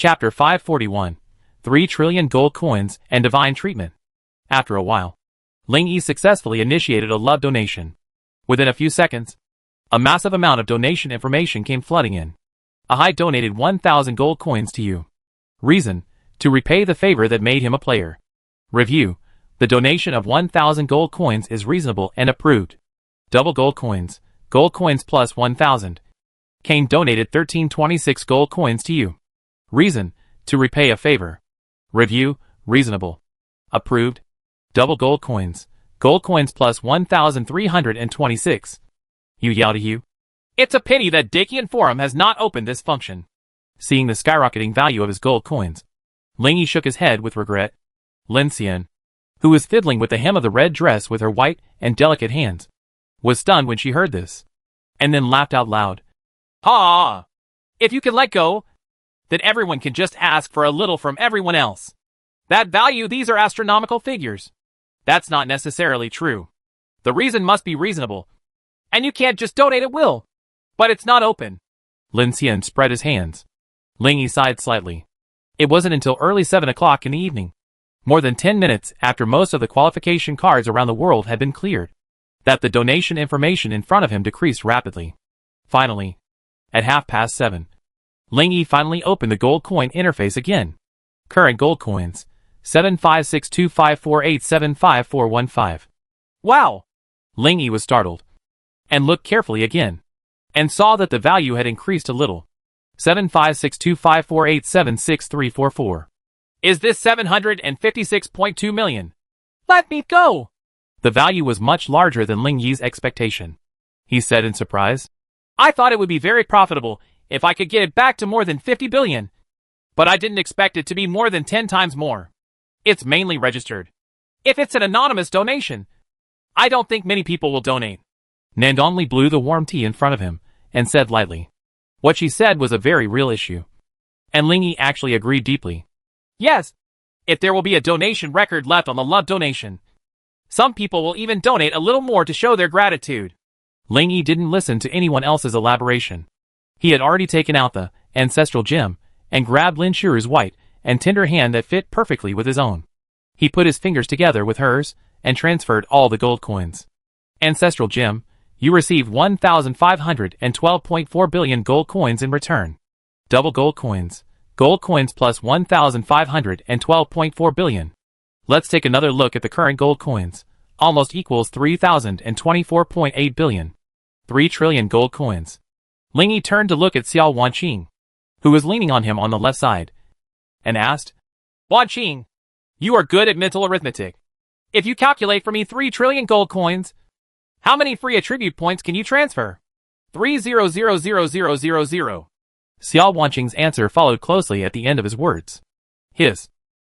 Chapter 541. 3 trillion gold coins and divine treatment. After a while, Ling Yi successfully initiated a love donation. Within a few seconds, a massive amount of donation information came flooding in. I donated 1,000 gold coins to you. Reason: to repay the favor that made him a player. Review: the donation of 1,000 gold coins is reasonable and approved. Double gold coins plus 1,000. Kane donated 1326 gold coins to you. Reason: to repay a favor. Review: reasonable. Approved. Double gold coins plus 1,326. You yell to you. It's a pity that Dakian Forum has not opened this function. Seeing the skyrocketing value of his gold coins, Ling Yi shook his head with regret. Lin Xian, who was fiddling with the hem of the red dress with her white and delicate hands, was stunned when she heard this, and then laughed out loud. Ha! If you can let go, then everyone can just ask for a little from everyone else. That value, these are astronomical figures. That's not necessarily true. The reason must be reasonable, and you can't just donate at will. But it's not open. Lin Xian spread his hands. Ling Yi sighed slightly. It wasn't until early 7 o'clock in the evening, more than 10 minutes after most of the qualification cards around the world had been cleared, that the donation information in front of him decreased rapidly. Finally, at 7:30, Ling Yi finally opened the gold coin interface again. Current gold coins: 756254875,415. Wow! Ling Yi was startled, and looked carefully again, and saw that the value had increased a little. 756254876,344. Is this 756.2 million? Let me go! The value was much larger than Ling Yi's expectation. He said in surprise. I thought it would be very profitable if I could get it back to more than 50 billion. But I didn't expect it to be more than 10 times more. It's mainly registered. If it's an anonymous donation, I don't think many people will donate. Nandong Li blew the warm tea in front of him and said lightly. What she said was a very real issue. And Ling Yi actually agreed deeply. Yes, if there will be a donation record left on the love donation, some people will even donate a little more to show their gratitude. Ling Yi didn't listen to anyone else's elaboration. He had already taken out the ancestral gem and grabbed Lin Shuru's white and tender hand that fit perfectly with his own. He put his fingers together with hers and transferred all the gold coins. Ancestral gem, you received 1,512.4 billion gold coins in return. Double gold coins plus 1,512.4 billion. Let's take another look at the current gold coins. Almost equals 3,024.8 billion. 3 trillion gold coins. Ling Yi turned to look at Xiao Wanqing, who was leaning on him on the left side, and asked, Wanqing, you are good at mental arithmetic. If you calculate for me 3 trillion gold coins, how many free attribute points can you transfer? 3,000,000. Xiao Wanqing's answer followed closely at the end of his words.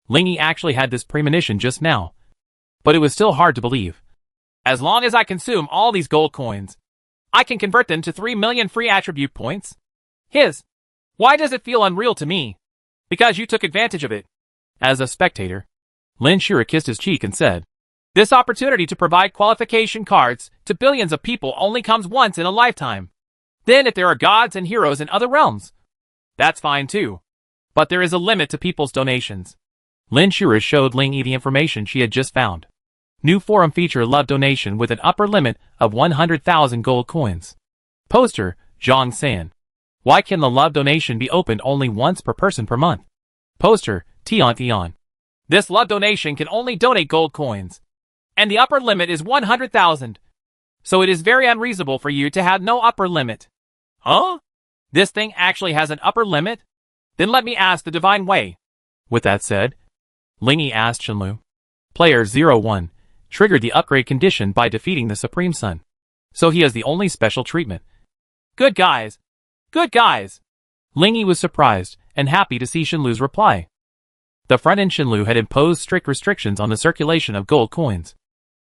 Ling Yi actually had this premonition just now, but it was still hard to believe. As long as I consume all these gold coins, I can convert them to 3 million free attribute points. Why does it feel unreal to me? Because you took advantage of it. As a spectator, Lin Shura kissed his cheek and said, This opportunity to provide qualification cards to billions of people only comes once in a lifetime. Then if there are gods and heroes in other realms, that's fine too. But there is a limit to people's donations. Lin Shura showed Ling Yi the information she had just found. New forum feature love donation with an upper limit of 100,000 gold coins. Poster, Zhang San. Why can the love donation be opened only once per person per month? Poster, Tian. This love donation can only donate gold coins, and the upper limit is 100,000. So it is very unreasonable for you to have no upper limit. Huh? This thing actually has an upper limit? Then let me ask the divine way. With that said, Ling Yi asked Shenlu. Player 01 triggered the upgrade condition by defeating the Supreme Sun. So he has the only special treatment. Good guys. Good guys. Ling Yi was surprised and happy to see Shenlu's reply. The front-end Shenlu had imposed strict restrictions on the circulation of gold coins,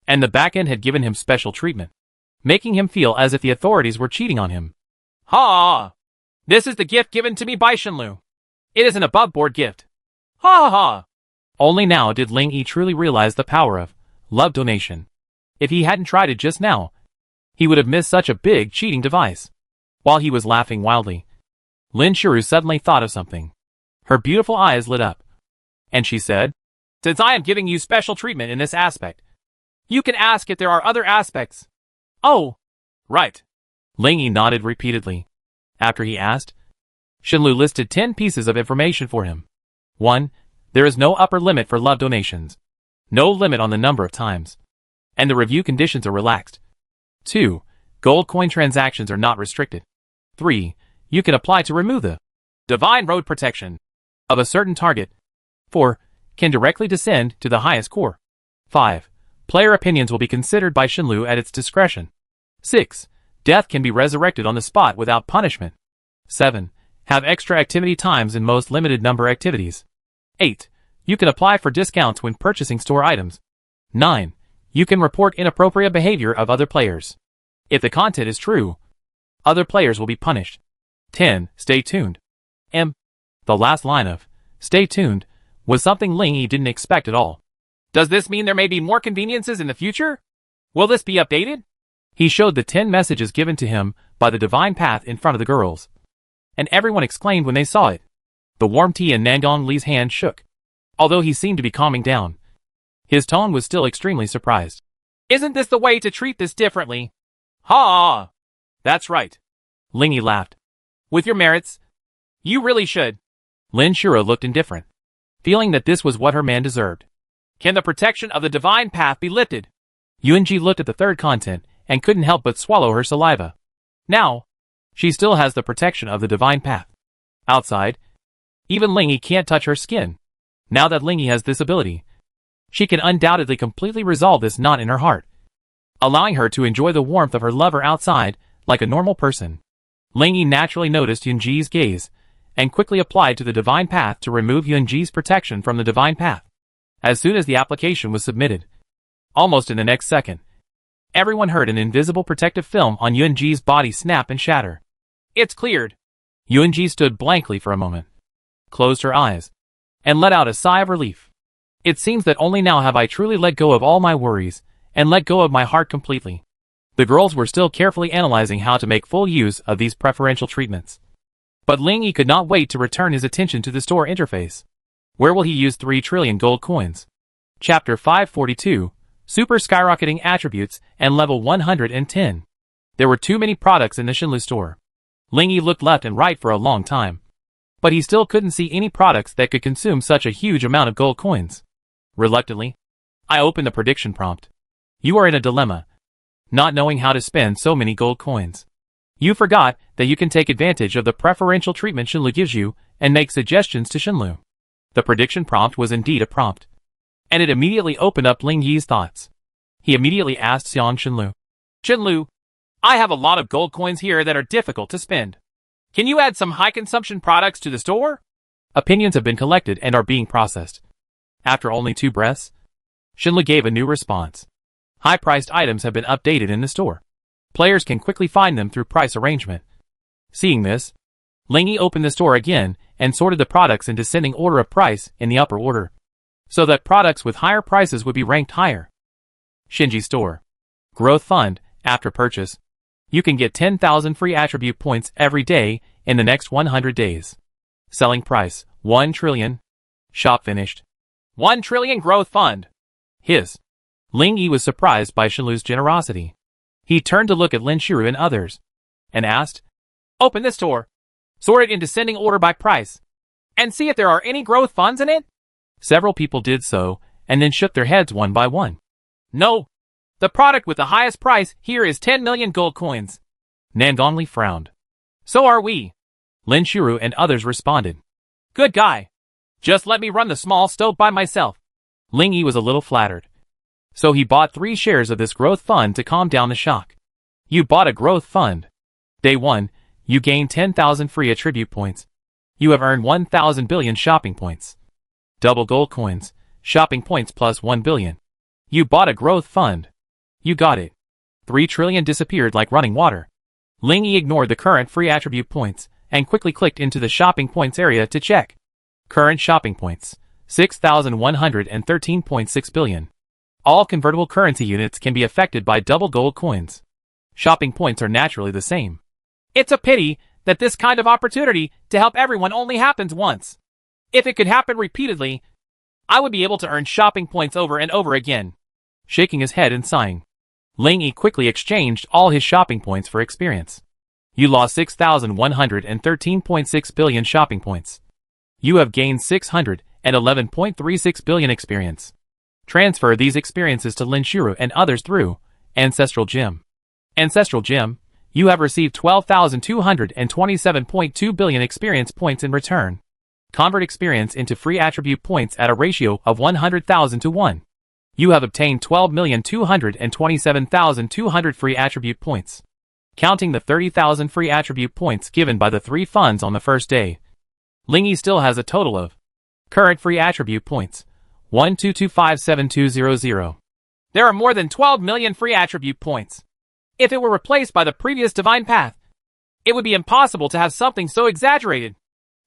and the back-end had given him special treatment, making him feel as if the authorities were cheating on him. Ha! This is the gift given to me by Shenlu. It is an above-board gift. Ha ha! Only now did Ling Yi truly realize the power of love donation. If he hadn't tried it just now, he would have missed such a big cheating device. While he was laughing wildly, Lin Shuru suddenly thought of something. Her beautiful eyes lit up, and she said, "Since I am giving you special treatment in this aspect, you can ask if there are other aspects." "Oh, right." Ling Yi nodded repeatedly. After he asked, Xinlu listed 10 pieces of information for him. 1. There is no upper limit for love donations. No limit on the number of times. And the review conditions are relaxed. 2. Gold coin transactions are not restricted. 3. You can apply to remove the divine road protection of a certain target. 4. Can directly descend to the highest core. 5. Player opinions will be considered by Xinlu at its discretion. 6. Death can be resurrected on the spot without punishment. 7. Have extra activity times in most limited number activities. 8. You can apply for discounts when purchasing store items. 9. You can report inappropriate behavior of other players. If the content is true, other players will be punished. 10. Stay tuned. The last line of "stay tuned" was something Ling Yi didn't expect at all. Does this mean there may be more conveniences in the future? Will this be updated? He showed the 10 messages given to him by the divine path in front of the girls, and everyone exclaimed when they saw it. The warm tea in Nangong Li's hand shook. Although he seemed to be calming down, his tone was still extremely surprised. "Isn't this the way to treat this differently?" "Ha! That's right." Ling Yi laughed. "With your merits, you really should." Lin Shura looked indifferent, feeling that this was what her man deserved. "Can the protection of the divine path be lifted?" Yuanji looked at the third content and couldn't help but swallow her saliva. Now, she still has the protection of the divine path. Outside, even Ling Yi can't touch her skin. Now that Ling Yi has this ability, she can undoubtedly completely resolve this knot in her heart, allowing her to enjoy the warmth of her lover outside like a normal person. Ling Yi naturally noticed Yunji's gaze and quickly applied to the divine path to remove Yunji's protection from the divine path. As soon as the application was submitted, almost in the next second, everyone heard an invisible protective film on Yunji's body snap and shatter. "It's cleared." Yunji stood blankly for a moment, closed her eyes, and let out a sigh of relief. "It seems that only now have I truly let go of all my worries and let go of my heart completely." The girls were still carefully analyzing how to make full use of these preferential treatments. But Ling Yi could not wait to return his attention to the store interface. Where will he use 3 trillion gold coins? Chapter 542, Super Skyrocketing Attributes and Level 110. There were too many products in the Xinlu store. Ling Yi looked left and right for a long time, but he still couldn't see any products that could consume such a huge amount of gold coins. Reluctantly, I opened the prediction prompt. "You are in a dilemma, not knowing how to spend so many gold coins. You forgot that you can take advantage of the preferential treatment Xinlu gives you and make suggestions to Xinlu." The prediction prompt was indeed a prompt, and it immediately opened up Ling Yi's thoughts. He immediately asked Xiang Xinlu, "Xinlu, I have a lot of gold coins here that are difficult to spend. Can you add some high-consumption products to the store?" Opinions have been collected and are being processed. After only 2 breaths, Xinlu gave a new response. High-priced items have been updated in the store. Players can quickly find them through price arrangement. Seeing this, Ling Yi opened the store again and sorted the products in descending order of price in the upper order, so that products with higher prices would be ranked higher. Shinji Store. Growth Fund. After purchase, you can get 10,000 free attribute points every day in the next 100 days. Selling price, 1 trillion. Shop finished. 1 trillion Growth Fund. His. Ling Yi was surprised by Xinlu's generosity. He turned to look at Lin Shiru and others, and asked, "Open this store, sort it in descending order by price, and see if there are any growth funds in it?" Several people did so, and then shook their heads one by one. "No. The product with the highest price here is 10 million gold coins." Nangongli frowned. "So are we." Lin Shiru and others responded. "Good guy. Just let me run the small stove by myself." Ling Yi was a little flattered, so he bought 3 shares of this growth fund to calm down the shock. You bought a growth fund. Day 1, you gain 10,000 free attribute points. You have earned 1,000 billion shopping points. Double gold coins, shopping points plus 1 billion. You bought a growth fund. You got it. 3 trillion disappeared like running water. Ling Yi ignored the current free attribute points and quickly clicked into the shopping points area to check. Current shopping points, 6,113.6 billion. All convertible currency units can be affected by double gold coins. Shopping points are naturally the same. It's a pity that this kind of opportunity to help everyone only happens once. If it could happen repeatedly, I would be able to earn shopping points over and over again. Shaking his head and sighing, Ling Yi quickly exchanged all his shopping points for experience. You lost 6,113.6 billion shopping points. You have gained 611.36 billion experience. Transfer these experiences to Lin Shuru and others through Ancestral Gem. Ancestral Gem, you have received 12,227.2 billion experience points in return. Convert experience into free attribute points at a ratio of 100,000 to 1. You have obtained 12,227,200 free attribute points. Counting the 30,000 free attribute points given by the 3 funds on the first day, Ling Yi still has a total of current free attribute points 12257,200. There are more than 12 million free attribute points. If it were replaced by the previous divine path, it would be impossible to have something so exaggerated.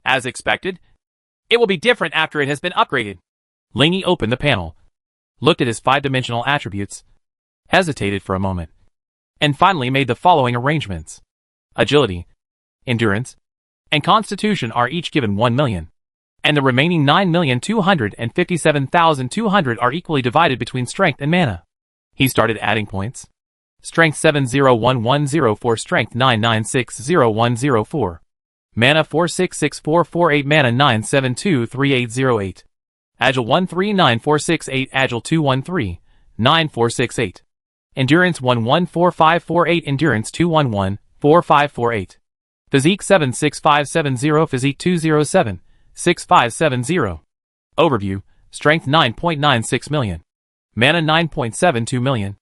As expected, it will be different after it has been upgraded. Ling Yi opened the panel, looked at his 5-dimensional attributes, hesitated for a moment, and finally made the following arrangements. Agility, Endurance, and Constitution are each given 1 million, and the remaining 9,257,200 are equally divided between Strength and Mana. He started adding points. Strength 701104, Strength 9960,104. Mana 466448, Mana 9723808. Agile 139468, Agile 2139468. Endurance 114548, Endurance 2114548. Physique 76570, Physique 2076570. Overview, Strength 9.96 million. Mana 9.72 million.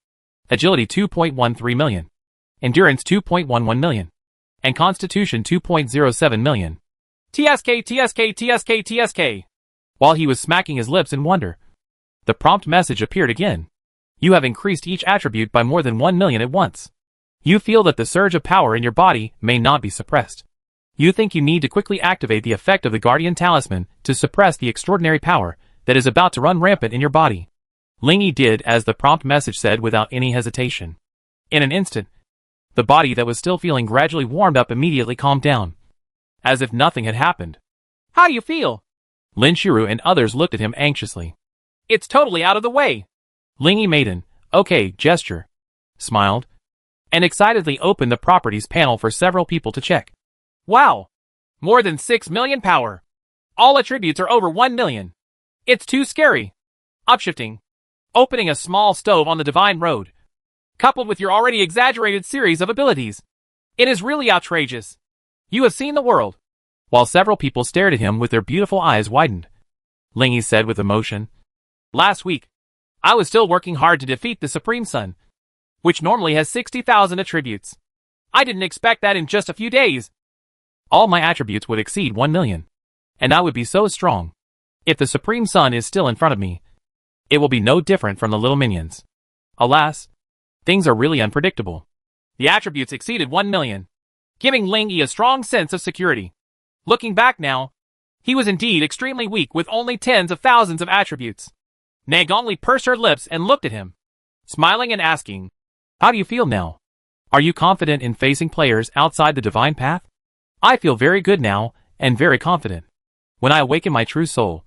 Agility 2.13 million. Endurance 2.11 million. And Constitution 2.07 million. TSK, TSK, TSK, TSK. While he was smacking his lips in wonder, the prompt message appeared again. You have increased each attribute by more than 1 million at once. You feel that the surge of power in your body may not be suppressed. You think you need to quickly activate the effect of the Guardian Talisman to suppress the extraordinary power that is about to run rampant in your body. Ling Yi did as the prompt message said without any hesitation. In an instant, the body that was still feeling gradually warmed up immediately calmed down, as if nothing had happened. How do you feel? Lin Shuru and others looked at him anxiously. It's totally out of the way. Ling Yi made an okay gesture, smiled, and excitedly opened the properties panel for several people to check. Wow! More than 6 million power. All attributes are over 1 million. It's too scary. Upshifting. Opening a small stove on the Divine Road, coupled with your already exaggerated series of abilities. It is really outrageous. You have seen the world. While several people stared at him with their beautiful eyes widened, Ling Yi said with emotion, Last week, I was still working hard to defeat the Supreme Sun, which normally has 60,000 attributes. I didn't expect that in just a few days. All my attributes would exceed 1 million, and I would be so strong. If the Supreme Sun is still in front of me, it will be no different from the little minions. Alas, things are really unpredictable. The attributes exceeded 1 million, giving Ling Yi a strong sense of security. Looking back now, he was indeed extremely weak with only tens of thousands of attributes. Neg only pursed her lips and looked at him, smiling and asking, How do you feel now? Are you confident in facing players outside the divine path? I feel very good now, and very confident. When I awaken my true soul,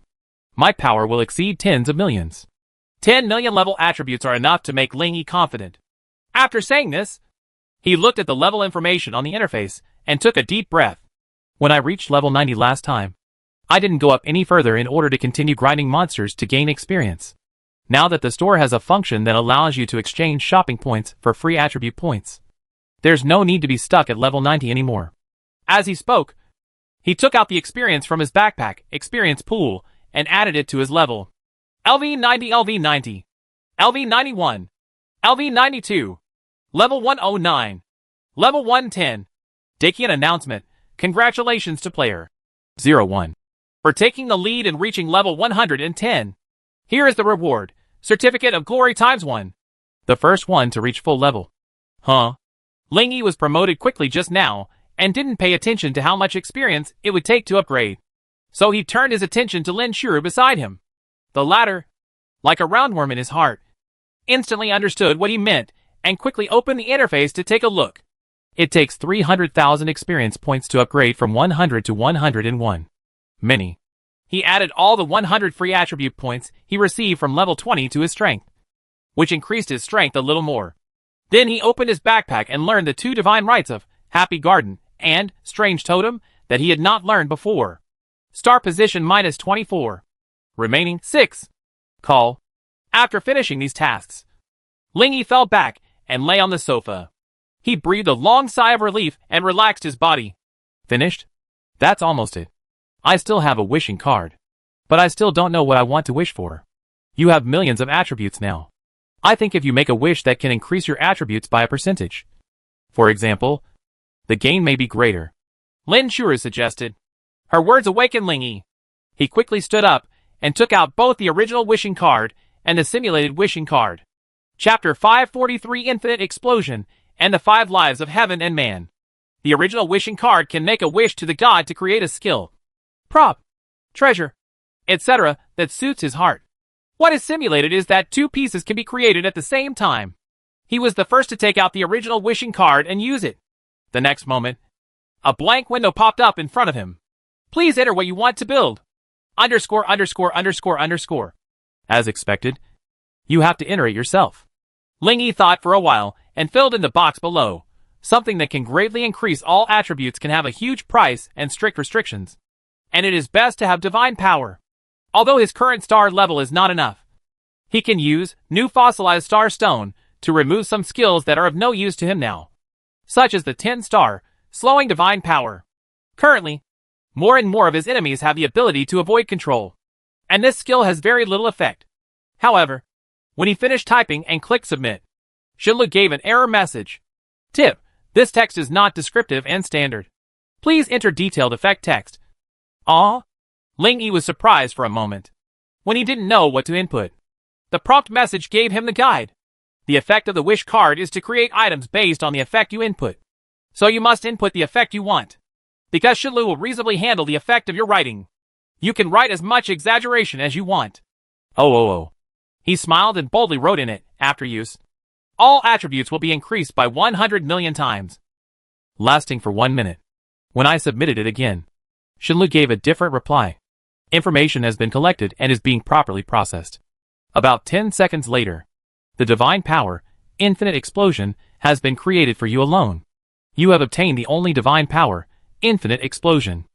my power will exceed tens of millions. 10 million level attributes are enough to make Ling Yi confident. After saying this, he looked at the level information on the interface and took a deep breath. When I reached level 90 last time, I didn't go up any further in order to continue grinding monsters to gain experience. Now that the store has a function that allows you to exchange shopping points for free attribute points, there's no need to be stuck at level 90 anymore. As he spoke, he took out the experience from his backpack, experience pool, and added it to his level. LV90, LV90, LV91, LV92, level 109, level 110. Dakian announcement. Congratulations to player 01 for taking the lead and reaching level 110. Here is the reward. Certificate of Glory ×1. The first one to reach full level. Huh? Ling Yi was promoted quickly just now, and didn't pay attention to how much experience it would take to upgrade. So he turned his attention to Lin Shuru beside him. The latter, like a roundworm in his heart, instantly understood what he meant, and quickly opened the interface to take a look. It takes 300,000 experience points to upgrade from 100 to 101. Many. he added all the 100 free attribute points he received from level 20 to his strength, which increased his strength a little more. Then he opened his backpack and learned the 2 divine rights of Happy Garden and Strange Totem that he had not learned before. Star position minus 24. Remaining 6. Call. After finishing these tasks, Lingy fell back and lay on the sofa. He breathed a long sigh of relief and relaxed his body. Finished? That's almost it. I still have a wishing card, but I still don't know what I want to wish for. You have millions of attributes now. I think if you make a wish that can increase your attributes by a percentage, for example, the gain may be greater. Lin Shuru suggested. Her words awakened Lingy. He quickly stood up and took out both the original wishing card and the simulated wishing card. Chapter 543 Infinite Explosion and the 5 Lives of Heaven and Man. The original wishing card can make a wish to the god to create a skill, prop, treasure, etc. that suits his heart. What is simulated is that 2 pieces can be created at the same time. He was the first to take out the original wishing card and use it. The next moment, a blank window popped up in front of him. Please enter what you want to build. Underscore. As expected, you have to enter it yourself. Lingy thought for a while and filled in the box below. Something that can greatly increase all attributes can have a huge price and strict restrictions. And it is best to have divine power. Although his current star level is not enough, he can use new fossilized star stone to remove some skills that are of no use to him now, such as the 10 star, slowing divine power. Currently, more and more of his enemies have the ability to avoid control, and this skill has very little effect. However, when he finished typing and clicked submit, Shinlu gave an error message. Tip: this text is not descriptive and standard. Please enter detailed effect text. Ah? Lingy was surprised for a moment, when he didn't know what to input. The prompt message gave him the guide. The effect of the wish card is to create items based on the effect you input. So you must input the effect you want, because Shinlu will reasonably handle the effect of your writing. You can write as much exaggeration as you want. Oh. He smiled and boldly wrote in it, after use. All attributes will be increased by 100 million times, lasting for 1 minute. When I submitted it again, Shinlu gave a different reply. Information has been collected and is being properly processed. About 10 seconds later, the divine power, Infinite Explosion, has been created for you alone. You have obtained the only divine power, Infinite Explosion.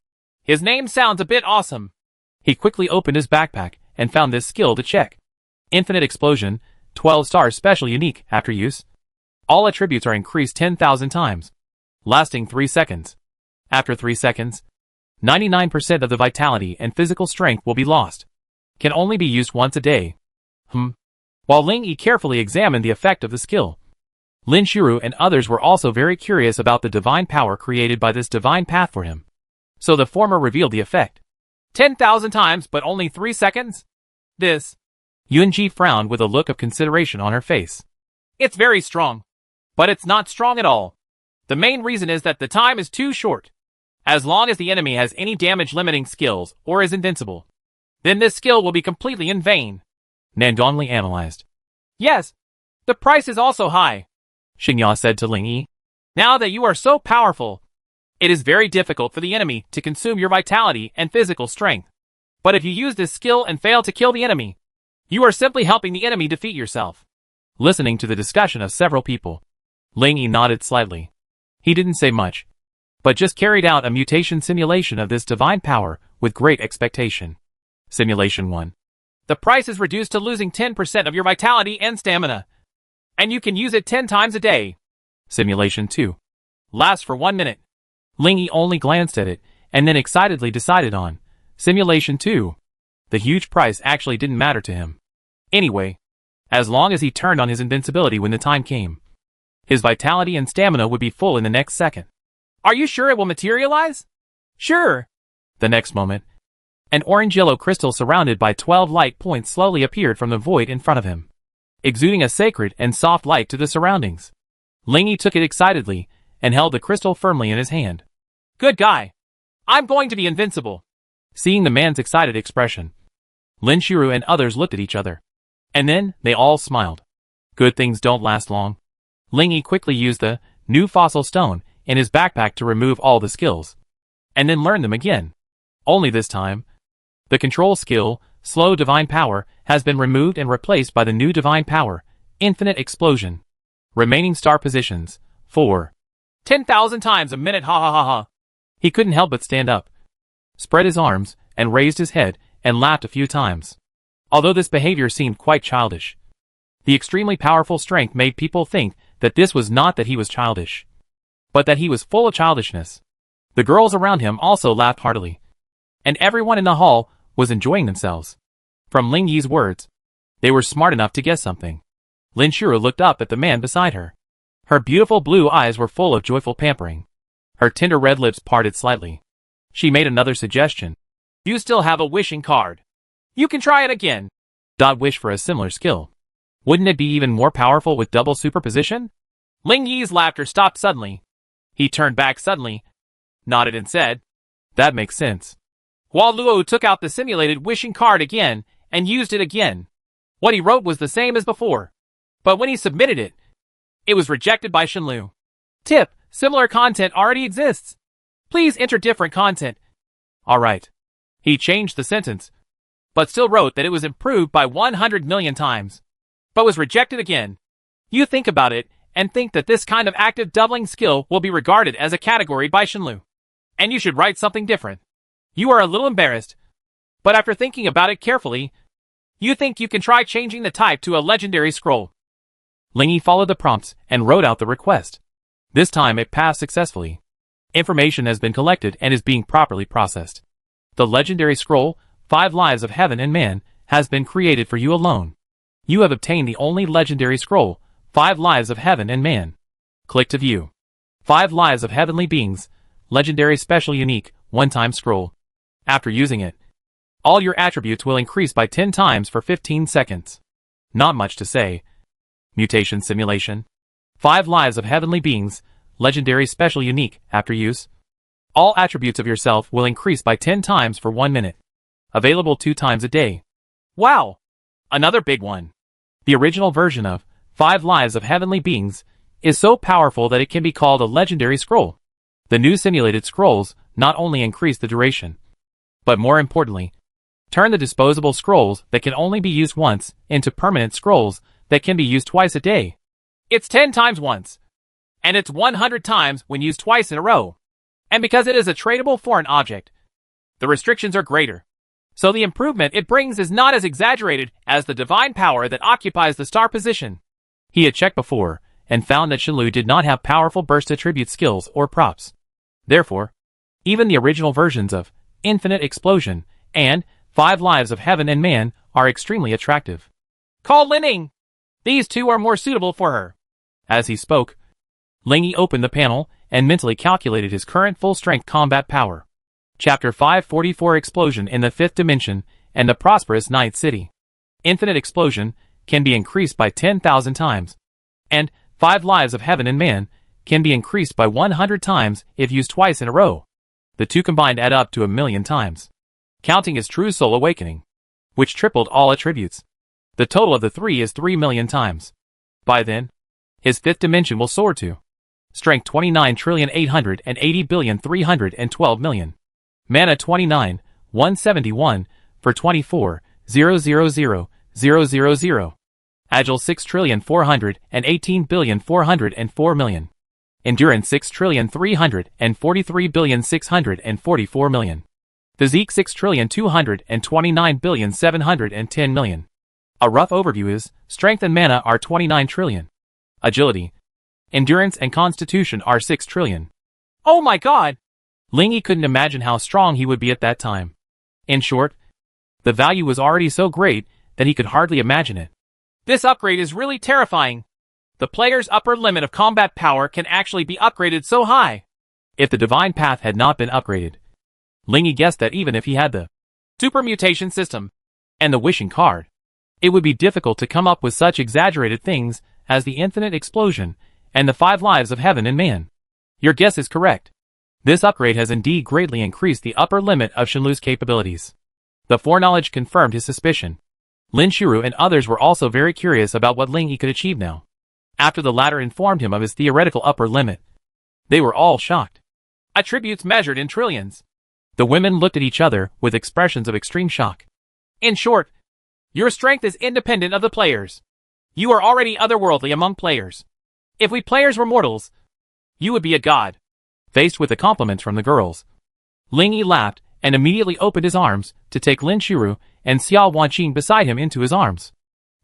His name sounds a bit awesome. He quickly opened his backpack and found this skill to check. Infinite Explosion, 12 stars special unique after use. All attributes are increased 10,000 times, lasting 3 seconds. After 3 seconds, 99% of the vitality and physical strength will be lost. Can only be used once a day. While Lingy carefully examined the effect of the skill, Lin Shuru and others were also very curious about the divine power created by this divine path for him. So the former revealed the effect. 10,000 times but only 3 seconds? This. Yunji frowned with a look of consideration on her face. It's very strong. But it's not strong at all. The main reason is that the time is too short. As long as the enemy has any damage-limiting skills or is invincible, then this skill will be completely in vain. Nandongli analyzed. Yes, the price is also high, Xingya said to Lingy. Now that you are so powerful, it is very difficult for the enemy to consume your vitality and physical strength. But if you use this skill and fail to kill the enemy, you are simply helping the enemy defeat yourself. Listening to the discussion of several people, Lingy nodded slightly. He didn't say much, but just carried out a mutation simulation of this divine power with great expectation. Simulation 1. The price is reduced to losing 10% of your vitality and stamina, and you can use it 10 times a day. Simulation 2. Lasts for 1 minute. Lingy only glanced at it, and then excitedly decided on Simulation 2. The huge price actually didn't matter to him. Anyway, as long as he turned on his invincibility when the time came, his vitality and stamina would be full in the next second. Are you sure it will materialize? Sure. The next moment, an orange-yellow crystal surrounded by 12 light points slowly appeared from the void in front of him, exuding a sacred and soft light to the surroundings. Lingy took it excitedly and held the crystal firmly in his hand. Good guy. I'm going to be invincible. Seeing the man's excited expression, Lin Shuru and others looked at each other, and then they all smiled. Good things don't last long. Lingy quickly used the new fossil stone in his backpack to remove all the skills, and then learn them again. Only this time, The control skill, Slow Divine Power, has been removed and replaced by the new Divine Power, Infinite Explosion. Remaining star positions, 4. 10,000 times a minute, ha ha ha ha. He couldn't help but stand up, spread his arms, and raised his head, and laughed a few times. Although this behavior seemed quite childish, the extremely powerful strength made people think that this was not that he was childish, but that he was full of childishness. The girls around him also laughed heartily, and everyone in the hall was enjoying themselves. From Ling Yi's words, they were smart enough to guess something. Lin Shuru looked up at the man beside her. Her beautiful blue eyes were full of joyful pampering. Her tender red lips parted slightly. She made another suggestion. You still have a wishing card. You can try it again. Wish for a similar skill. Wouldn't it be even more powerful with double superposition? Ling Yi's laughter stopped suddenly. He turned back suddenly, nodded and said, that makes sense. Hua Luo took out the simulated wishing card again and used it again. What he wrote was the same as before, but when he submitted it, it was rejected by Shenlu. Tip, similar content already exists. Please enter different content. Alright. He changed the sentence, but still wrote that it was improved by 100 million times, but was rejected again. You think about it, and think that this kind of active doubling skill will be regarded as a category by Shenlu. And you should write something different. You are a little embarrassed, but after thinking about it carefully, you think you can try changing the type to a legendary scroll. Ling Yi followed the prompts and wrote out the request. This time it passed successfully. Information has been collected and is being properly processed. The legendary scroll, 5 Lives of Heaven and Man, has been created for you alone. You have obtained the only legendary scroll, 5 Lives of Heaven and Man. Click to view. 5 Lives of Heavenly Beings, legendary special unique, one-time scroll. After using it, all your attributes will increase by 10 times for 15 seconds. Not much to say. Mutation simulation. 5 Lives of Heavenly Beings, legendary special unique, after use. All attributes of yourself will increase by 10 times for 1 minute. Available 2 times a day. Wow! Another big one. The original version of 5 Lives of Heavenly Beings is so powerful that it can be called a legendary scroll. The new simulated scrolls not only increase the duration, but more importantly, turn the disposable scrolls that can only be used once into permanent scrolls that can be used twice a day. It's 10 times once, and it's 100 times when used twice in a row. And because it is a tradable foreign object, the restrictions are greater. So the improvement it brings is not as exaggerated as the divine power that occupies the star position. He had checked before, and found that Shenlu did not have powerful burst attribute skills or props. Therefore, even the original versions of Infinite Explosion and 5 Lives of Heaven and Man are extremely attractive. Call Lin Ying! These two are more suitable for her. As he spoke, Ling Yi opened the panel and mentally calculated his current full-strength combat power. Chapter 544 Explosion in the 5th Dimension and the Prosperous Night City. Infinite Explosion can be increased by 10,000 times, and 5 Lives of Heaven and Man can be increased by 100 times if used twice in a row. The two combined add up to 1,000,000 times, counting his true soul awakening, which tripled all attributes. The total of the 3 is 3,000,000 times. By then, his 5th dimension will soar to strength 29,880,312,000,000. Mana 29,171 for 24,000,000. Agile 6,418,404,000,000. Endurance 6,343,644,000,000. Physique 6,229,710,000,000. A rough overview is, strength and mana are 29 trillion. Agility, endurance and constitution are 6 trillion. Oh my god! Ling Yi couldn't imagine how strong he would be at that time. In short, the value was already so great that he could hardly imagine it. This upgrade is really terrifying. The player's upper limit of combat power can actually be upgraded so high. If the divine path had not been upgraded, Ling Yi guessed that even if he had the super mutation system and the wishing card, it would be difficult to come up with such exaggerated things as the infinite explosion and the 5 Lives of Heaven and Man. Your guess is correct. This upgrade has indeed greatly increased the upper limit of Shenlu's capabilities. The foreknowledge confirmed his suspicion. Lin Shuru and others were also very curious about what Ling Yi could achieve now. After the latter informed him of his theoretical upper limit, they were all shocked. Attributes measured in trillions. The women looked at each other with expressions of extreme shock. In short, your strength is independent of the players. You are already otherworldly among players. If we players were mortals, you would be a god. Faced with the compliments from the girls, Ling Yi laughed and immediately opened his arms to take Lin Shiru and Xiao Wanqing beside him into his arms.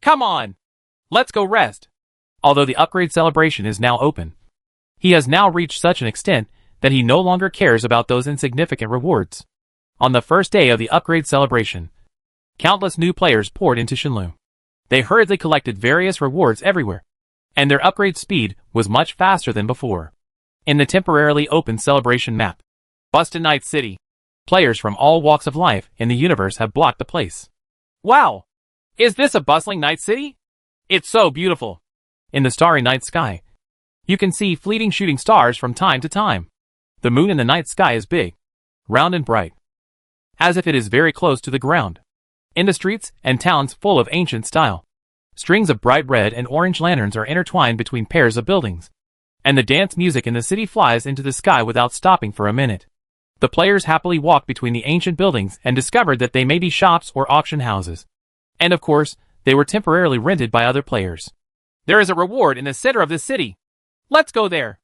Come on! Let's go rest. Although the upgrade celebration is now open, he has now reached such an extent that he no longer cares about those insignificant rewards. On the first day of the upgrade celebration, countless new players poured into Shenlu. They hurriedly collected various rewards everywhere, and their upgrade speed was much faster than before. In the temporarily open celebration map, Busted Night City, players from all walks of life in the universe have blocked the place. Wow! Is this a bustling night city? It's so beautiful. In the starry night sky, you can see fleeting shooting stars from time to time. The moon in the night sky is big, round and bright, as if it is very close to the ground. In the streets and towns full of ancient style, strings of bright red and orange lanterns are intertwined between pairs of buildings, and the dance music in the city flies into the sky without stopping for a minute. The players happily walked between the ancient buildings and discovered that they may be shops or auction houses. And of course, they were temporarily rented by other players. There is a reward in the center of this city. Let's go there.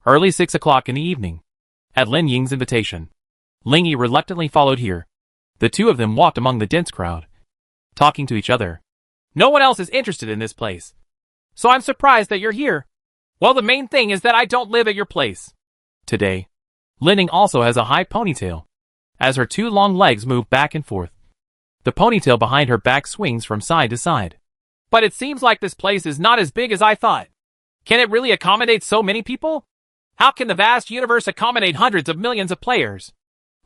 Early 6 o'clock in the evening. At Lin Ying's invitation, Ling Yi reluctantly followed here. The two of them walked among the dense crowd, talking to each other. No one else is interested in this place, so I'm surprised that you're here. Well, the main thing is that I don't live at your place. Today, Lin Ying also has a high ponytail, as her two long legs move back and forth. The ponytail behind her back swings from side to side. But it seems like this place is not as big as I thought. Can it really accommodate so many people? How can the vast universe accommodate hundreds of millions of players?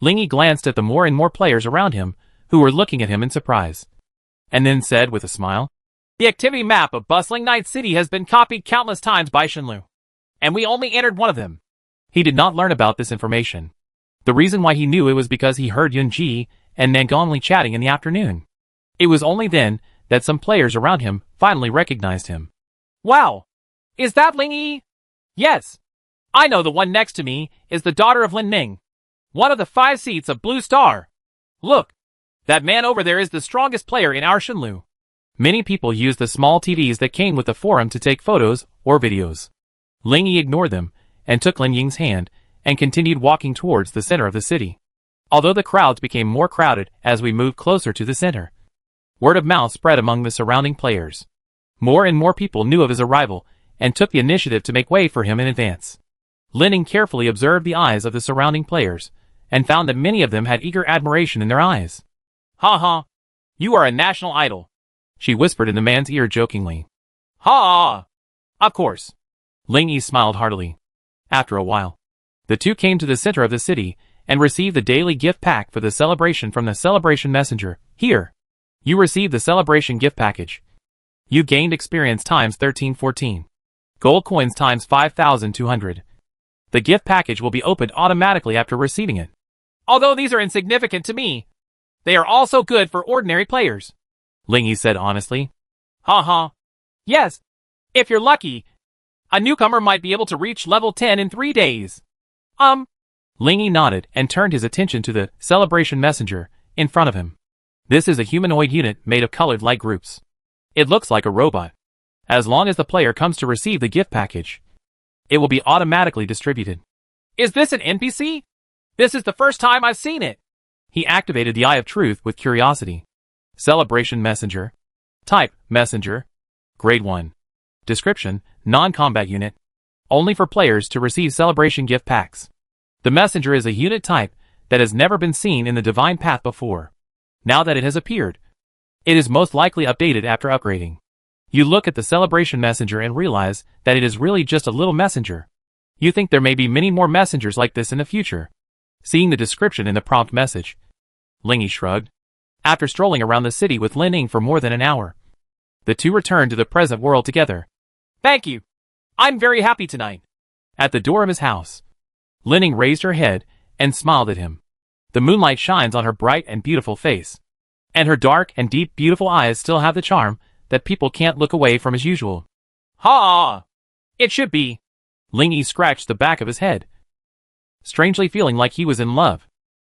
Ling Yi glanced at the more and more players around him, who were looking at him in surprise, and then said with a smile, The activity map of Bustling Night City has been copied countless times by Shenlu, and we only entered one of them. He did not learn about this information. The reason why he knew it was because he heard Yun Ji and Nangonli chatting in the afternoon. It was only then that some players around him finally recognized him. Wow! Is that Ling Yi? Yes. I know the one next to me is the daughter of Lin Ning, one of the 5 seats of Blue Star. Look, that man over there is the strongest player in our Shenlu. Many people used the small TVs that came with the forum to take photos or videos. Ling Yi ignored them and took Lin Ying's hand and continued walking towards the center of the city. Although the crowds became more crowded as we moved closer to the center, word of mouth spread among the surrounding players. More and more people knew of his arrival and took the initiative to make way for him in advance. Lin Ying carefully observed the eyes of the surrounding players and found that many of them had eager admiration in their eyes. Ha ha! You are a national idol, she whispered in the man's ear jokingly. Ha! Of course. Ling Yi smiled heartily. After a while, the two came to the center of the city and received the daily gift pack for the celebration from the celebration messenger. Here, you received the celebration gift package. You gained experience times 1314. Gold coins times 5,200. The gift package will be opened automatically after receiving it. Although these are insignificant to me, they are also good for ordinary players, Ling Yi said honestly. Ha ha. Yes. If you're lucky, a newcomer might be able to reach level 10 in 3 days. Ling Yi nodded and turned his attention to the celebration messenger in front of him. This is a humanoid unit made of colored light groups. It looks like a robot. As long as the player comes to receive the gift package, it will be automatically distributed. Is this an NPC? This is the first time I've seen it. He activated the Eye of Truth with curiosity. Celebration Messenger. Type, Messenger. Grade 1. Description, non-combat unit. Only for players to receive celebration gift packs. The messenger is a unit type that has never been seen in the Divine Path before. Now that it has appeared, it is most likely updated after upgrading. You look at the celebration messenger and realize that it is really just a little messenger. You think there may be many more messengers like this in the future. Seeing the description in the prompt message, Ling Yi shrugged. After strolling around the city with Lin Ying for more than an hour, the two returned to the present world together. Thank you. I'm very happy tonight. At the door of his house, Lin Ying raised her head and smiled at him. The moonlight shines on her bright and beautiful face, and her dark and deep beautiful eyes still have the charm that people can't look away from as usual. Ha! It should be. Ling Yi scratched the back of his head, strangely feeling like he was in love.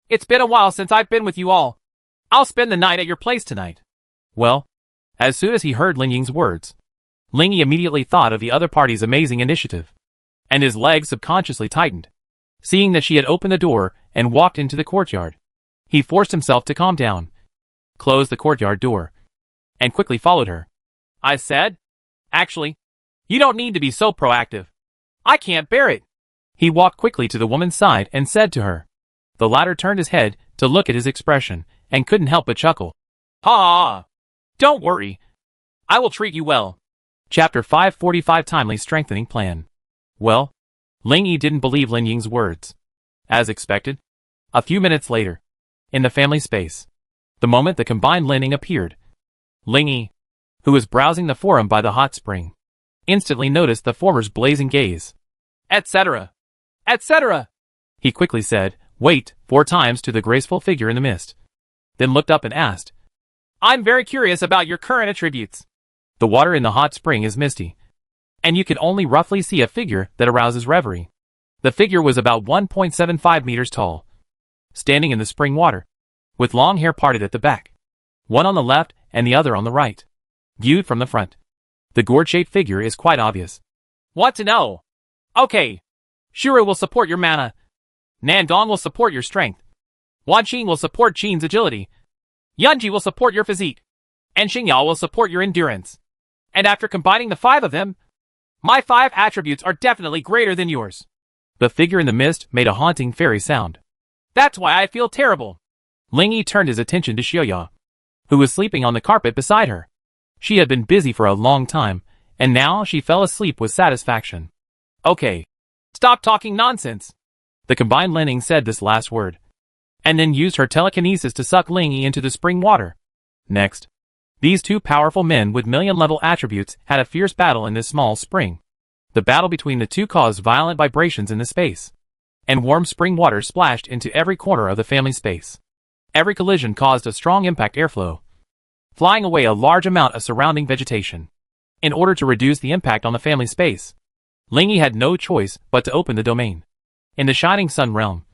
It's been a while since I've been with you all. I'll spend the night at your place tonight. Well, as soon as he heard Ling Ying's words, Ling Yi immediately thought of the other party's amazing initiative, and his legs subconsciously tightened. Seeing that she had opened the door and walked into the courtyard, he forced himself to calm down, closed the courtyard door, and quickly followed her. I said, actually, you don't need to be so proactive. I can't bear it. He walked quickly to the woman's side and said to her. The latter turned his head to look at his expression and couldn't help but chuckle. Ha! Don't worry. I will treat you well. Chapter 545 Timely Strengthening Plan. Well, Ling Yi didn't believe Lin Ying's words. As expected, a few minutes later, in the family space, the moment the combined Lin Ying appeared, Ling Yi, who was browsing the forum by the hot spring, instantly noticed the former's blazing gaze. Etc. Etc. He quickly said, "Wait," 4 times to the graceful figure in the mist. Then looked up and asked, I'm very curious about your current attributes. The water in the hot spring is misty, and you can only roughly see a figure that arouses reverie. The figure was about 1.75 meters tall, standing in the spring water, with long hair parted at the back, one on the left and the other on the right. Viewed from the front, the gourd-shaped figure is quite obvious. What to know? Okay. Shura will support your mana. Nandong will support your strength. Wanqing will support Qin's agility. Yunji will support your physique. And Xingyao will support your endurance. And after combining the 5 of them, my 5 attributes are definitely greater than yours. The figure in the mist made a haunting fairy sound. That's why I feel terrible. Ling Yi turned his attention to Xiaoya, who was sleeping on the carpet beside her. She had been busy for a long time, and now she fell asleep with satisfaction. Okay. Stop talking nonsense. The combined Lin Ying said this last word, and then used her telekinesis to suck Ling Yi into the spring water. Next, these 2 powerful men with million-level attributes had a fierce battle in this small spring. The battle between the 2 caused violent vibrations in the space, and warm spring water splashed into every corner of the family space. Every collision caused a strong impact airflow, flying away a large amount of surrounding vegetation. In order to reduce the impact on the family space, Ling Yi had no choice but to open the domain. In the Shining Sun realm,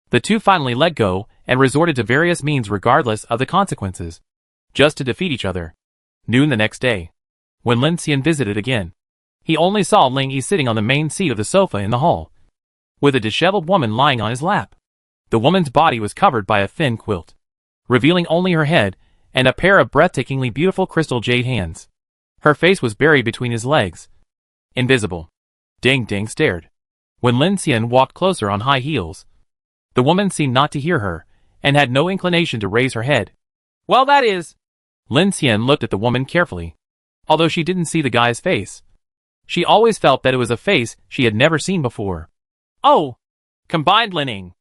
the 2 finally let go and resorted to various means regardless of the consequences, just to defeat each other. Noon the next day, when Lin Xian visited again, he only saw Ling Yi sitting on the main seat of the sofa in the hall, with a disheveled woman lying on his lap. The woman's body was covered by a thin quilt, revealing only her head and a pair of breathtakingly beautiful crystal jade hands. Her face was buried between his legs, invisible. Ding Ding stared. When Lin Xian walked closer on high heels, the woman seemed not to hear her, and had no inclination to raise her head. Well, that is. Lin Xian looked at the woman carefully. Although she didn't see the guy's face, she always felt that it was a face she had never seen before. Oh! Combined Lin Ying.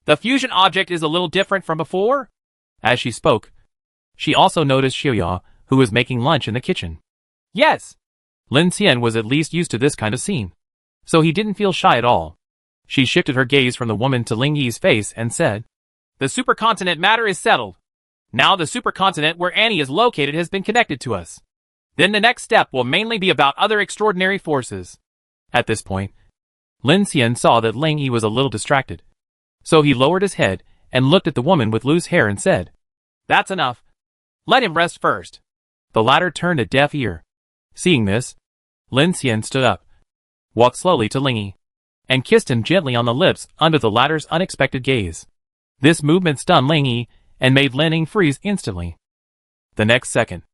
The fusion object is a little different from before? As she spoke, she also noticed Xiaoya, who was making lunch in the kitchen. Yes! Lin Xian was at least used to this kind of scene, so he didn't feel shy at all. She shifted her gaze from the woman to Ling Yi's face and said, The supercontinent matter is settled. Now the supercontinent where Annie is located has been connected to us. Then the next step will mainly be about other extraordinary forces. At this point, Lin Xian saw that Ling Yi was a little distracted, so he lowered his head and looked at the woman with loose hair and said, That's enough. Let him rest first. The latter turned a deaf ear. Seeing this, Lin Xian stood up, walked slowly to Ling Yi, and kissed him gently on the lips under the latter's unexpected gaze. This movement stunned Ling Yi and made Lin Ying freeze instantly. The next second,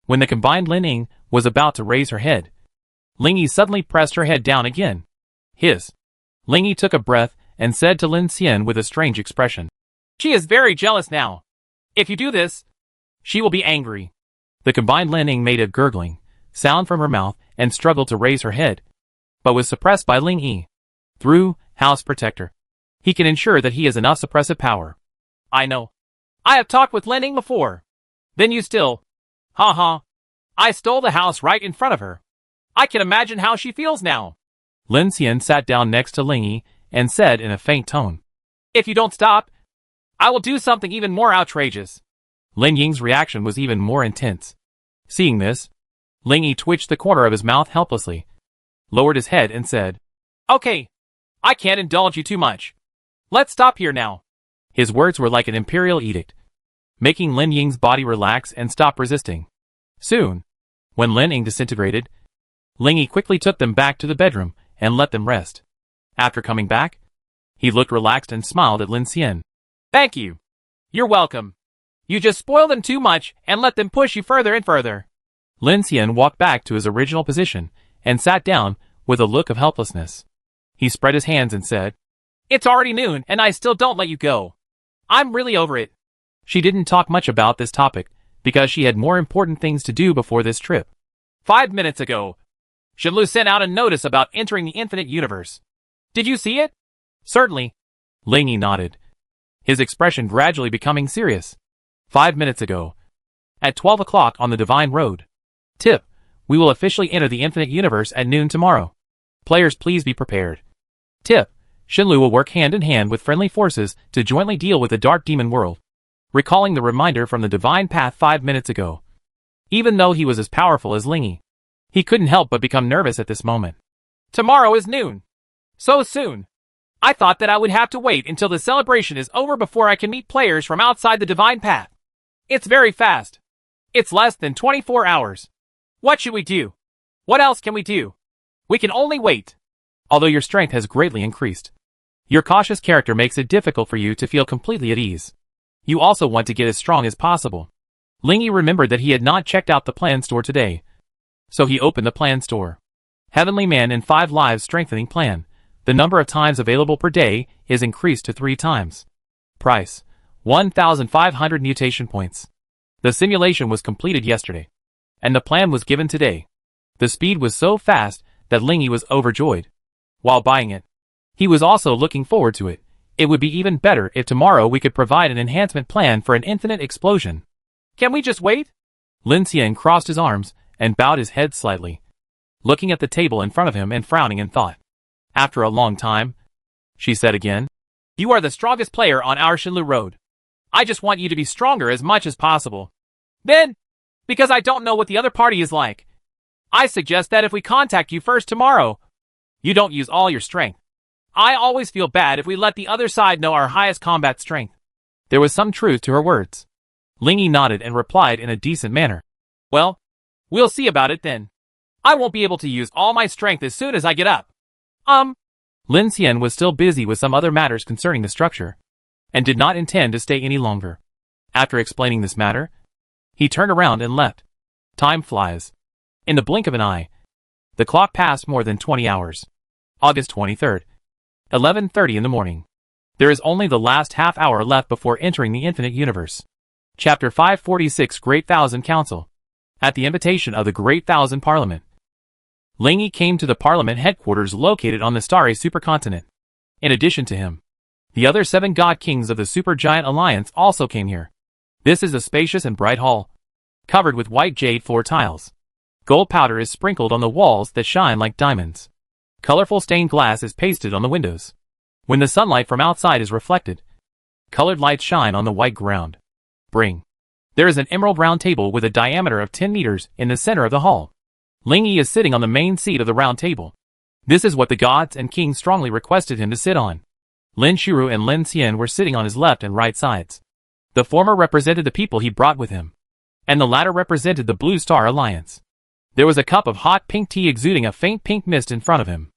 when the combined Lin Ying was about to raise her head, Ling Yi suddenly pressed her head down again. Hiss. Ling Yi took a breath and said to Lin Xian with a strange expression, She is very jealous now. If you do this, she will be angry. The combined Lin Ying made a gurgling sound from her mouth and struggled to raise her head, but was suppressed by Ling Yi. Through House Protector, he can ensure that he has enough suppressive power. I know. I have talked with Lin Ying before. Then you still. Ha ha. I stole the house right in front of her. I can imagine how she feels now. Lin Xian sat down next to Ling Yi and said in a faint tone, If you don't stop, I will do something even more outrageous. Lin Ying's reaction was even more intense. Seeing this, Ling Yi twitched the corner of his mouth helplessly, lowered his head and said, Okay, I can't indulge you too much. Let's stop here now. His words were like an imperial edict, making Lin Ying's body relax and stop resisting. Soon, when Lin Ying disintegrated, Ling Yi quickly took them back to the bedroom and let them rest. After coming back, he looked relaxed and smiled at Lin Xian. Thank you. You're welcome. You just spoil them too much and let them push you further and further. Lin Xian walked back to his original position and sat down with a look of helplessness. He spread his hands and said, It's already noon and I still don't let you go. I'm really over it. She didn't talk much about this topic because she had more important things to do before this trip. 5 minutes ago, Shenlu sent out a notice about entering the infinite universe. Did you see it? Certainly. Ling Yi nodded, his expression gradually becoming serious. 5 minutes ago, at 12 o'clock on the Divine Road. Tip, we will officially enter the infinite universe at noon tomorrow. Players, please be prepared. Tip, Shenlu will work hand in hand with friendly forces to jointly deal with the dark demon world. Recalling the reminder from the divine path 5 minutes ago. Even though he was as powerful as Ling Yi, he couldn't help but become nervous at this moment. Tomorrow is noon. So soon. I thought that I would have to wait until the celebration is over before I can meet players from outside the divine path. It's very fast. It's less than 24 hours. What should we do? What else can we do? We can only wait. Although your strength has greatly increased, your cautious character makes it difficult for you to feel completely at ease. You also want to get as strong as possible. Ling Yi remembered that he had not checked out the plan store today. So he opened the plan store. Heavenly Man and 5 Lives Strengthening Plan. The number of times available per day is increased to 3 times. Price, 1,500 mutation points. The simulation was completed yesterday, and the plan was given today. The speed was so fast that Ling Yi was overjoyed. While buying it, he was also looking forward to it. It would be even better if tomorrow we could provide an enhancement plan for an infinite explosion. Can we just wait? Lin Xian crossed his arms and bowed his head slightly, looking at the table in front of him and frowning in thought. After a long time, she said again, You are the strongest player on our Shenlu road. I just want you to be stronger as much as possible. Then, because I don't know what the other party is like, I suggest that if we contact you first tomorrow, you don't use all your strength. I always feel bad if we let the other side know our highest combat strength. There was some truth to her words. Ling Yi nodded and replied in a decent manner. Well, we'll see about it then. I won't be able to use all my strength as soon as I get up. Lin Xian was still busy with some other matters concerning the structure, and did not intend to stay any longer. After explaining this matter, he turned around and left. Time flies. In the blink of an eye, the clock passed more than 20 hours. August 23rd, 11:30 in the morning. There is only the last half hour left before entering the infinite universe. Chapter 546 Great Thousand Council. At the invitation of the Great Thousand Parliament, Ling Yi came to the Parliament headquarters located on the starry supercontinent. In addition to him, the other 7 god kings of the Supergiant Alliance also came here. This is a spacious and bright hall, covered with white jade floor tiles. Gold powder is sprinkled on the walls that shine like diamonds. Colorful stained glass is pasted on the windows. When the sunlight from outside is reflected, colored lights shine on the white ground. There is an emerald round table with a diameter of 10 meters in the center of the hall. Ling Yi is sitting on the main seat of the round table. This is what the gods and kings strongly requested him to sit on. Lin Shiru and Lin Xian were sitting on his left and right sides. The former represented the people he brought with him, and the latter represented the Blue Star Alliance. There was a cup of hot pink tea exuding a faint pink mist in front of him.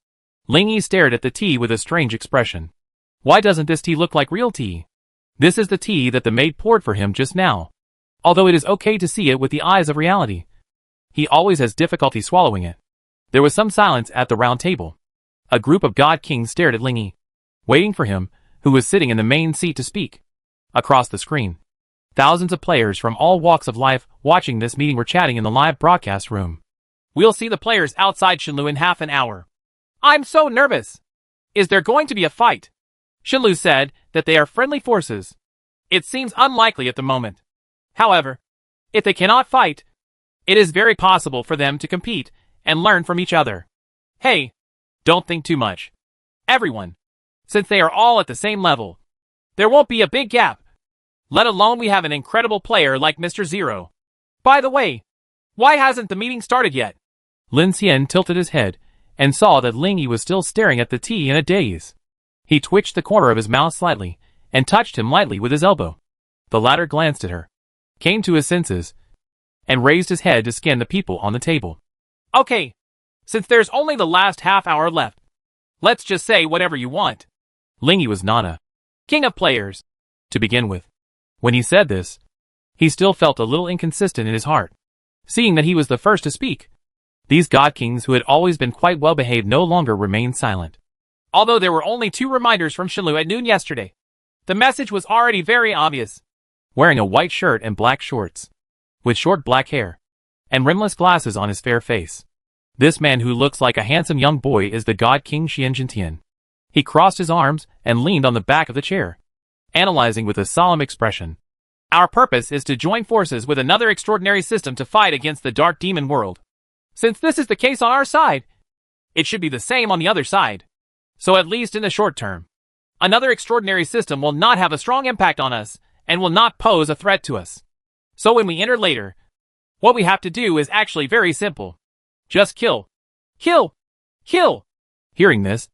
Ling Yi stared at the tea with a strange expression. Why doesn't this tea look like real tea? This is the tea that the maid poured for him just now. Although it is okay to see it with the eyes of reality, he always has difficulty swallowing it. There was some silence at the round table. A group of god kings stared at Ling Yi, waiting for him, who was sitting in the main seat to speak. Across the screen, thousands of players from all walks of life watching this meeting were chatting in the live broadcast room. We'll see the players outside Shenlu in half an hour. I'm so nervous. Is there going to be a fight? Shenlu said that they are friendly forces. It seems unlikely at the moment. However, if they cannot fight, it is very possible for them to compete and learn from each other. Hey, don't think too much. Everyone, since they are all at the same level, there won't be a big gap. Let alone we have an incredible player like Mr. Zero. By the way, why hasn't the meeting started yet? Lin Xian tilted his head and saw that Ling Yi was still staring at the tea in a daze. He twitched the corner of his mouth slightly and touched him lightly with his elbow. The latter glanced at her, came to his senses, and raised his head to scan the people on the table. Okay, since there's only the last half hour left, let's just say whatever you want. Lingy was not a king of players, to begin with. When he said this, he still felt a little inconsistent in his heart, seeing that he was the first to speak. These god kings who had always been quite well behaved no longer remained silent. Although there were only 2 reminders from Shenlu at noon yesterday, the message was already very obvious. Wearing a white shirt and black shorts, with short black hair, and rimless glasses on his fair face, this man who looks like a handsome young boy is the god king Xianjintian. He crossed his arms and leaned on the back of the chair, analyzing with a solemn expression. Our purpose is to join forces with another extraordinary system to fight against the dark demon world. Since this is the case on our side, it should be the same on the other side. So at least in the short term, another extraordinary system will not have a strong impact on us and will not pose a threat to us. So when we enter later, what we have to do is actually very simple. Just kill. Kill. Kill. Hearing this,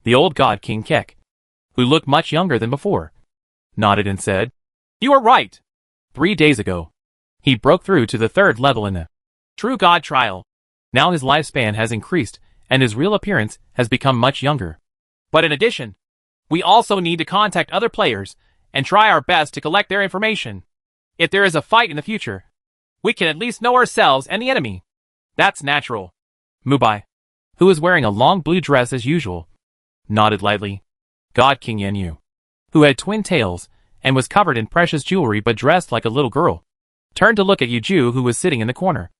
the old god King Kek, who looked much younger than before, nodded and said, You are right. 3 days ago, he broke through to the 3rd level in the True God trial. Now his lifespan has increased, and his real appearance has become much younger. But in addition, we also need to contact other players and try our best to collect their information. If there is a fight in the future, we can at least know ourselves and the enemy. That's natural. Mubai, who was wearing a long blue dress as usual, nodded lightly. God King Yanyu, who had twin tails and was covered in precious jewelry but dressed like a little girl, turned to look at Yuju, who was sitting in the corner,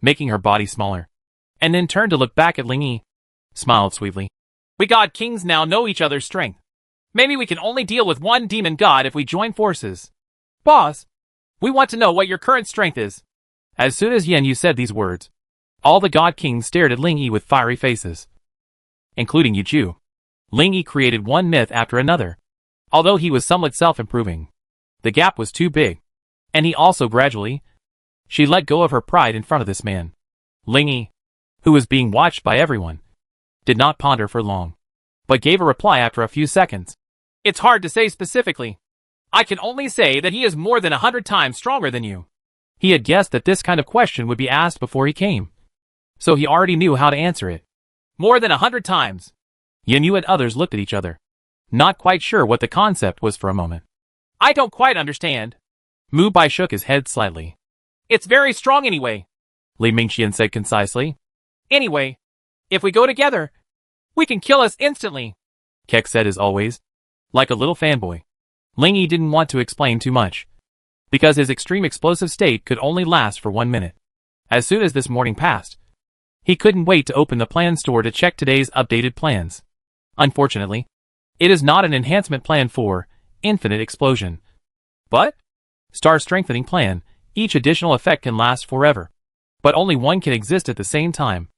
making her body smaller, and then turned to look back at Lingy, smiled sweetly. We god kings now know each other's strength. Maybe we can only deal with one demon god if we join forces. Boss, we want to know what your current strength is. As soon as Yanyu said these words, all the god kings stared at Lingy with fiery faces, including Yuju. Lingy created one myth after another. Although he was somewhat self-improving, the gap was too big, and he also gradually, she let go of her pride in front of this man. Lingy, who was being watched by everyone, did not ponder for long, but gave a reply after a few seconds. It's hard to say specifically. I can only say that he is more than 100 times stronger than you. He had guessed that this kind of question would be asked before he came, so he already knew how to answer it. More than 100 times. Yanyu and others looked at each other, not quite sure what the concept was for a moment. I don't quite understand. Mu Bai shook his head slightly. It's very strong anyway, Li Mingqian said concisely. Anyway, if we go together, we can kill us instantly, Kek said as always, like a little fanboy. Lingy didn't want to explain too much, because his extreme explosive state could only last for 1 minute. As soon as this morning passed, he couldn't wait to open the plan store to check today's updated plans. Unfortunately, it is not an enhancement plan for infinite explosion, but star strengthening plan. Each additional effect can last forever, but only one can exist at the same time.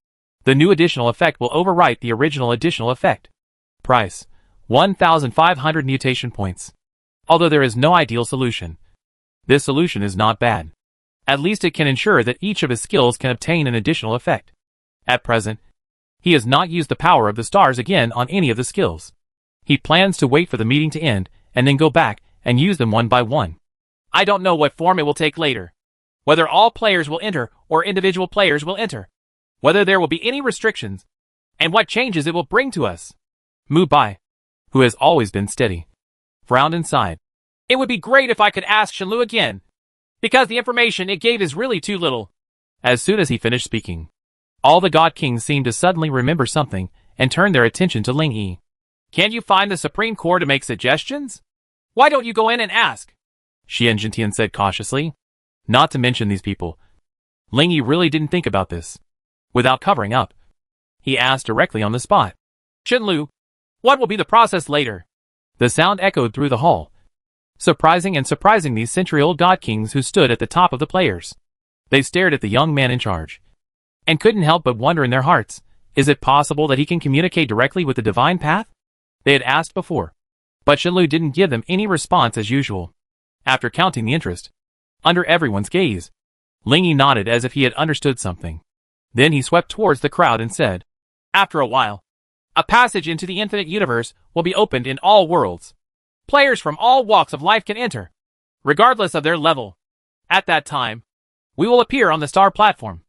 The new additional effect will overwrite the original additional effect. Price: 1,500 mutation points. Although there is no ideal solution, this solution is not bad. At least it can ensure that each of his skills can obtain an additional effect. At present, he has not used the power of the stars again on any of the skills. He plans to wait for the meeting to end and then go back and use them one by one. I don't know what form it will take later. Whether all players will enter or individual players will enter. Whether there will be any restrictions, and what changes it will bring to us. Mu Bai, who has always been steady, frowned and sighed. It would be great if I could ask Shenlu again, because the information it gave is really too little. As soon as he finished speaking, all the god kings seemed to suddenly remember something and turn their attention to Lingy. Can't you find the Supreme Core to make suggestions? Why don't you go in and ask? Xianjintian said cautiously. Not to mention these people. Lingy really didn't think about this. Without covering up, he asked directly on the spot. Shenlu, what will be the process later? The sound echoed through the hall, surprising these century-old god kings who stood at the top of the players. They stared at the young man in charge, and couldn't help but wonder in their hearts, is it possible that he can communicate directly with the divine path? They had asked before, but Shenlu didn't give them any response as usual. After counting the interest, under everyone's gaze, Lingy nodded as if he had understood something. Then he swept towards the crowd and said, After a while, a passage into the infinite universe will be opened in all worlds. Players from all walks of life can enter, regardless of their level. At that time, we will appear on the star platform,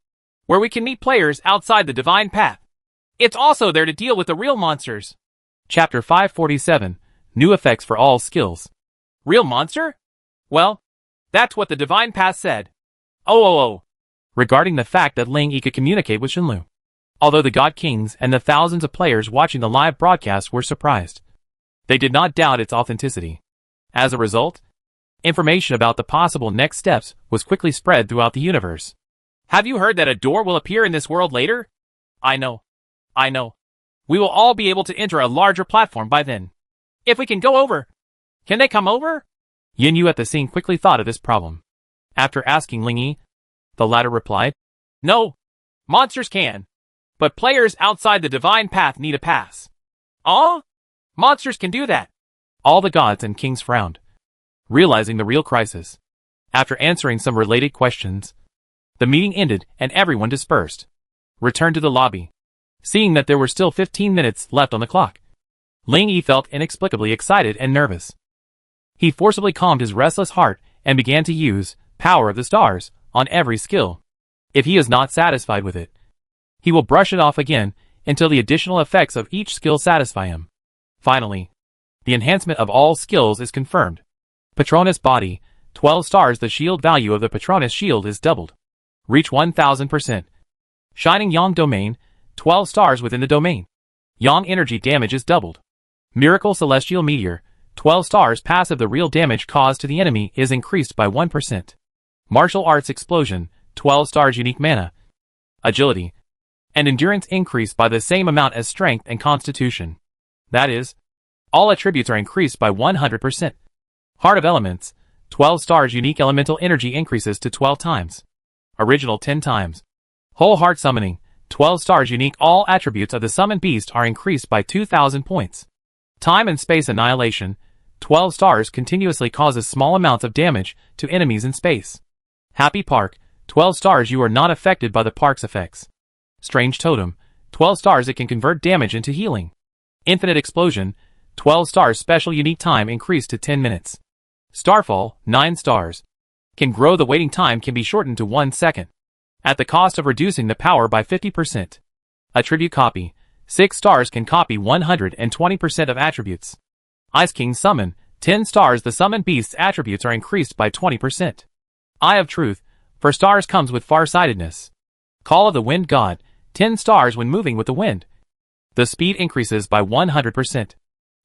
where we can meet players outside the divine path. It's also there to deal with the real monsters. Chapter 547, New Effects for All Skills. Real monster? Well, that's what the divine path said. Oh. Regarding the fact that Ling Yi could communicate with Shenlu. Although the God Kings and the thousands of players watching the live broadcast were surprised, they did not doubt its authenticity. As a result, information about the possible next steps was quickly spread throughout the universe. Have you heard that a door will appear in this world later? I know. We will all be able to enter a larger platform by then. If we can go over. Can they come over? Yin Yu at the scene quickly thought of this problem. After asking Ling Yi, the latter replied, No, monsters can. But players outside the divine path need a pass. Oh? Monsters can do that. All the gods and kings frowned, realizing the real crisis. After answering some related questions, the meeting ended and everyone dispersed. Returned to the lobby. Seeing that there were still 15 minutes left on the clock, Ling Yi felt inexplicably excited and nervous. He forcibly calmed his restless heart and began to use Power of the Stars on every skill. If he is not satisfied with it, he will brush it off again until the additional effects of each skill satisfy him. Finally, the enhancement of all skills is confirmed. Patronus Body, 12 stars. The shield value of the Patronus shield is doubled. Reach 1000%. Shining Yang Domain, 12 stars within the domain. Yang energy damage is doubled. Miracle Celestial Meteor, 12 stars. Passive. The real damage caused to the enemy is increased by 1%. Martial Arts Explosion, 12 stars. Unique mana, agility, and endurance increased by the same amount as strength and constitution. That is, all attributes are increased by 100%. Heart of Elements, 12 stars. Unique elemental energy increases to 12 times. Original 10 times. Whole Heart Summoning, 12 stars. Unique all attributes of the summoned beast are increased by 2,000 points. Time and Space Annihilation, 12 stars. Continuously causes small amounts of damage to enemies in space. Happy Park, 12 stars. You are not affected by the park's effects. Strange Totem, 12 stars. It can convert damage into healing. Infinite Explosion, 12 stars. Special unique time increased to 10 minutes. Starfall, 9 stars. Can grow. The waiting time can be shortened to 1 second, at the cost of reducing the power by 50%. Attribute Copy, 6 stars. Can copy 120% of attributes. Ice King Summon, 10 stars. The summoned beast's attributes are increased by 20%. Eye of Truth, 4 stars. Comes with farsightedness. Call of the Wind God, 10 stars. When moving with the wind, the speed increases by 100%.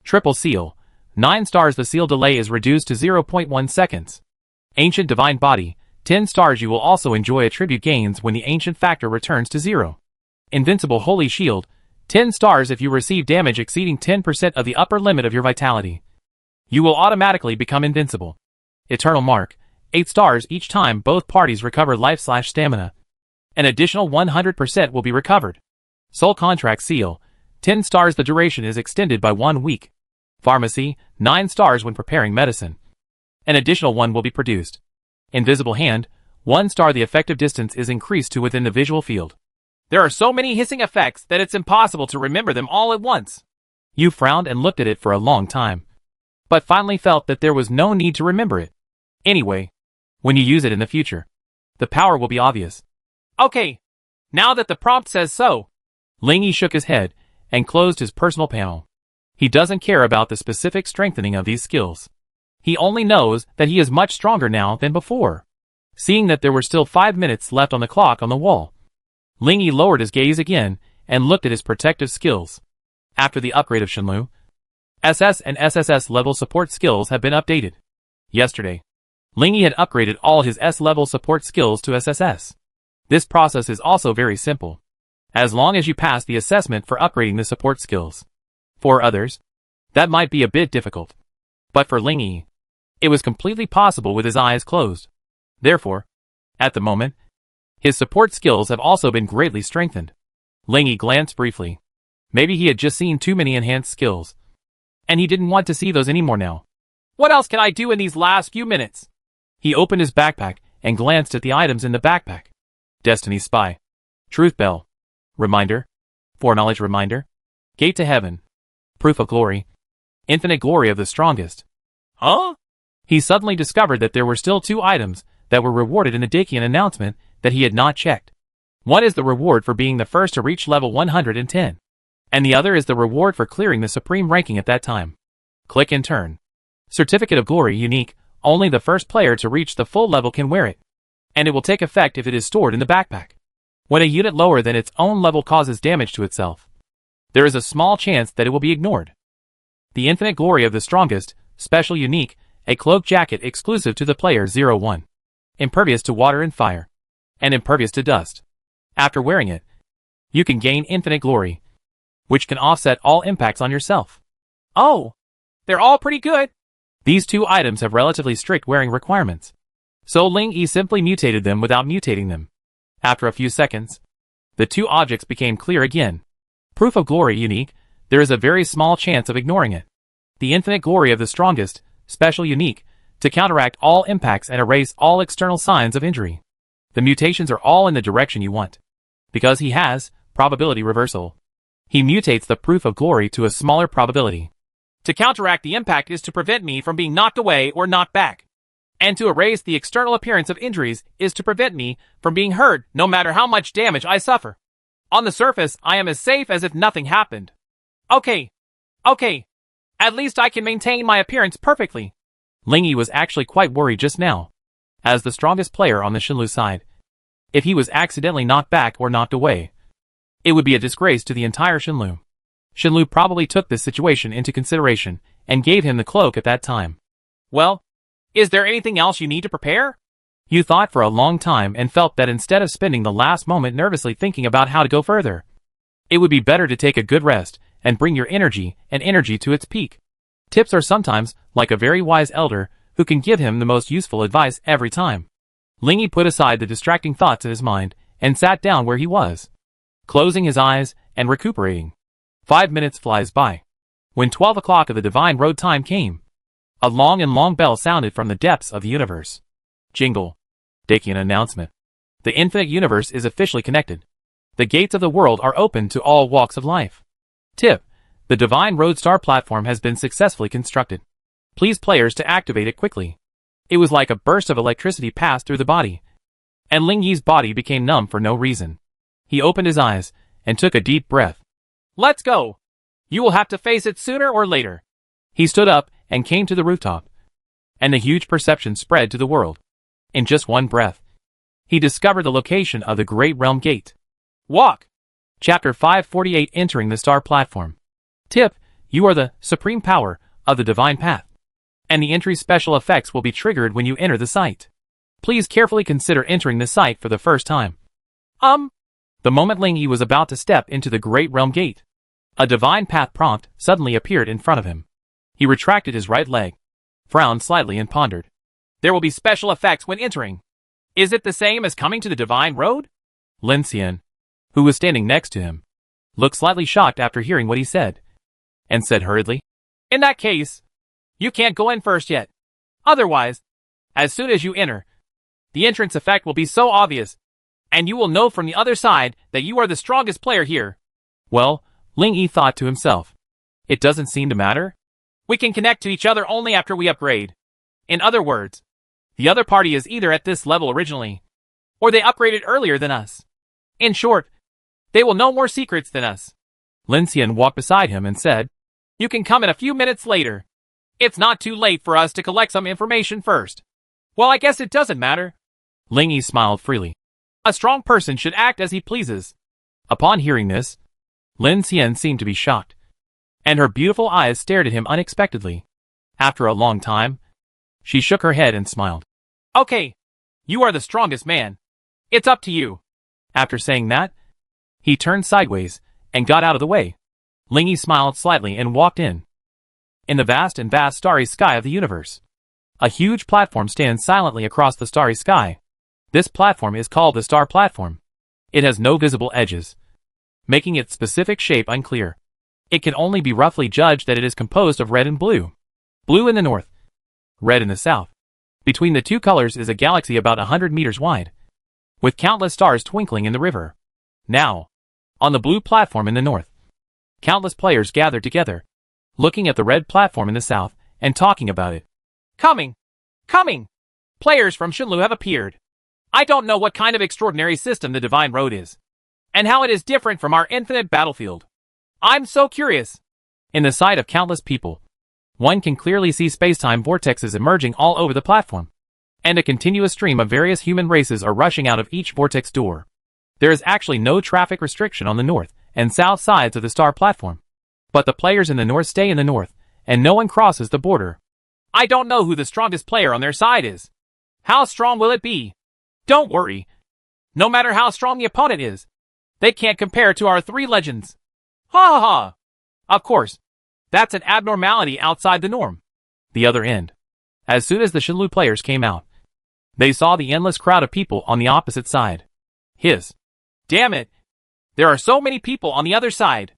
Triple Seal, 9 stars. The seal delay is reduced to 0.1 seconds. Ancient Divine Body, 10 stars. You will also enjoy attribute gains when the ancient factor returns to 0. Invincible Holy Shield, 10 stars. If you receive damage exceeding 10% of the upper limit of your vitality, you will automatically become invincible. Eternal Mark, 8 stars. Each time both parties recover life/stamina, an additional 100% will be recovered. Soul Contract Seal, 10 stars. The duration is extended by 1 week. Pharmacy, 9 stars. When preparing medicine, an additional 1 will be produced. Invisible Hand, 1 star. The effective distance is increased to within the visual field. There are so many hissing effects that it's impossible to remember them all at once. You frowned and looked at it for a long time, but finally felt that there was no need to remember it. Anyway, when you use it in the future, the power will be obvious. Okay, now that the prompt says so. Ling Yi shook his head and closed his personal panel. He doesn't care about the specific strengthening of these skills. He only knows that he is much stronger now than before. Seeing that there were still 5 minutes left on the clock on the wall, Ling Yi lowered his gaze again and looked at his protective skills. After the upgrade of Shenlu, SS and SSS level support skills have been updated. Yesterday, Ling Yi had upgraded all his S-level support skills to SSS. This process is also very simple, as long as you pass the assessment for upgrading the support skills. For others, that might be a bit difficult. But for Ling Yi, it was completely possible with his eyes closed. Therefore, at the moment, his support skills have also been greatly strengthened. Ling Yi glanced briefly. Maybe he had just seen too many enhanced skills, and he didn't want to see those anymore now. What else can I do in these last few minutes? He opened his backpack and glanced at the items in the backpack. Destiny Spy, Truth Bell, Reminder, Foreknowledge Reminder, Gate to Heaven, Proof of Glory, Infinite Glory of the Strongest, Huh? He suddenly discovered that there were still 2 items that were rewarded in the Dakian announcement that he had not checked. One is the reward for being the first to reach level 110, and the other is the reward for clearing the supreme ranking at that time. Click and turn. Certificate of Glory unique, only the first player to reach the full level can wear it, and it will take effect if it is stored in the backpack. When a unit lower than its own level causes damage to itself, there is a small chance that it will be ignored. The Infinite Glory of the Strongest, special unique, a cloak jacket exclusive to the player 01. Impervious to water and fire, and impervious to dust. After wearing it, you can gain Infinite Glory, which can offset all impacts on yourself. Oh, they're all pretty good. These 2 items have relatively strict wearing requirements, so Ling Yi simply mutated them without mutating them. After a few seconds, the 2 objects became clear again. Proof of Glory unique, there is a very small chance of ignoring it. The Infinite Glory of the Strongest, special unique, to counteract all impacts and erase all external signs of injury. The mutations are all in the direction you want. Because he has probability reversal, he mutates the Proof of Glory to a smaller probability. To counteract the impact is to prevent me from being knocked away or knocked back. And to erase the external appearance of injuries is to prevent me from being hurt no matter how much damage I suffer. On the surface, I am as safe as if nothing happened. Okay. At least I can maintain my appearance perfectly. Ling Yi was actually quite worried just now. As the strongest player on the Shenlu side, if he was accidentally knocked back or knocked away, it would be a disgrace to the entire Shenlu. Shenlu probably took this situation into consideration and gave him the cloak at that time. Well, is there anything else you need to prepare? You thought for a long time and felt that instead of spending the last moment nervously thinking about how to go further, it would be better to take a good rest and bring your energy to its peak. Tips are sometimes like a very wise elder who can give him the most useful advice every time. Ling Yi put aside the distracting thoughts in his mind and sat down where he was, closing his eyes and recuperating. 5 minutes flies by. When 12 o'clock of the Divine Road time came, a long bell sounded from the depths of the universe. Jingle. Dakian announcement. The infinite universe is officially connected. The gates of the world are open to all walks of life. Tip. The Divine Road Star platform has been successfully constructed. Please players to activate it quickly. It was like a burst of electricity passed through the body, and Ling Yi's body became numb for no reason. He opened his eyes and took a deep breath. Let's go. You will have to face it sooner or later. He stood up and came to the rooftop, and the huge perception spread to the world. In just one breath, he discovered the location of the Great Realm Gate. Walk. Chapter 548. Entering the Star Platform. Tip. You are the supreme power of the Divine Path, and the entry special effects will be triggered when you enter the site. Please carefully consider entering the site for the first time. The moment Ling Yi was about to step into the Great Realm Gate, a Divine Path prompt suddenly appeared in front of him. He retracted his right leg, frowned slightly and pondered. There will be special effects when entering. Is it the same as coming to the Divine Road? Lin Xian, who was standing next to him, looked slightly shocked after hearing what he said, and said hurriedly, In that case, you can't go in first yet. Otherwise, as soon as you enter, the entrance effect will be so obvious, and you will know from the other side that you are the strongest player here. Well, Ling Yi thought to himself, it doesn't seem to matter. We can connect to each other only after we upgrade. In other words, the other party is either at this level originally, or they upgraded earlier than us. In short, they will know more secrets than us. Lin Xian walked beside him and said, You can come in a few minutes later. It's not too late for us to collect some information first. Well, I guess it doesn't matter. Ling Yi smiled freely. A strong person should act as he pleases. Upon hearing this, Lin Xian seemed to be shocked, and her beautiful eyes stared at him unexpectedly. After a long time, she shook her head and smiled. Okay, you are the strongest man. It's up to you. After saying that, he turned sideways and got out of the way. Ling Yi smiled slightly and walked in. In the vast starry sky of the universe, a huge platform stands silently across the starry sky. This platform is called the Star Platform. It has no visible edges, making its specific shape unclear. It can only be roughly judged that it is composed of red and blue. Blue in the north, red in the south. Between the two colors is a galaxy about 100 meters wide, with countless stars twinkling in the river. Now, on the blue platform in the north, countless players gathered together, looking at the red platform in the south and talking about it. Coming! Coming! Players from Shenlu have appeared. I don't know what kind of extraordinary system the Divine Road is, and how it is different from our infinite battlefield. I'm so curious. In the sight of countless people, one can clearly see space-time vortexes emerging all over the platform, and a continuous stream of various human races are rushing out of each vortex door. There is actually no traffic restriction on the north and south sides of the star platform, but the players in the north stay in the north, and no one crosses the border. I don't know who the strongest player on their side is. How strong will it be? Don't worry. No matter how strong the opponent is, they can't compare to our 3 legends. Ha ha ha! Of course, that's an abnormality outside the norm. The other end. As soon as the Shenlu players came out, they saw the endless crowd of people on the opposite side. Damn it! There are so many people on the other side.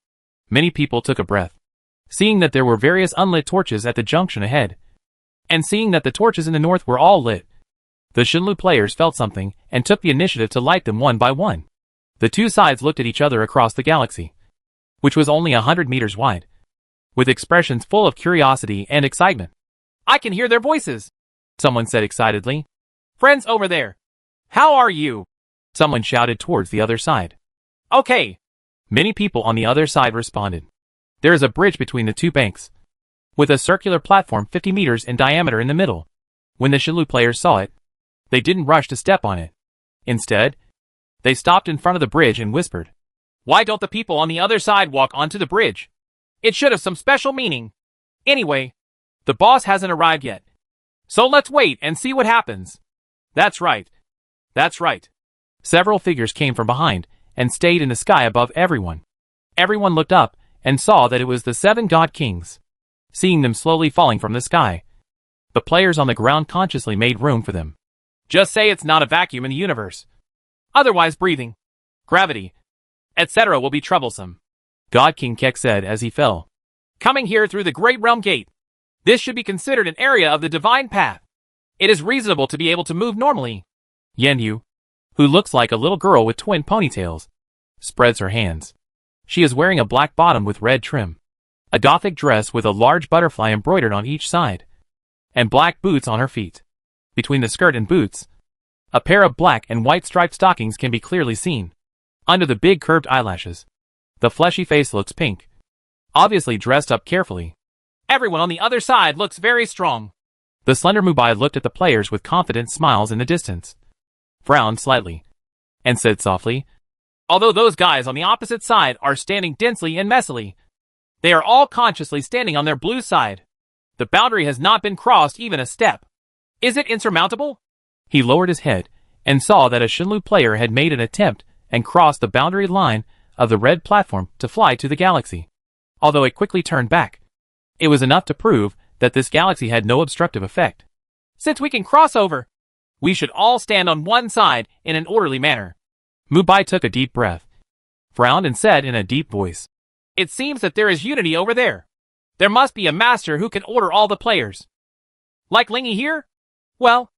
Many people took a breath, seeing that there were various unlit torches at the junction ahead, and seeing that the torches in the north were all lit. The Shenlu players felt something and took the initiative to light them one by one. The two sides looked at each other across the galaxy, which was only 100 meters wide, with expressions full of curiosity and excitement. I can hear their voices, someone said excitedly. Friends over there, how are you? Someone shouted towards the other side. Okay. Many people on the other side responded. There is a bridge between the two banks, with a circular platform 50 meters in diameter in the middle. When the Shenlu players saw it, they didn't rush to step on it. Instead, they stopped in front of the bridge and whispered, "Why don't the people on the other side walk onto the bridge? It should have some special meaning. Anyway, the boss hasn't arrived yet, so let's wait and see what happens." That's right. That's right. Several figures came from behind and stayed in the sky above everyone. Everyone looked up and saw that it was the 7 god kings. Seeing them slowly falling from the sky, the players on the ground consciously made room for them. Just say it's not a vacuum in the universe. Otherwise breathing, gravity, etc. will be troublesome, God King Kek said as he fell. Coming here through the Great Realm Gate, this should be considered an area of the Divine Path. It is reasonable to be able to move normally. Yanyu, who looks like a little girl with twin ponytails, spreads her hands. She is wearing a black bottom with red trim, a gothic dress with a large butterfly embroidered on each side, and black boots on her feet. Between the skirt and boots, a pair of black and white striped stockings can be clearly seen. Under the big curved eyelashes, the fleshy face looks pink, obviously dressed up carefully. Everyone on the other side looks very strong. The slender Mubai looked at the players with confident smiles in the distance, frowned slightly, and said softly, although those guys on the opposite side are standing densely and messily, they are all consciously standing on their blue side. The boundary has not been crossed even a step. Is it insurmountable? He lowered his head and saw that a Shenlu player had made an attempt and crossed the boundary line of the red platform to fly to the galaxy. Although it quickly turned back, it was enough to prove that this galaxy had no obstructive effect. Since we can cross over, we should all stand on one side in an orderly manner. Mubai took a deep breath, frowned and said in a deep voice, It seems that there is unity over there. There must be a master who can order all the players. Like Lingy here? Well,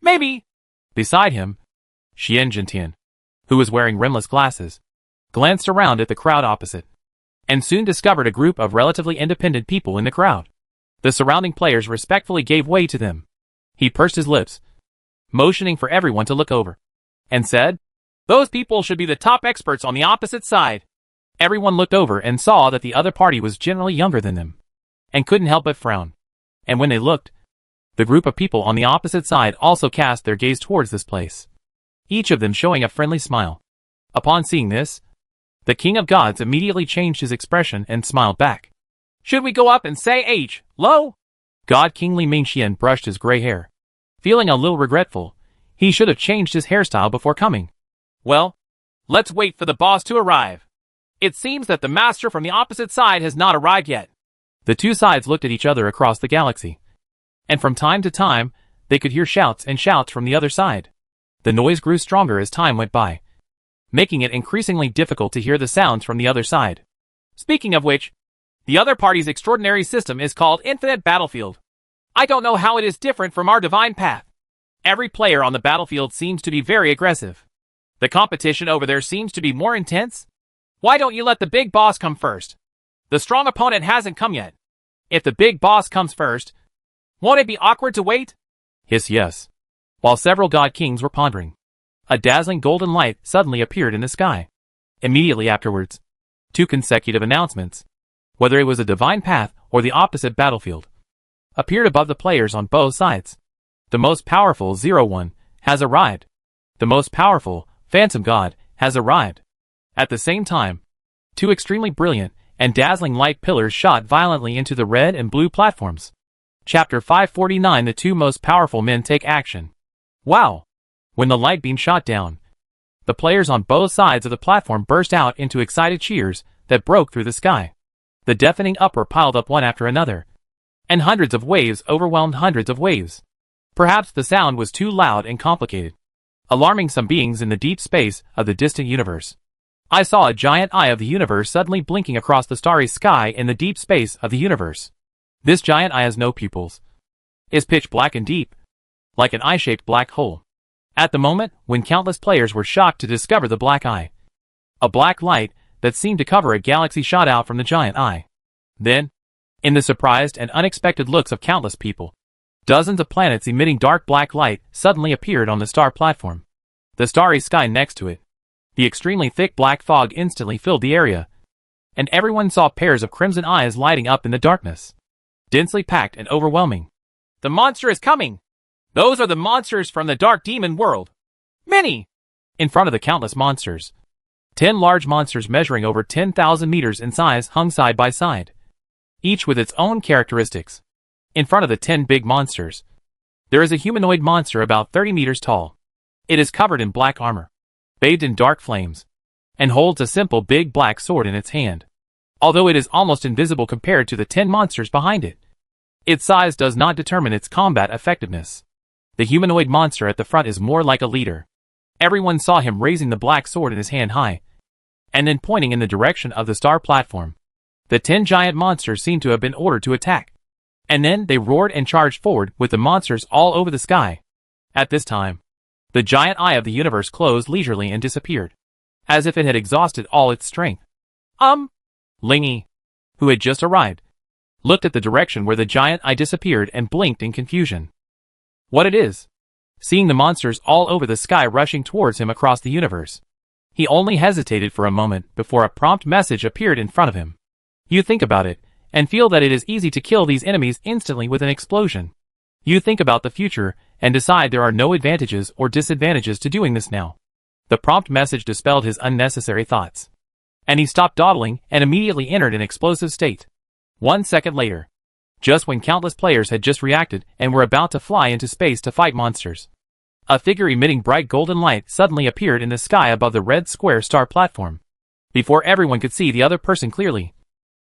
maybe. Beside him, Xian Jintian, who was wearing rimless glasses, glanced around at the crowd opposite, and soon discovered a group of relatively independent people in the crowd. The surrounding players respectfully gave way to them. He pursed his lips, motioning for everyone to look over, and said, Those people should be the top experts on the opposite side. Everyone looked over and saw that the other party was generally younger than them, and couldn't help but frown. And when they looked, the group of people on the opposite side also cast their gaze towards this place, each of them showing a friendly smile. Upon seeing this, the King of Gods immediately changed his expression and smiled back. Should we go up and say hello? God King Li Mingxian brushed his gray hair. Feeling a little regretful, he should have changed his hairstyle before coming. Well, let's wait for the boss to arrive. It seems that the master from the opposite side has not arrived yet. The two sides looked at each other across the galaxy, and from time to time, they could hear shouts and shouts from the other side. The noise grew stronger as time went by, making it increasingly difficult to hear the sounds from the other side. Speaking of which, the other party's extraordinary system is called Infinite Battlefield. I don't know how it is different from our Divine Path. Every player on the battlefield seems to be very aggressive. The competition over there seems to be more intense. Why don't you let the big boss come first? The strong opponent hasn't come yet. If the big boss comes first, Won't it be awkward to wait? Hiss yes. While several god kings were pondering, a dazzling golden light suddenly appeared in the sky. Immediately afterwards, 2 consecutive announcements, whether it was a divine path or the opposite battlefield, appeared above the players on both sides. The most powerful 01 has arrived. The most powerful Phantom God has arrived. At the same time, 2 extremely brilliant and dazzling light pillars shot violently into the red and blue platforms. Chapter 549. The 2 most powerful men take action. Wow! When the light beam shot down, the players on both sides of the platform burst out into excited cheers that broke through the sky. The deafening uproar piled up one after another, and hundreds of waves overwhelmed hundreds of waves. Perhaps the sound was too loud and complicated, alarming some beings in the deep space of the distant universe. I saw a giant eye of the universe suddenly blinking across the starry sky in the deep space of the universe. This giant eye has no pupils, is pitch black and deep, like an eye-shaped black hole. At the moment when countless players were shocked to discover the black eye, a black light that seemed to cover a galaxy shot out from the giant eye. Then, in the surprised and unexpected looks of countless people, dozens of planets emitting dark black light suddenly appeared on the star platform. The starry sky next to it, the extremely thick black fog instantly filled the area, and everyone saw pairs of crimson eyes lighting up in the darkness, densely packed and overwhelming. The monster is coming! Those are the monsters from the dark demon world! Many! In front of the countless monsters, 10 large monsters measuring over 10,000 meters in size hung side by side, each with its own characteristics. In front of the 10 big monsters, there is a humanoid monster about 30 meters tall. It is covered in black armor, bathed in dark flames, and holds a simple big black sword in its hand. Although it is almost invisible compared to the 10 monsters behind it, its size does not determine its combat effectiveness. The humanoid monster at the front is more like a leader. Everyone saw him raising the black sword in his hand high, and then pointing in the direction of the star platform. The 10 giant monsters seemed to have been ordered to attack, and then they roared and charged forward with the monsters all over the sky. At this time, the giant eye of the universe closed leisurely and disappeared, as if it had exhausted all its strength. Lingy, who had just arrived, looked at the direction where the giant eye disappeared and blinked in confusion. What it is? Seeing the monsters all over the sky rushing towards him across the universe, he only hesitated for a moment before a prompt message appeared in front of him. You think about it, and feel that it is easy to kill these enemies instantly with an explosion. You think about the future, and decide there are no advantages or disadvantages to doing this now. The prompt message dispelled his unnecessary thoughts, and he stopped dawdling and immediately entered an explosive state. 1 second later, just when countless players had just reacted and were about to fly into space to fight monsters, a figure emitting bright golden light suddenly appeared in the sky above the red square star platform. Before everyone could see the other person clearly,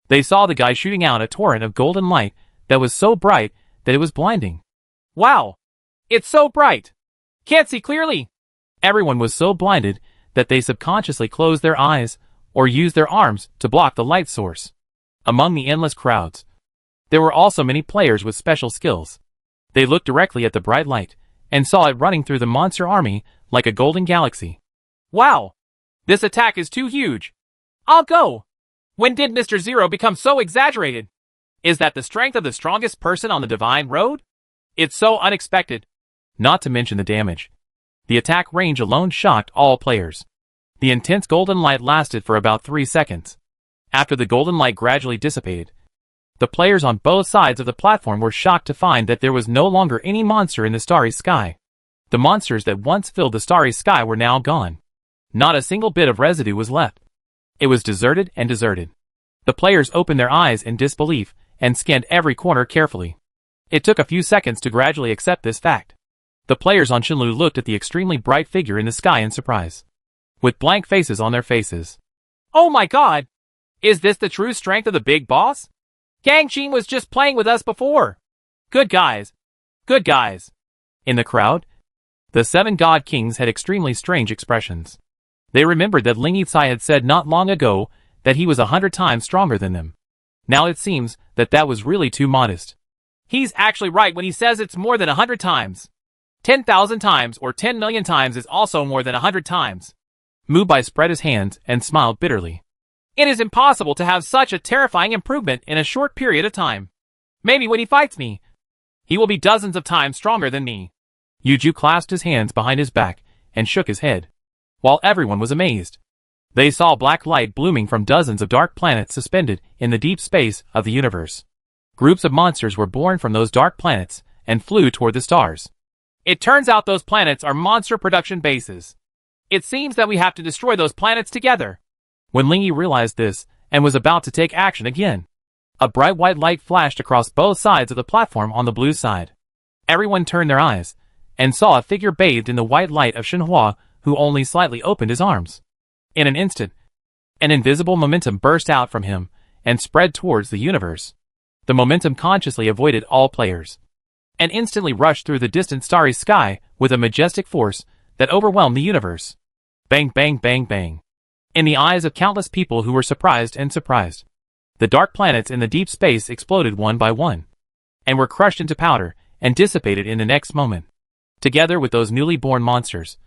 they saw the guy shooting out a torrent of golden light that was so bright that it was blinding. Wow! It's so bright! Can't see clearly! Everyone was so blinded that they subconsciously closed their eyes or used their arms to block the light source. Among the endless crowds, there were also many players with special skills. They looked directly at the bright light and saw it running through the monster army like a golden galaxy. Wow! This attack is too huge! I'll go! When did Mr. Zero become so exaggerated? Is that the strength of the strongest person on the divine road? It's so unexpected. Not to mention the damage. The attack range alone shocked all players. The intense golden light lasted for about 3 seconds. After the golden light gradually dissipated, the players on both sides of the platform were shocked to find that there was no longer any monster in the starry sky. The monsters that once filled the starry sky were now gone. Not a single bit of residue was left. It was deserted and deserted. The players opened their eyes in disbelief and scanned every corner carefully. It took a few seconds to gradually accept this fact. The players on Shenlu looked at the extremely bright figure in the sky in surprise, with blank faces on their faces. Oh my god! Is this the true strength of the big boss? Gang Jin was just playing with us before. Good guys. Good guys. In the crowd, the 7 god kings had extremely strange expressions. They remembered that Ling Yicai had said not long ago that he was 100 times stronger than them. Now it seems that that was really too modest. He's actually right when he says it's more than 100 times. 10,000 times or 10 million times is also more than 100 times. Mu Bai spread his hands and smiled bitterly. It is impossible to have such a terrifying improvement in a short period of time. Maybe when he fights me, He will be dozens of times stronger than me. Yuju clasped his hands behind his back and shook his head, while everyone was amazed. They saw black light blooming from dozens of dark planets suspended in the deep space of the universe. Groups of monsters were born from those dark planets and flew toward the stars. It turns out those planets are monster production bases. It seems that we have to destroy those planets together. When Ling Yi realized this and was about to take action again, a bright white light flashed across both sides of the platform on the blue side. Everyone turned their eyes and saw a figure bathed in the white light of Shenhua, who only slightly opened his arms. In an instant, an invisible momentum burst out from him and spread towards the universe. The momentum consciously avoided all players and instantly rushed through the distant starry sky with a majestic force that overwhelmed the universe. Bang, bang, bang, bang. In the eyes of countless people who were surprised, the dark planets in the deep space exploded one by one and were crushed into powder and dissipated in the next moment. Together with those newly born monsters,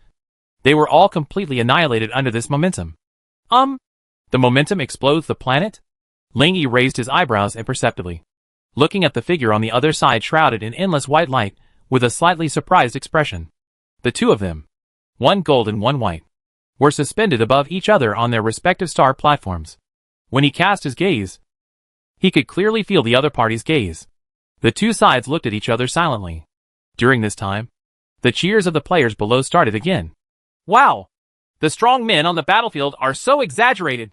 they were all completely annihilated under this momentum. The momentum explodes the planet? Ling Yi raised his eyebrows imperceptibly, looking at the figure on the other side shrouded in endless white light with a slightly surprised expression. The two of them, one gold and one white, were suspended above each other on their respective star platforms. When he cast his gaze, he could clearly feel the other party's gaze. The two sides looked at each other silently. During this time, the cheers of the players below started again. Wow! The strong men on the battlefield are so exaggerated.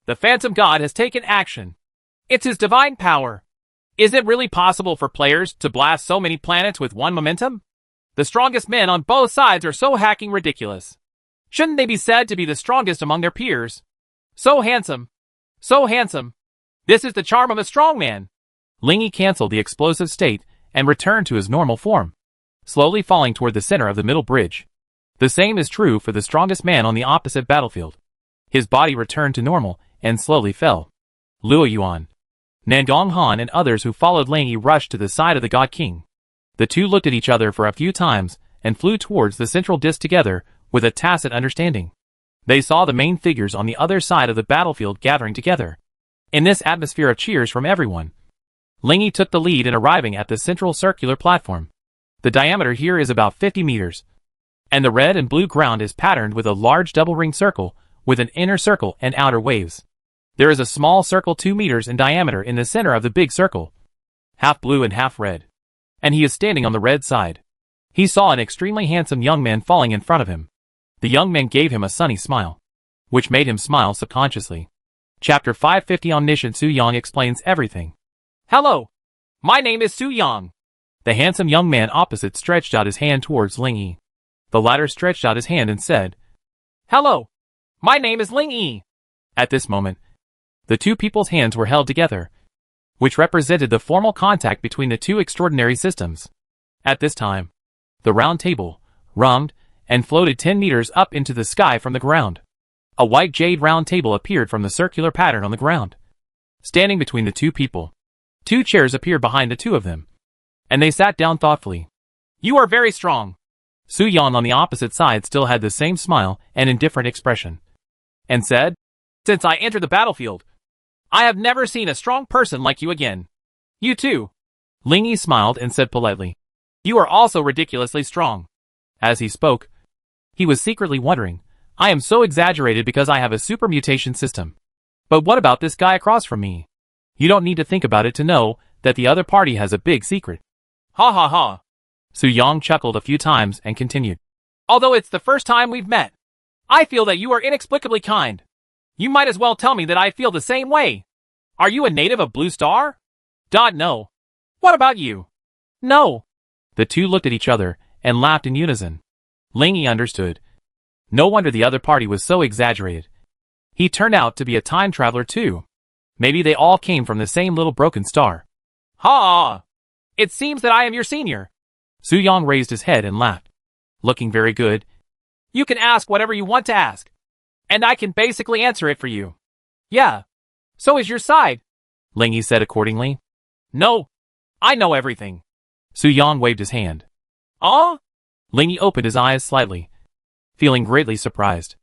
The Phantom God has taken action. It's his divine power. Is it really possible for players to blast so many planets with one momentum? The strongest men on both sides are so hacking ridiculous. Shouldn't they be said to be the strongest among their peers? So handsome. So handsome. This is the charm of a strong man. Ling Yi canceled the explosive state and returned to his normal form, slowly falling toward the center of the middle bridge. The same is true for the strongest man on the opposite battlefield. His body returned to normal and slowly fell. Luo Yuan, Nandong Han and others who followed Ling Yi rushed to the side of the God King. The two looked at each other for a few times and flew towards the central disk together with a tacit understanding. They saw the main figures on the other side of the battlefield gathering together. In this atmosphere of cheers from everyone, Ling Yi took the lead in arriving at the central circular platform. The diameter here is about 50 meters, and the red and blue ground is patterned with a large double-ring circle with an inner circle and outer waves. There is a small circle 2 meters in diameter in the center of the big circle, half blue and half red, and he is standing on the red side. He saw an extremely handsome young man falling in front of him. The young man gave him a sunny smile, which made him smile subconsciously. Chapter 550 Omniscient Su Yang explains everything. Hello, my name is Su Yang. The handsome young man opposite stretched out his hand towards Ling Yi. The latter stretched out his hand and said, Hello, my name is Ling Yi. At this moment, the two people's hands were held together, which represented the formal contact between the two extraordinary systems. At this time, the round table rummed and floated 10 meters up into the sky from the ground. A white jade round table appeared from the circular pattern on the ground. Standing between the two people, 2 chairs appeared behind the two of them, and they sat down thoughtfully. You are very strong. Su Yang on the opposite side still had the same smile and indifferent expression, and said, Since I entered the battlefield, I have never seen a strong person like you again. You too. Ling Yi smiled and said politely, You are also ridiculously strong. As he spoke, he was secretly wondering, I am so exaggerated because I have a super mutation system. But what about this guy across from me? You don't need to think about it to know that the other party has a big secret. Ha ha ha. Su Yang chuckled a few times and continued. Although it's the first time we've met, I feel that you are inexplicably kind. You might as well tell me that I feel the same way. Are you a native of Blue Star? No. What about you? No. The two looked at each other and laughed in unison. Ling Yi understood. No wonder the other party was so exaggerated. He turned out to be a time traveler too. Maybe they all came from the same little broken star. Ha! It seems that I am your senior. Su Yang raised his head and laughed, looking very good. You can ask whatever you want to ask, and I can basically answer it for you. Yeah. So is your side, Ling Yi said accordingly. No. I know everything. Su Yang waved his hand. Ling Yi opened his eyes slightly, feeling greatly surprised.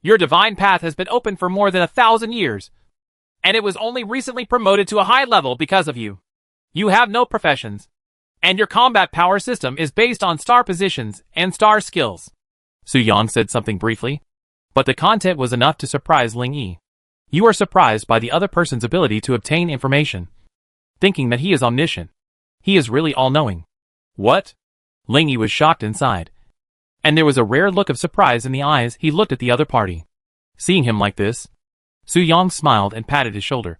Your divine path has been open for more than 1,000 years, and it was only recently promoted to a high level because of you. You have no professions, And your combat power system is based on star positions and star skills. Su Yang said something briefly, but the content was enough to surprise Ling Yi. You are surprised by the other person's ability to obtain information, thinking that he is omniscient. He is really all-knowing. What? Ling Yi was shocked inside, and there was a rare look of surprise in the eyes. He looked at the other party. Seeing him like this, Su Yang smiled and patted his shoulder,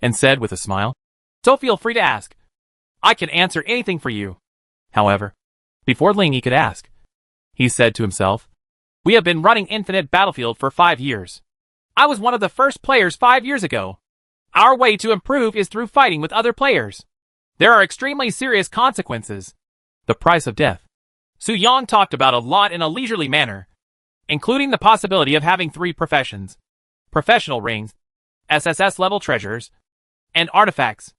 and said with a smile, "So feel free to ask. I can answer anything for you." However, before Ling Yi could ask, he said to himself, "We have been running Infinite Battlefield for 5 years. I was one of the first players 5 years ago. Our way to improve is through fighting with other players. There are extremely serious consequences. The price of death." Su Yang talked about a lot in a leisurely manner, including the possibility of having 3 professions: professional rings, SSS-level treasures, and artifacts.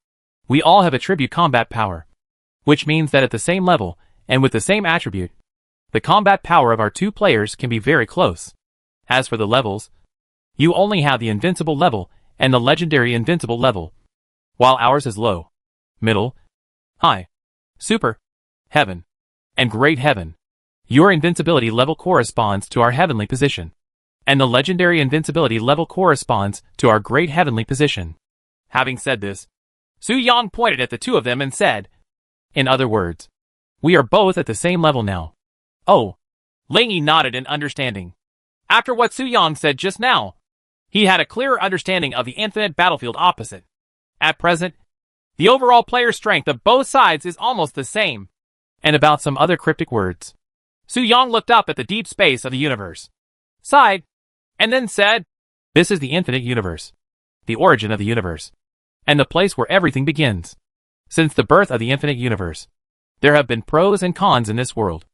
We all have attribute combat power, which means that at the same level, and with the same attribute, the combat power of our 2 players can be very close. As for the levels, you only have the invincible level and the legendary invincible level, while ours is low, middle, high, super, heaven, and great heaven. Your invincibility level corresponds to our heavenly position, and the legendary invincibility level corresponds to our great heavenly position. Having said this, Su Yang pointed at the 2 of them and said, "In other words, we are both at the same level now." Oh. Ling Yi nodded in understanding. After what Su Yang said just now, he had a clearer understanding of the Infinite Battlefield opposite. At present, the overall player strength of both sides is almost the same. And about some other cryptic words, Su Yang looked up at the deep space of the universe, sighed, and then said, "This is the infinite universe, the origin of the universe, and the place where everything begins. Since the birth of the infinite universe, there have been pros and cons in this world.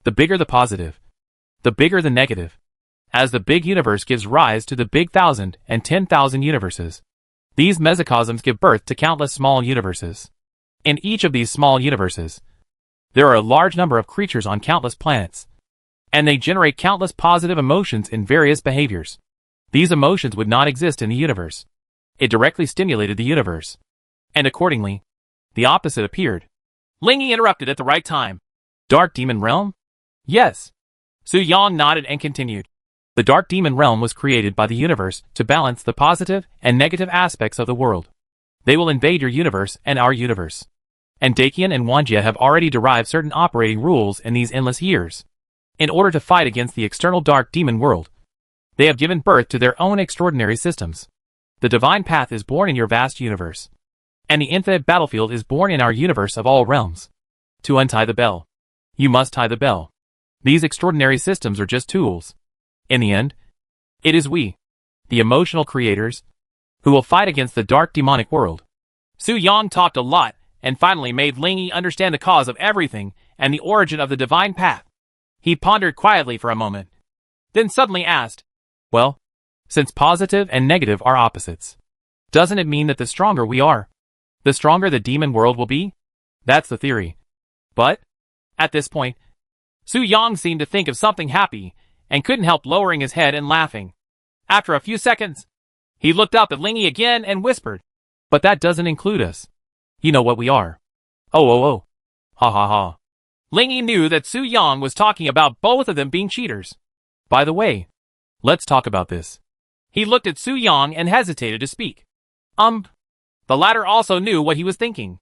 The bigger the positive, the bigger the negative. As the big universe gives rise to the big 1,000 and 10,000 universes, these mesocosms give birth to countless small universes. In each of these small universes, there are a large number of creatures on countless planets, and they generate countless positive emotions in various behaviors. These emotions would not exist in the universe. It directly stimulated the universe, and accordingly, the opposite appeared." Ling Yi interrupted at the right time. "Dark Demon Realm?" "Yes." Su Yang nodded and continued. "The Dark Demon Realm was created by the universe to balance the positive and negative aspects of the world. They will invade your universe and our universe. And Dakian and Wanjia have already derived certain operating rules in these endless years. In order to fight against the external Dark Demon world, they have given birth to their own extraordinary systems. The Divine Path is born in your vast universe, and the Infinite Battlefield is born in our universe of all realms. To untie the bell, you must tie the bell. These extraordinary systems are just tools. In the end, it is we, the emotional creators, who will fight against the dark demonic world." Su Yang talked a lot, and finally made Ling Yi understand the cause of everything and the origin of the Divine Path. He pondered quietly for a moment, then suddenly asked, "Well, since positive and negative are opposites, doesn't it mean that the stronger we are, the stronger the demon world will be? That's the theory. But," at this point, Su Yang seemed to think of something happy, and couldn't help lowering his head and laughing. After a few seconds, he looked up at Ling Yi again and whispered, "But that doesn't include us. You know what we are." Oh. Ha ha ha. Ling Yi knew that Su Yang was talking about both of them being cheaters. "By the way, let's talk about this." He looked at Su Yang and hesitated to speak. The latter also knew what he was thinking.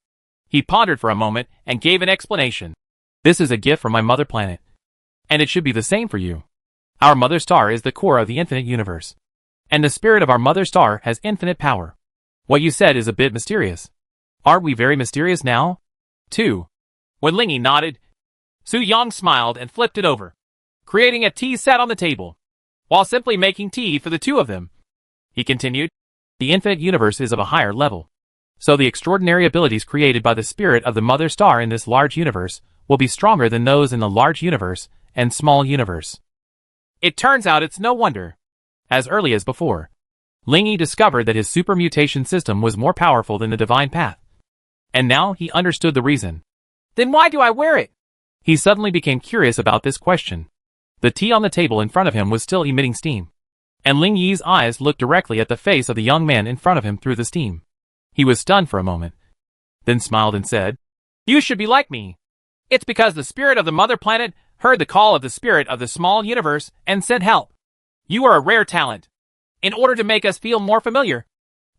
He pondered for a moment and gave an explanation. "This is a gift from my mother planet, and it should be the same for you. Our mother star is the core of the infinite universe, and the spirit of our mother star has infinite power. What you said is a bit mysterious. Aren't we very mysterious now, too?" When Ling Yi nodded, Su Yang smiled and flipped it over, creating a tea set on the table, while simply making tea for the 2 of them. He continued, "The infinite universe is of a higher level, so the extraordinary abilities created by the spirit of the mother star in this large universe will be stronger than those in the large universe and small universe." It turns out it's no wonder. As early as before, Ling Yi discovered that his super mutation system was more powerful than the Divine Path. And now he understood the reason. "Then why do I wear it?" He suddenly became curious about this question. The tea on the table in front of him was still emitting steam, and Ling Yi's eyes looked directly at the face of the young man in front of him through the steam. He was stunned for a moment, then smiled and said, You should be like me. It's because the spirit of the mother planet heard the call of the spirit of the small universe and sent help. You are a rare talent. In order to make us feel more familiar,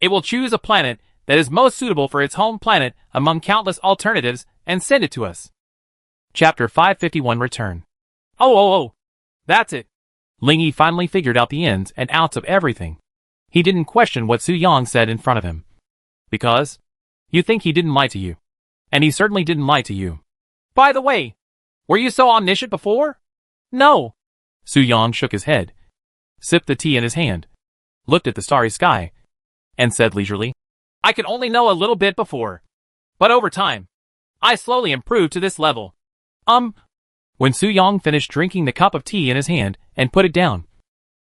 it will choose a planet that is most suitable for its home planet among countless alternatives and send it to us. Chapter 551 Return. Oh, that's it. Ling Yi finally figured out the ins and outs of everything. He didn't question what Su Yang said in front of him. Because you think he didn't lie to you. And he certainly didn't lie to you. By the way, were you so omniscient before? No. Su Yang shook his head, sipped the tea in his hand, looked at the starry sky, and said leisurely, I could only know a little bit before. But over time, I slowly improved to this level. When Su Yang finished drinking the cup of tea in his hand and put it down,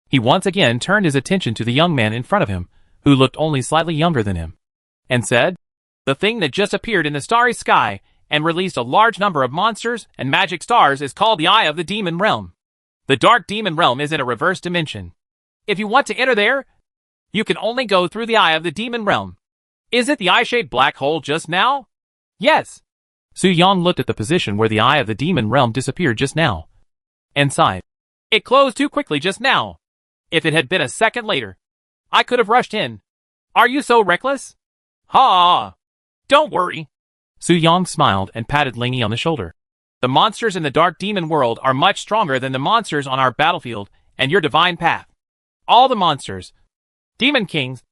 he once again turned his attention to the young man in front of him, who looked only slightly younger than him, and said, The thing that just appeared in the starry sky and released a large number of monsters and magic stars is called the Eye of the Demon Realm. The Dark Demon Realm is in a reverse dimension. If you want to enter there, you can only go through the Eye of the Demon Realm. Is it the eye-shaped black hole just now? Yes. Su Yang looked at the position where the Eye of the Demon Realm disappeared just now, and sighed. It closed too quickly just now. If it had been a second later, I could have rushed in. Are you so reckless? Ha! Don't worry. Su Yang smiled and patted Ling Yi on the shoulder. The monsters in the Dark Demon world are much stronger than the monsters on our battlefield and your divine path. All the monsters, demon kings,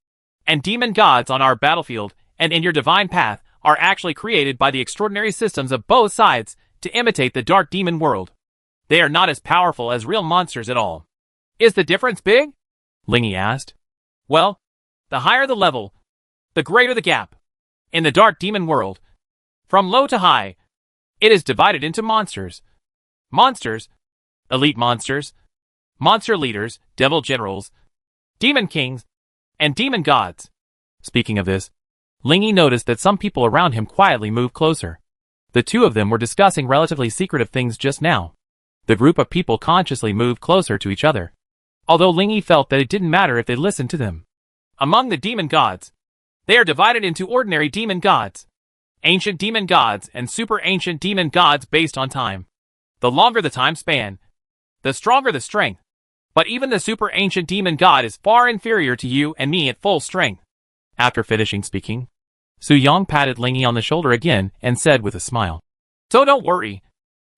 and demon gods on our battlefield and in your divine path are actually created by the extraordinary systems of both sides to imitate the Dark Demon world. They are not as powerful as real monsters at all. Is the difference big? Ling Yi asked. Well, the higher the level, the greater the gap. In the Dark Demon world, from low to high, it is divided into monsters. Monsters, elite monsters, monster leaders, devil generals, demon kings, and demon gods. Speaking of this, Ling Yi noticed that some people around him quietly moved closer. The two of them were discussing relatively secretive things just now. The group of people consciously moved closer to each other, although Ling Yi felt that it didn't matter if they listened to them. Among the demon gods, they are divided into ordinary demon gods, ancient demon gods, and super ancient demon gods based on time. The longer the time span, the stronger the strength. But even the super ancient demon god is far inferior to you and me at full strength. After finishing speaking, Su Yang patted Ling Yi on the shoulder again and said with a smile, So don't worry.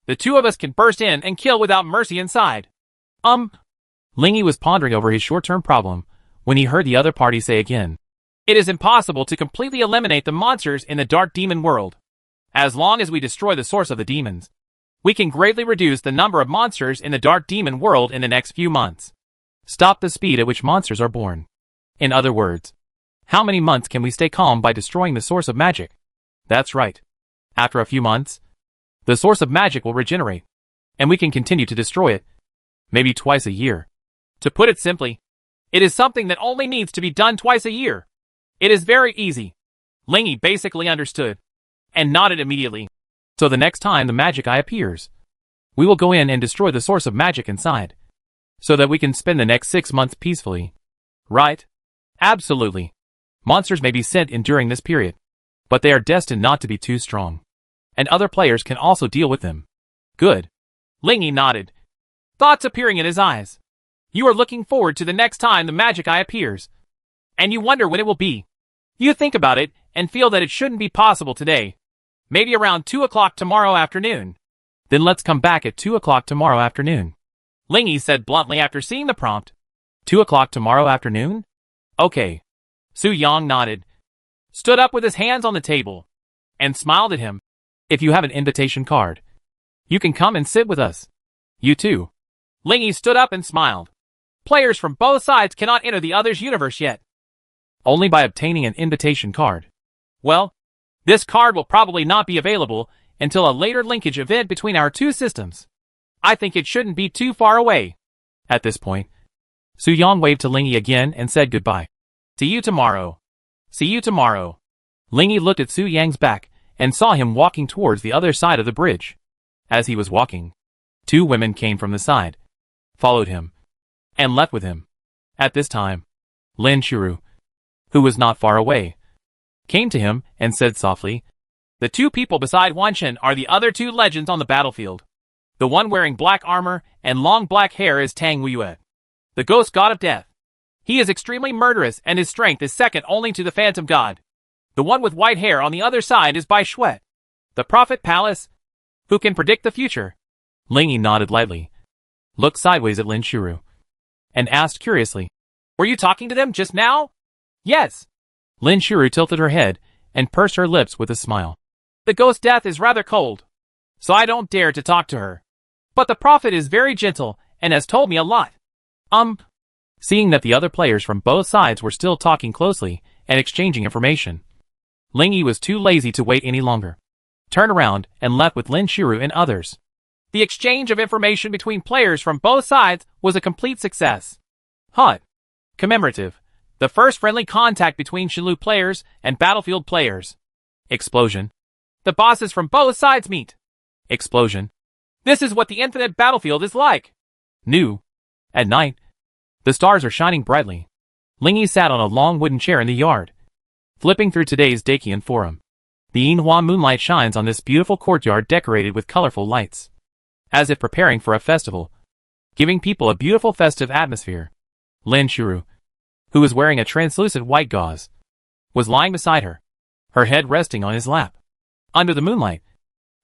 The two of us can burst in and kill without mercy inside. Ling Yi was pondering over his short-term problem when he heard the other party say again, It is impossible to completely eliminate the monsters in the Dark Demon world. As long as we destroy the source of the demons, we can greatly reduce the number of monsters in the Dark Demon world in the next few months. Stop the speed at which monsters are born. In other words, how many months can we stay calm by destroying the source of magic? That's right. After a few months, the source of magic will regenerate, and we can continue to destroy it, maybe twice a year. To put it simply, it is something that only needs to be done twice a year. It is very easy. Ling Yi basically understood, and nodded immediately. So the next time the magic eye appears, we will go in and destroy the source of magic inside, so that we can spend the next 6 months peacefully. Right? Absolutely. Monsters may be sent in during this period, but they are destined not to be too strong, and other players can also deal with them. Good. Ling Yi nodded, thoughts appearing in his eyes. You are looking forward to the next time the magic eye appears, and you wonder when it will be. You think about it and feel that it shouldn't be possible today. Maybe around 2 o'clock tomorrow afternoon. Then let's come back at 2 o'clock tomorrow afternoon. Ling Yi said bluntly after seeing the prompt. 2 o'clock tomorrow afternoon? Okay. Su Yang nodded, stood up with his hands on the table, and smiled at him. If you have an invitation card, you can come and sit with us. You too. Ling Yi stood up and smiled. Players from both sides cannot enter the other's universe yet. Only by obtaining an invitation card. Well, this card will probably not be available until a later linkage event between our two systems. I think it shouldn't be too far away. At this point, Su Yang waved to Ling Yi again and said goodbye. See you tomorrow. See you tomorrow. Ling Yi looked at Su Yang's back and saw him walking towards the other side of the bridge. As he was walking, 2 women came from the side, followed him, and left with him. At this time, Lin Shuru, who was not far away, came to him and said softly, The two people beside Wan Chen are the other two legends on the battlefield. The one wearing black armor and long black hair is Tang Wuyue, the ghost god of death. He is extremely murderous and his strength is second only to the phantom god. The one with white hair on the other side is Bai Shui, the prophet palace, who can predict the future. Ling Yi nodded lightly, looked sideways at Lin Shuru, and asked curiously, "Were you talking to them just now?" "Yes." Lin Shuru tilted her head and pursed her lips with a smile. "The ghost death is rather cold, so I don't dare to talk to her. But the prophet is very gentle and has told me a lot." Seeing that the other players from both sides were still talking closely and exchanging information, Ling Yi was too lazy to wait any longer. Turned around and left with Lin Shuru and others. The exchange of information between players from both sides was a complete success. Commemorative. The first friendly contact between Shilu players and Battlefield players. Explosion. The bosses from both sides meet. Explosion. This is what the infinite battlefield is like. New. At night, the stars are shining brightly. Ling Yi sat on a long wooden chair in the yard, flipping through today's Dakian forum. The Yinhua moonlight shines on this beautiful courtyard decorated with colorful lights, as if preparing for a festival, giving people a beautiful festive atmosphere. Lin Shuru, who was wearing a translucent white gauze, was lying beside her, her head resting on his lap. Under the moonlight,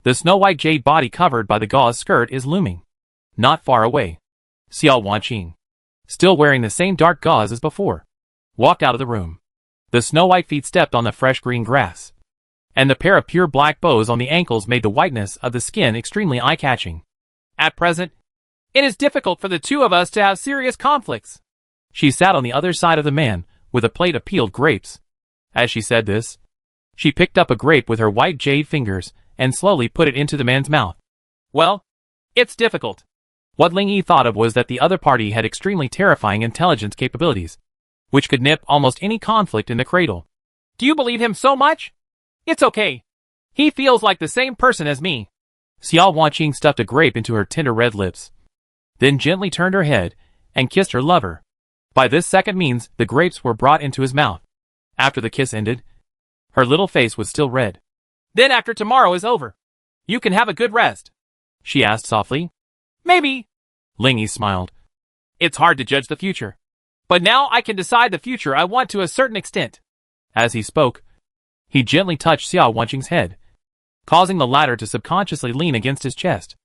the snow-white jade body covered by the gauze skirt is looming. Not far away, Xiao Wanqing, still wearing the same dark gauze as before, walked out of the room. The snow-white feet stepped on the fresh green grass, and the pair of pure black bows on the ankles made the whiteness of the skin extremely eye-catching. At present, it is difficult for the two of us to have serious conflicts. She sat on the other side of the man, with a plate of peeled grapes. As she said this, she picked up a grape with her white jade fingers and slowly put it into the man's mouth. Well, it's difficult. What Ling Yi thought of was that the other party had extremely terrifying intelligence capabilities, which could nip almost any conflict in the cradle. Do you believe him so much? It's okay. He feels like the same person as me. Xiao Wanqing stuffed a grape into her tender red lips, then gently turned her head and kissed her lover. By this second means, the grapes were brought into his mouth. After the kiss ended, her little face was still red. Then after tomorrow is over, you can have a good rest, she asked softly. Maybe. Ling Yi smiled. It's hard to judge the future, but now I can decide the future I want to a certain extent. As he spoke, he gently touched Xiao Wanqing's head, causing the latter to subconsciously lean against his chest.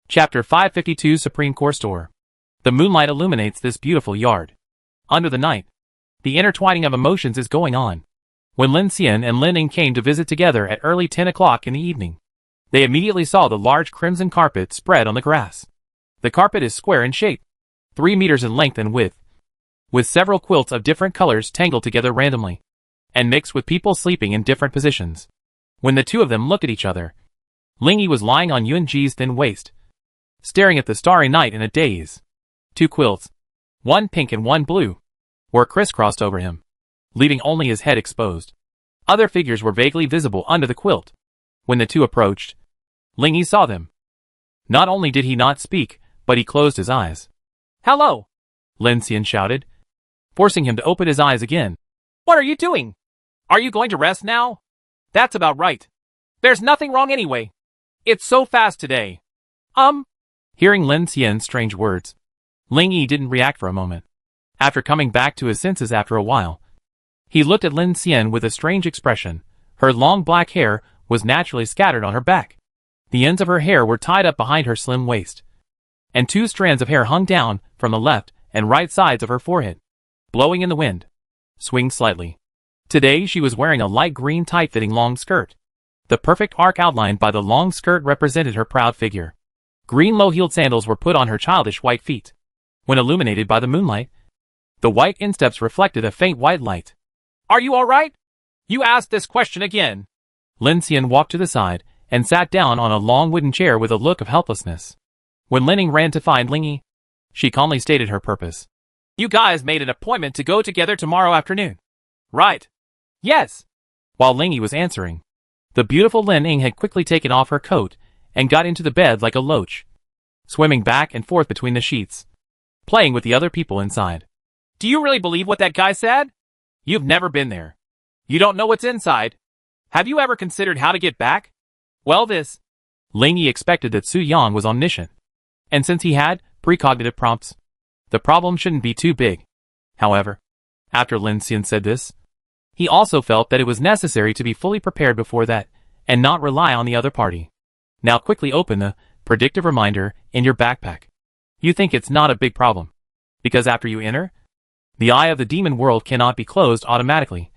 Chapter 552 Supreme Core Store. The moonlight illuminates this beautiful yard. Under the night, the intertwining of emotions is going on. When Lin Xian and Lin Ning came to visit together at early 10 o'clock in the evening, they immediately saw the large crimson carpet spread on the grass. The carpet is square in shape, 3 meters in length and width, with several quilts of different colors tangled together randomly, and mixed with people sleeping in different positions. When the two of them looked at each other, Ling Yi was lying on Yuan Ji's thin waist, staring at the starry night in a daze. 2 quilts, one pink and one blue, were crisscrossed over him, leaving only his head exposed. Other figures were vaguely visible under the quilt. When the two approached, Ling Yi saw them. Not only did he not speak, but he closed his eyes. "Hello!" Lin Xian shouted, forcing him to open his eyes again. "What are you doing? Are you going to rest now?" "That's about right. There's nothing wrong anyway. It's so fast today." Hearing Lin Xian's strange words, Ling Yi didn't react for a moment. After coming back to his senses after a while, he looked at Lin Xian with a strange expression. Her long black hair was naturally scattered on her back. The ends of her hair were tied up behind her slim waist, and 2 strands of hair hung down from the left and right sides of her forehead, blowing in the wind, swinging slightly. Today she was wearing a light green tight-fitting long skirt. The perfect arc outlined by the long skirt represented her proud figure. Green low-heeled sandals were put on her childish white feet. When illuminated by the moonlight, the white insteps reflected a faint white light. "Are you all right? You asked this question again." Lin Xian walked to the side and sat down on a long wooden chair with a look of helplessness. When Lin Ning ran to find Ling Yi, she calmly stated her purpose. "You guys made an appointment to go together tomorrow afternoon, right?" "Yes." While Ling Yi was answering, the beautiful Lin Ning had quickly taken off her coat and got into the bed like a loach, swimming back and forth between the sheets, playing with the other people inside. "Do you really believe what that guy said? You've never been there. You don't know what's inside. Have you ever considered how to get back? Well, this. Ling Yi expected that Su Yang was omniscient. And since he had precognitive prompts, the problem shouldn't be too big. However, after Lin Xian said this, he also felt that it was necessary to be fully prepared before that, and not rely on the other party. Now quickly open the predictive reminder in your backpack. You think it's not a big problem, because after you enter, the eye of the demon world cannot be closed automatically,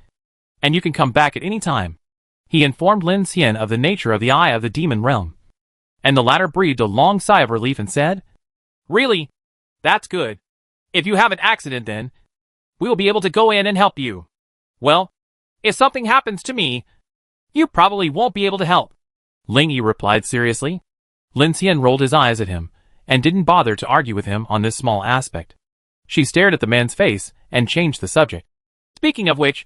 and you can come back at any time. He informed Lin Xian of the nature of the eye of the demon realm, and the latter breathed a long sigh of relief and said, "Really? That's good. If you have an accident then, we will be able to go in and help you. Well, if something happens to me, you probably won't be able to help." Ling Yi replied seriously. Lin Xian rolled his eyes at him, and didn't bother to argue with him on this small aspect. She stared at the man's face, and changed the subject. "Speaking of which,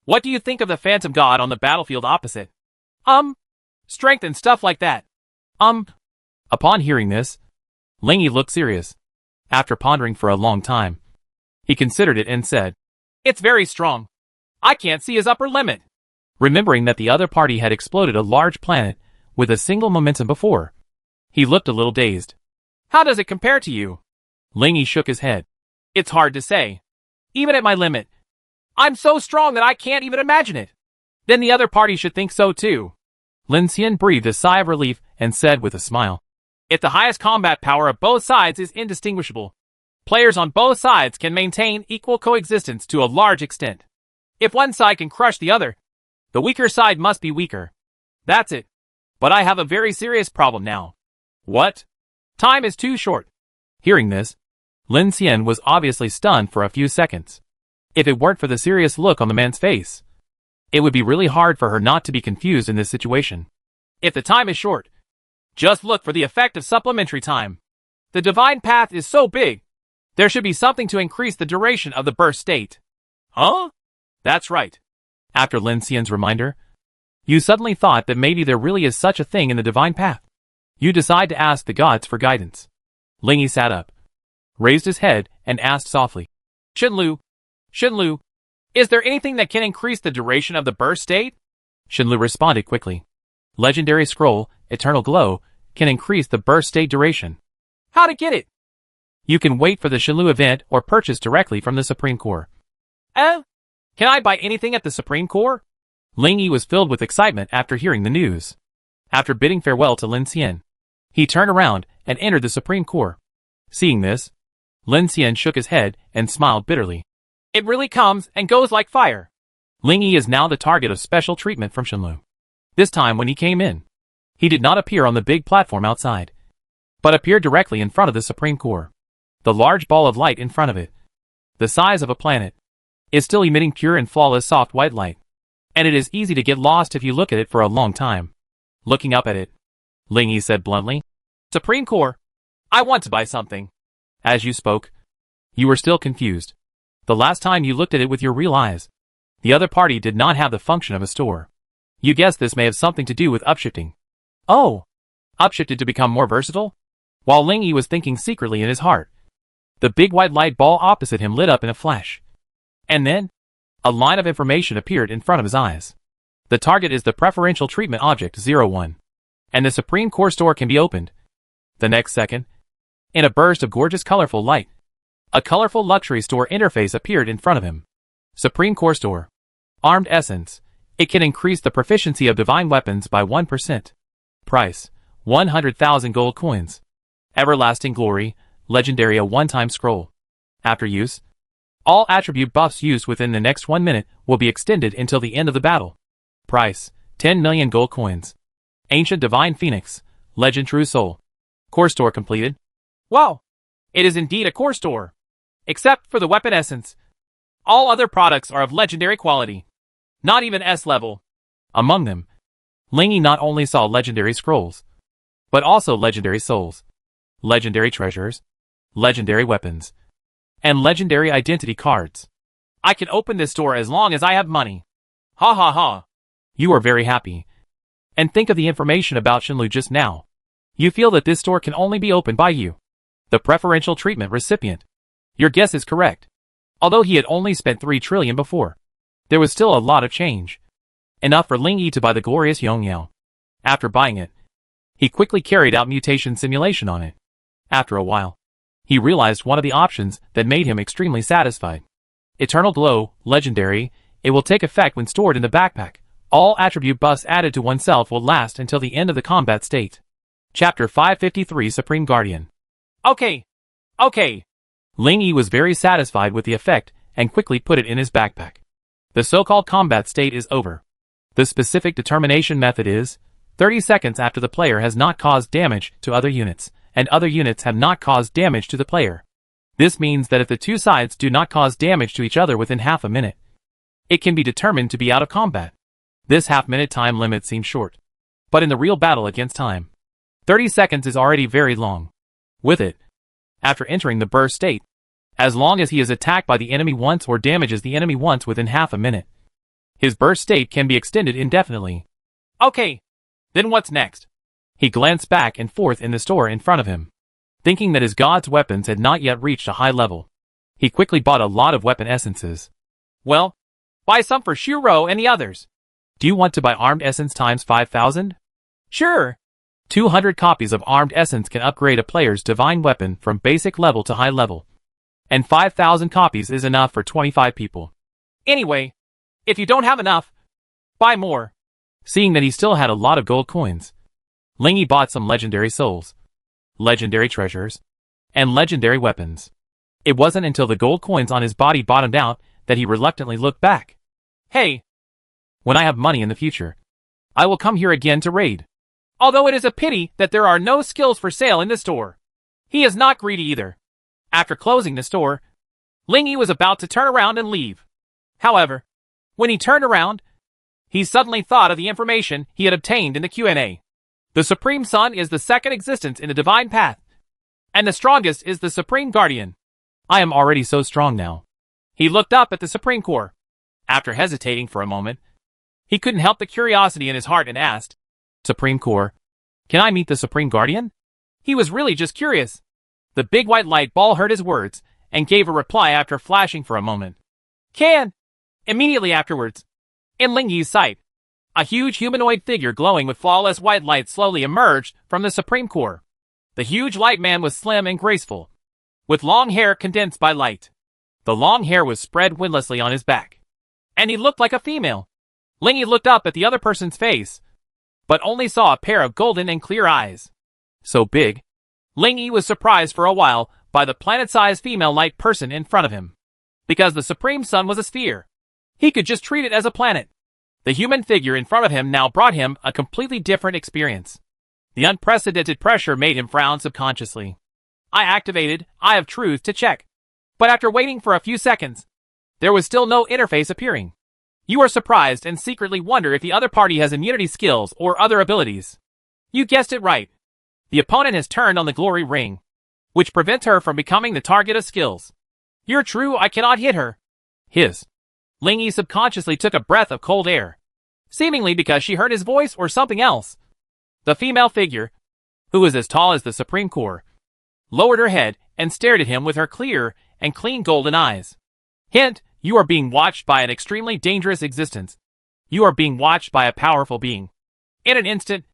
what do you think of the phantom god on the battlefield opposite? Strength and stuff like that." Upon hearing this, Ling Yi looked serious. After pondering for a long time, he considered it and said, "It's very strong. I can't see his upper limit." Remembering that the other party had exploded a large planet with a single momentum before, he looked a little dazed. "How does it compare to you?" Ling Yi shook his head. "It's hard to say. Even at my limit, I'm so strong that I can't even imagine it. Then the other party should think so too." Lin Xian breathed a sigh of relief and said with a smile, "If the highest combat power of both sides is indistinguishable, players on both sides can maintain equal coexistence to a large extent. If one side can crush the other, the weaker side must be weaker. That's it. But I have a very serious problem now." "What?" "Time is too short." Hearing this, Lin Xian was obviously stunned for a few seconds. If it weren't for the serious look on the man's face, it would be really hard for her not to be confused in this situation. If the time is short, just look for the effect of supplementary time. The divine path is so big, there should be something to increase the duration of the burst state. Huh? That's right. After Lin Xian's reminder, you suddenly thought that maybe there really is such a thing in the divine path. You decide to ask the gods for guidance. Ling Yi sat up, raised his head, and asked softly, Shenlu, is there anything that can increase the duration of the burst state?" Shenlu responded quickly. "Legendary scroll, Eternal Glow, can increase the burst state duration." "How to get it?" "You can wait for the Shenlu event or purchase directly from the Supreme Core." Can I buy anything at the Supreme Core?" Ling Yi was filled with excitement after hearing the news. After bidding farewell to Lin Xian, he turned around and entered the Supreme Core. Seeing this, Lin Xian shook his head and smiled bitterly. "It really comes and goes like fire." Ling Yi is now the target of special treatment from Shenlu. This time when he came in, he did not appear on the big platform outside, but appeared directly in front of the Supreme Core. The large ball of light in front of it, the size of a planet, is still emitting pure and flawless soft white light, and it is easy to get lost if you look at it for a long time. Looking up at it, Ling Yi said bluntly, "Supreme Core, I want to buy something." As you spoke, you were still confused. The last time you looked at it with your real eyes, the other party did not have the function of a store. You guessed this may have something to do with upshifting. Oh, upshifted to become more versatile? While Ling Yi was thinking secretly in his heart, the big white light ball opposite him lit up in a flash. And then, a line of information appeared in front of his eyes. The target is the preferential treatment object 01, and the Supreme Core store can be opened. The next second, in a burst of gorgeous colorful light, a colorful luxury store interface appeared in front of him. Supreme Core Store. Armed Essence. It can increase the proficiency of divine weapons by 1%. Price, 100,000 gold coins. Everlasting Glory, Legendary, a one-time scroll. After use, all attribute buffs used within the next 1 minute will be extended until the end of the battle. Price, 10 million gold coins. Ancient Divine Phoenix, Legend True Soul. Core Store completed. Wow! It is indeed a core store. Except for the weapon essence. All other products are of legendary quality. Not even S level. Among them, Ling Yi not only saw legendary scrolls, but also legendary souls, legendary treasures, legendary weapons, and legendary identity cards. I can open this store as long as I have money. Ha ha ha. You are very happy. And think of the information about Shenlu just now. You feel that this store can only be opened by you, the preferential treatment recipient. Your guess is correct. Although he had only spent 3 trillion before, there was still a lot of change. enough for Ling Yi to buy the glorious Yongyao. After buying it, he quickly carried out mutation simulation on it. After a while, he realized one of the options that made him extremely satisfied. Eternal Glow, Legendary, it will take effect when stored in the backpack. All attribute buffs added to oneself will last until the end of the combat state. Chapter 553 Supreme Guardian. Okay. Ling Yi was very satisfied with the effect and quickly put it in his backpack. The so-called combat state is over. The specific determination method is 30 seconds after the player has not caused damage to other units, and other units have not caused damage to the player. This means that if the two sides do not cause damage to each other within half a minute, it can be determined to be out of combat. This half-minute time limit seems short, but in the real battle against time, 30 seconds is already very long. With it, after entering the burst state, as long as he is attacked by the enemy once or damages the enemy once within half a minute, his burst state can be extended indefinitely. Okay, then what's next? He glanced back and forth in the store in front of him, thinking that his god's weapons had not yet reached a high level. He quickly bought a lot of weapon essences. Well, buy some for Shuro and the others. Do you want to buy armed essence times 5,000? Sure. 200 copies of armed essence can upgrade a player's divine weapon from basic level to high level. And 5,000 copies is enough for 25 people. Anyway, if you don't have enough, buy more. Seeing that he still had a lot of gold coins, Ling Yi bought some legendary souls, legendary treasures, and legendary weapons. It wasn't until the gold coins on his body bottomed out that he reluctantly looked back. Hey, when I have money in the future, I will come here again to raid. Although it is a pity that there are no skills for sale in the store. He is not greedy either. After closing the store, Ling Yi was about to turn around and leave. However, when he turned around, he suddenly thought of the information he had obtained in the Q&A. The Supreme Sun is the second existence in the Divine Path, and the strongest is the Supreme Guardian. I am already so strong now. He looked up at the Supreme Core. After hesitating for a moment, he couldn't help the curiosity in his heart and asked, Supreme Core, can I meet the Supreme Guardian? He was really just curious. The big white light ball heard his words and gave a reply after flashing for a moment. Can! Immediately afterwards, in Ling Yi's sight, a huge humanoid figure glowing with flawless white light slowly emerged from the Supreme Core. The huge light man was slim and graceful, with long hair condensed by light. The long hair was spread windlessly on his back, and he looked like a female. Ling Yi looked up at the other person's face, but only saw a pair of golden and clear eyes. So big, Ling Yi was surprised for a while by the planet-sized female-like person in front of him. Because the Supreme Sun was a sphere, he could just treat it as a planet. The human figure in front of him now brought him a completely different experience. The unprecedented pressure made him frown subconsciously. I activated Eye of Truth to check, but after waiting for a few seconds, there was still no interface appearing. You are surprised and secretly wonder if the other party has immunity skills or other abilities. You guessed it right. The opponent has turned on the glory ring, which prevents her from becoming the target of skills. You're true, I cannot hit her. His. Ling Yi subconsciously took a breath of cold air, seemingly because she heard his voice or something else. The female figure, who was as tall as the Supreme Core, lowered her head and stared at him with her clear and clean golden eyes. Hint, you are being watched by an extremely dangerous existence. You are being watched by a powerful being. In an instant,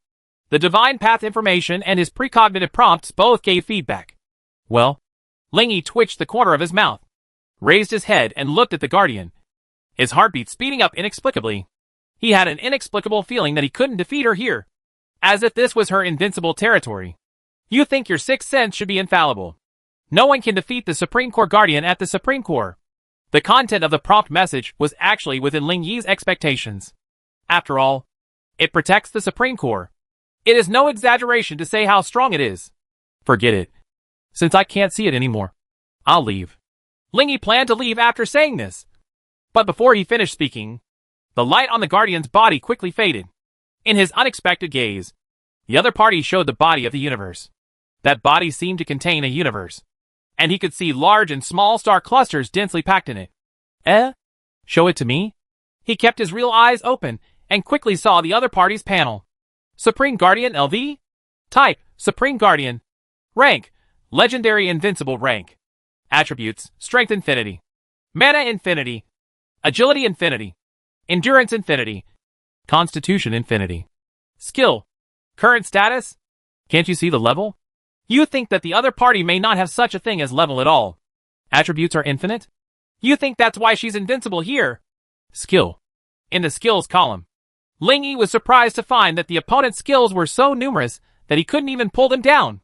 the Divine Path information and his precognitive prompts both gave feedback. Well, Ling Yi twitched the corner of his mouth, raised his head and looked at the Guardian, his heartbeat speeding up inexplicably. He had an inexplicable feeling that he couldn't defeat her here, as if this was her invincible territory. You think your sixth sense should be infallible. No one can defeat the Supreme Core Guardian at the Supreme Core. The content of the prompt message was actually within Ling Yi's expectations. After all, it protects the Supreme Core. It is no exaggeration to say how strong it is. Forget it. Since I can't see it anymore, I'll leave. Ling Yi planned to leave after saying this. But before he finished speaking, the light on the Guardian's body quickly faded. In his unexpected gaze, the other party showed the body of the universe. That body seemed to contain a universe, and he could see large and small star clusters densely packed in it. Show it to me? He kept his real eyes open and quickly saw the other party's panel. Supreme Guardian LV? Type, Supreme Guardian. Rank, Legendary Invincible Rank. Attributes, Strength Infinity. Mana Infinity. Agility Infinity. Endurance Infinity. Constitution Infinity. Skill. Current status? Can't you see the level? You think that the other party may not have such a thing as level at all. Attributes are infinite? You think that's why she's invincible here? Skill. In the skills column, Ling Yi was surprised to find that the opponent's skills were so numerous that he couldn't even pull them down.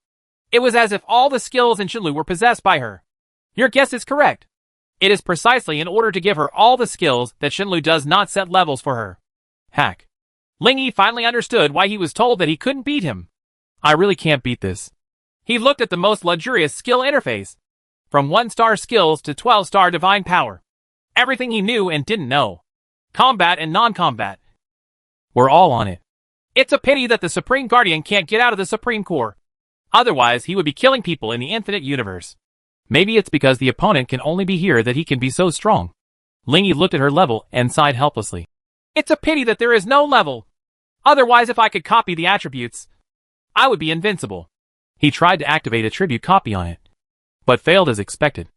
It was as if all the skills in Shenlu were possessed by her. Your guess is correct. It is precisely in order to give her all the skills that Shenlu does not set levels for her. Hack. Ling Yi finally understood why he was told that he couldn't beat him. I really can't beat this. He looked at the most luxurious skill interface. From 1-star skills to 12-star divine power. Everything he knew and didn't know. Combat and non-combat. We're all on it. It's a pity that the Supreme Guardian can't get out of the Supreme Core. Otherwise, he would be killing people in the infinite universe. Maybe it's because the opponent can only be here that he can be so strong. Ling Yi looked at her level and sighed helplessly. It's a pity that there is no level. Otherwise, if I could copy the attributes, I would be invincible. He tried to activate a tribute copy on it, but failed as expected.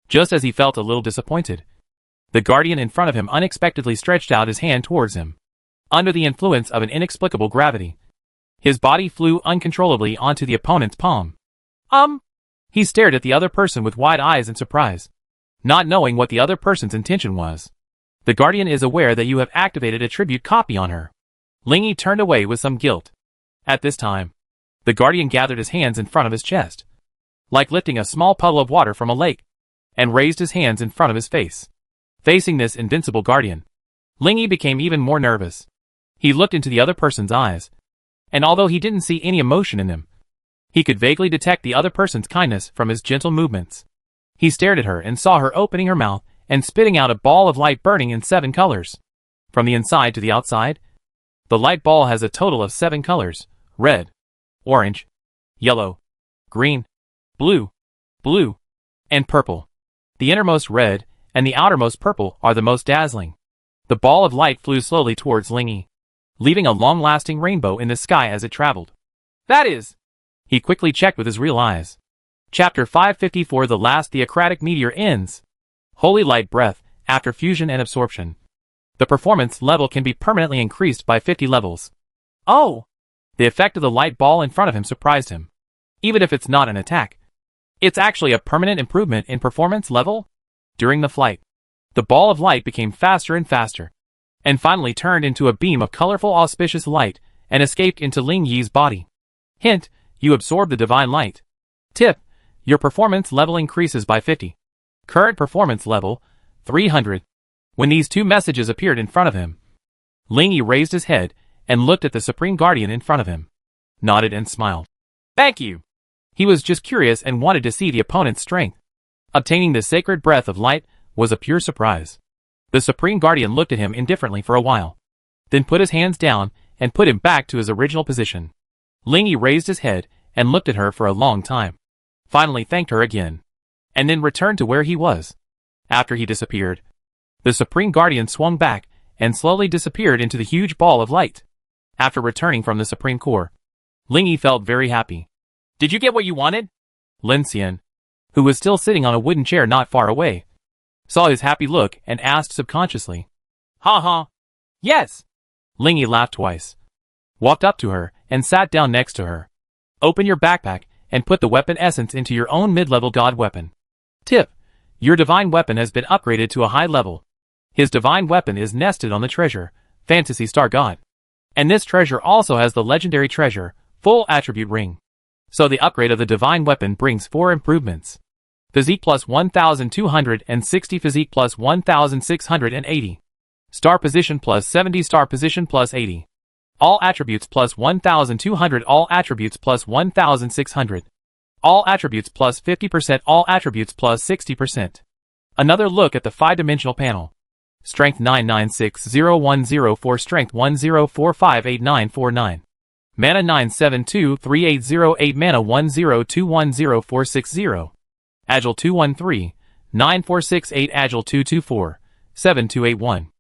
Just as he felt a little disappointed, the Guardian in front of him unexpectedly stretched out his hand towards him. Under the influence of an inexplicable gravity, his body flew uncontrollably onto the opponent's palm. He stared at the other person with wide eyes in surprise, not knowing what the other person's intention was. The Guardian is aware that you have activated a tribute copy on her. Ling Yi turned away with some guilt. At this time, the Guardian gathered his hands in front of his chest, like lifting a small puddle of water from a lake, and raised his hands in front of his face. Facing this invincible Guardian, Ling Yi became even more nervous. He looked into the other person's eyes, and although he didn't see any emotion in them, he could vaguely detect the other person's kindness from his gentle movements. He stared at her and saw her opening her mouth and spitting out a ball of light burning in 7 colors. From the inside to the outside, the light ball has a total of 7 colors: red, orange, yellow, green, blue, and purple. The innermost red and the outermost purple are the most dazzling. The ball of light flew slowly towards Ling Yi, leaving a long-lasting rainbow in the sky as it traveled. That is... He quickly checked with his real eyes. Chapter 554. The last theocratic meteor ends. Holy light breath, after fusion and absorption. The performance level can be permanently increased by 50 levels. Oh! The effect of the light ball in front of him surprised him. Even if it's not an attack, it's actually a permanent improvement in performance level. During the flight, the ball of light became faster and faster, and finally turned into a beam of colorful auspicious light and escaped into Ling Yi's body. Hint: you absorb the divine light. Tip: your performance level increases by 50. Current performance level, 300. When these two messages appeared in front of him, Ling Yi raised his head and looked at the Supreme Guardian in front of him, nodded and smiled. Thank you. He was just curious and wanted to see the opponent's strength. Obtaining the sacred breath of light was a pure surprise. The Supreme Guardian looked at him indifferently for a while, then put his hands down and put him back to his original position. Ling Yi raised his head and looked at her for a long time, finally thanked her again, and then returned to where he was. After he disappeared, the Supreme Guardian swung back and slowly disappeared into the huge ball of light. After returning from the Supreme Core, Ling Yi felt very happy. Did you get what you wanted? Lin Xian, who was still sitting on a wooden chair not far away, saw his happy look and asked subconsciously. Ha ha. Yes. Ling Yi laughed twice, walked up to her, and sat down next to her. Open your backpack and put the weapon essence into your own mid-level god weapon. Tip: your divine weapon has been upgraded to a high level. His divine weapon is nested on the treasure, Fantasy Star God. And this treasure also has the legendary treasure, Full Attribute Ring. So the upgrade of the divine weapon brings 4 improvements. Physique plus 1260, Physique plus 1680. Star Position plus 70, Star Position plus 80. All Attributes plus 1200, All Attributes plus 1600. All Attributes plus 50%, All Attributes plus 60%. Another look at the 5-dimensional panel. Strength 9960104, Strength 10458949. Mana 9723808, Mana 10210460. Agile 213, 9468, Agile 224, 7281.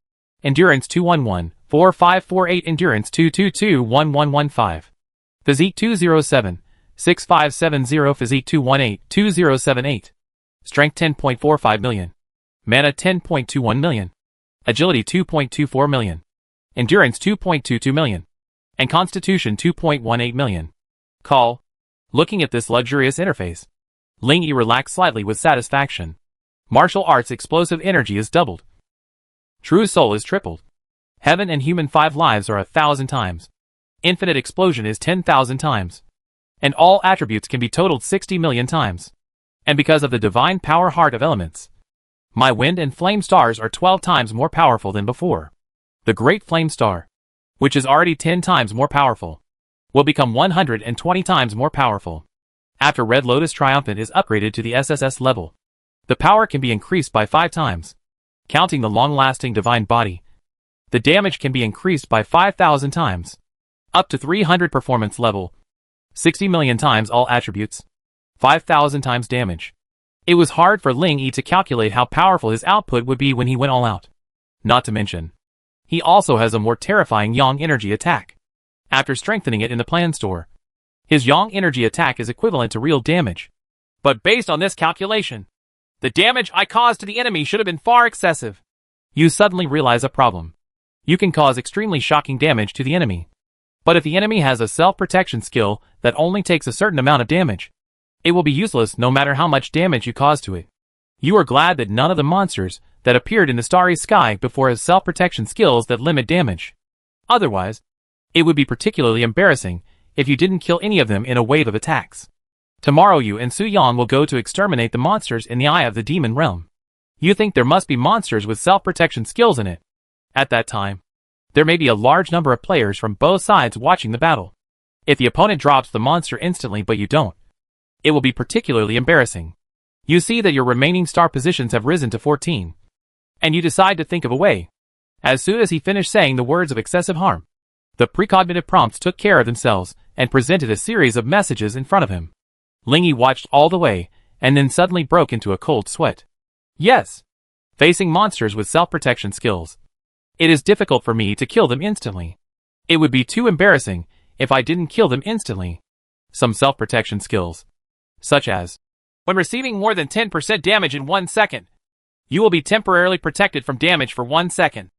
Endurance 211, 4548, Endurance 222, 1115. Physique 207, 6570, Physique 218, 2078. Strength 10.45 million. Mana 10.21 million. Agility 2.24 million. endurance 2.22 million, and constitution 2.18 million. Call. Looking at this luxurious interface, Ling Yi relaxed slightly with satisfaction. Martial arts explosive energy is doubled. True soul is tripled. Heaven and human 5 lives are 1,000 times. Infinite explosion is 10,000 times. And all attributes can be totaled 60 million times. And because of the divine power heart of elements, my wind and flame stars are 12 times more powerful than before. The great flame star, which is already 10 times more powerful, will become 120 times more powerful. After Red Lotus Triumphant is upgraded to the SSS level, the power can be increased by 5 times. Counting the long-lasting divine body, the damage can be increased by 5,000 times. Up to 300 performance level, 60 million times all attributes, 5,000 times damage. It was hard for Ling Yi to calculate how powerful his output would be when he went all out. Not to mention, he also has a more terrifying Yang energy attack. After strengthening it in the plan store, his Yang energy attack is equivalent to real damage. But based on this calculation, the damage I caused to the enemy should have been far excessive. You suddenly realize a problem. You can cause extremely shocking damage to the enemy. But if the enemy has a self-protection skill that only takes a certain amount of damage, it will be useless no matter how much damage you cause to it. You are glad that none of the monsters that appeared in the starry sky before has self-protection skills that limit damage. Otherwise, it would be particularly embarrassing if you didn't kill any of them in a wave of attacks. Tomorrow you and Su Yang will go to exterminate the monsters in the Eye of the Demon Realm. You think there must be monsters with self-protection skills in it. At that time, there may be a large number of players from both sides watching the battle. If the opponent drops the monster instantly but you don't, it will be particularly embarrassing. You see that your remaining star positions have risen to 14. And you decide to think of a way. As soon as he finished saying the words of excessive harm, the precognitive prompts took care of themselves and presented a series of messages in front of him. Ling Yi watched all the way, and then suddenly broke into a cold sweat. Yes. Facing monsters with self-protection skills, it is difficult for me to kill them instantly. It would be too embarrassing if I didn't kill them instantly. Some self-protection skills, such as, when receiving more than 10% damage in 1 second, you will be temporarily protected from damage for 1 second.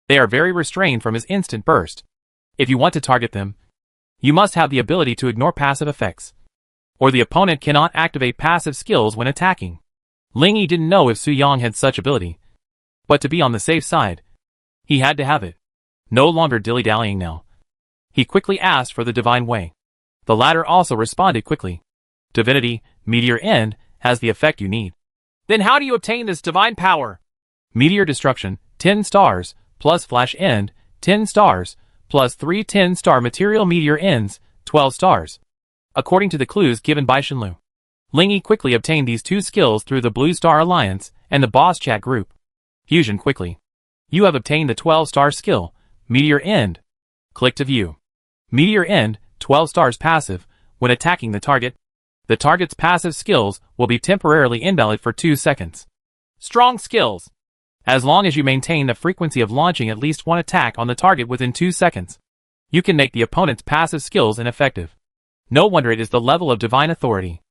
They are very restrained from his instant burst. If you want to target them, you must have the ability to ignore passive effects, or the opponent cannot activate passive skills when attacking. Ling Yi didn't know if Su Yang had such ability, but to be on the safe side, he had to have it. No longer dilly-dallying now. He quickly asked for the divine way. The latter also responded quickly. Divinity, Meteor End, has the effect you need. Then how do you obtain this divine power? Meteor Destruction, 10 stars, plus Flash End, 10 stars, plus 3 10-star material meteor ends, 12 stars. According to the clues given by Shenlu, Ling Yi quickly obtained these 2 skills through the Blue Star Alliance and the Boss Chat group. Fusion quickly. You have obtained the 12-star skill, Meteor End. Click to view. Meteor End, 12 stars passive. When attacking the target's passive skills will be temporarily invalid for 2 seconds. Strong skills. As long as you maintain the frequency of launching at least 1 attack on the target within 2 seconds, you can make the opponent's passive skills ineffective. No wonder it is the level of divine authority.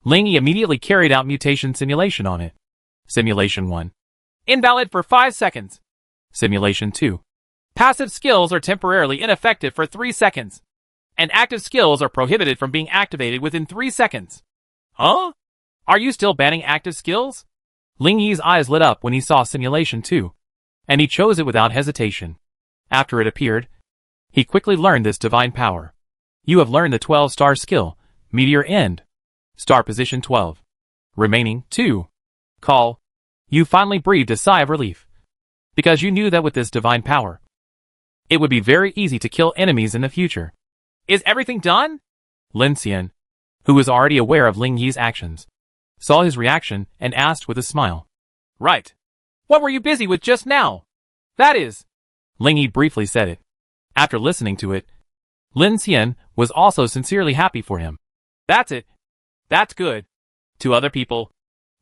Ling Yi immediately carried out mutation simulation on it. Simulation 1. Invalid for 5 seconds. Simulation 2. Passive skills are temporarily ineffective for 3 seconds. And active skills are prohibited from being activated within 3 seconds. Huh? Are you still banning active skills? Ling Yi's eyes lit up when he saw Simulation 2, and he chose it without hesitation. After it appeared, he quickly learned this divine power. You have learned the 12-star skill, Meteor End. Star position 12. Remaining 2. Call. You finally breathed a sigh of relief, because you knew that with this divine power, it would be very easy to kill enemies in the future. Is everything done? Lin Xian, who was already aware of Ling Yi's actions, saw his reaction and asked with a smile. Right. What were you busy with just now? That is. Ling Yi briefly said it. After listening to it, Lin Xian was also sincerely happy for him. That's it. That's good. To other people,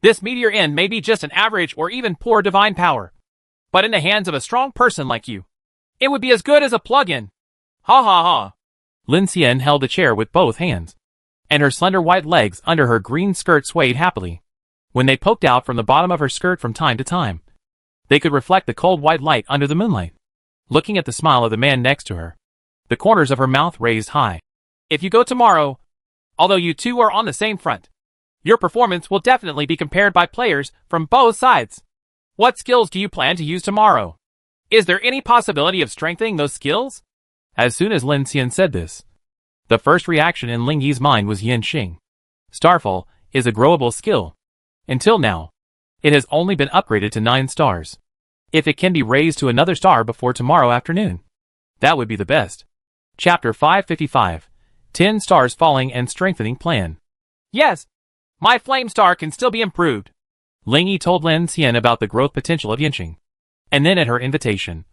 this Meteor End may be just an average or even poor divine power. But in the hands of a strong person like you, it would be as good as a plug-in. Ha ha ha. Lin Xian held the chair with both hands, and her slender white legs under her green skirt swayed happily. When they poked out from the bottom of her skirt from time to time, they could reflect the cold white light under the moonlight. looking at the smile of the man next to her, the corners of her mouth raised high. If you go tomorrow, although you two are on the same front, your performance will definitely be compared by players from both sides. What skills do you plan to use tomorrow? Is there any possibility of strengthening those skills? As soon as Lin Xian said this, the first reaction in Ling Yi's mind was Yin Xing. Starfall is a growable skill. Until now, it has only been upgraded to 9 stars. If it can be raised to another star before tomorrow afternoon, that would be the best. Chapter 555, 10 Stars Falling and Strengthening Plan. Yes, my flame star can still be improved. Ling Yi told Lin Xian about the growth potential of Yinqing. And then at her invitation,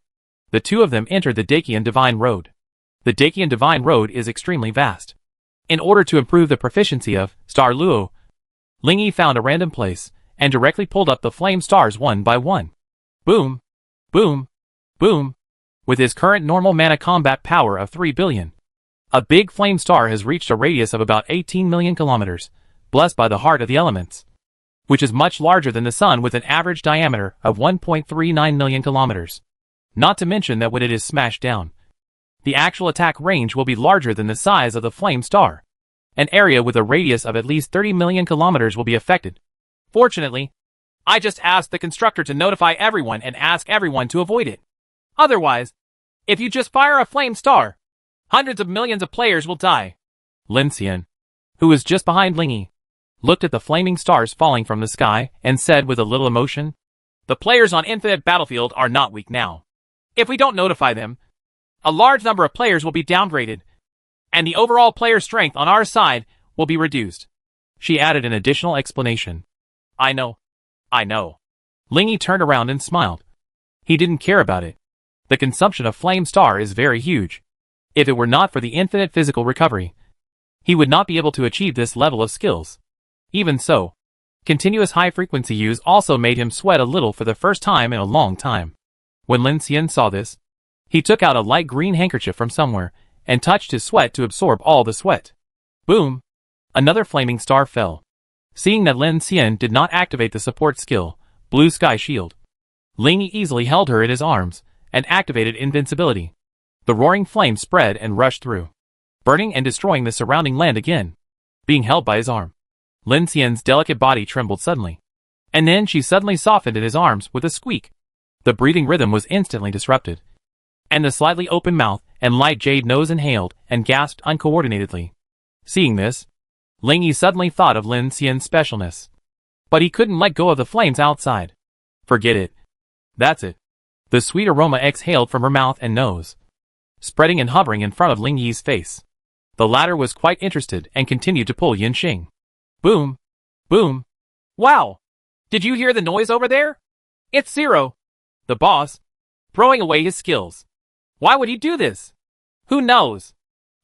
the two of them entered the Dakian Divine Road. The Dakian Divine Road is extremely vast. In order to improve the proficiency of Star Luo, Ling Yi found a random place and directly pulled up the flame stars one by one. Boom, boom, boom. With his current normal mana combat power of 3 billion, a big flame star has reached a radius of about 18 million kilometers, blessed by the heart of the elements, which is much larger than the sun with an average diameter of 1.39 million kilometers. Not to mention that when it is smashed down, the actual attack range will be larger than the size of the flame star. An area with a radius of at least 30 million kilometers will be affected. Fortunately, I just asked the constructor to notify everyone and ask everyone to avoid it. Otherwise, if you just fire a flame star, hundreds of millions of players will die. Lin Xian, who was just behind Ling Yi, looked at the flaming stars falling from the sky and said with a little emotion, "The players on Infinite Battlefield are not weak now. If we don't notify them, a large number of players will be downgraded, and the overall player strength on our side will be reduced." She added an additional explanation. I know. Ling Yi turned around and smiled. He didn't care about it. The consumption of Flame Star is very huge. If it were not for the infinite physical recovery, he would not be able to achieve this level of skills. Even so, continuous high-frequency use also made him sweat a little for the first time in a long time. When Lin Xian saw this, he took out a light green handkerchief from somewhere and touched his sweat to absorb all the sweat. Boom! Another flaming star fell. Seeing that Lin Xian did not activate the support skill, Blue Sky Shield, Ling Yi easily held her in his arms and activated invincibility. The roaring flame spread and rushed through, burning and destroying the surrounding land again. Being held by his arm, Lin Xian's delicate body trembled suddenly. And then she suddenly softened in his arms with a squeak. The breathing rhythm was instantly disrupted, and the slightly open mouth and light jade nose inhaled and gasped uncoordinatedly. Seeing this, Ling Yi suddenly thought of Lin Xian's specialness. But he couldn't let go of the flames outside. Forget it. That's it. The sweet aroma exhaled from her mouth and nose, spreading and hovering in front of Ling Yi's face. The latter was quite interested and continued to pull Yin Xing. Boom! Boom! Wow! Did you hear the noise over there? It's Zero, the boss, throwing away his skills. Why would he do this? Who knows?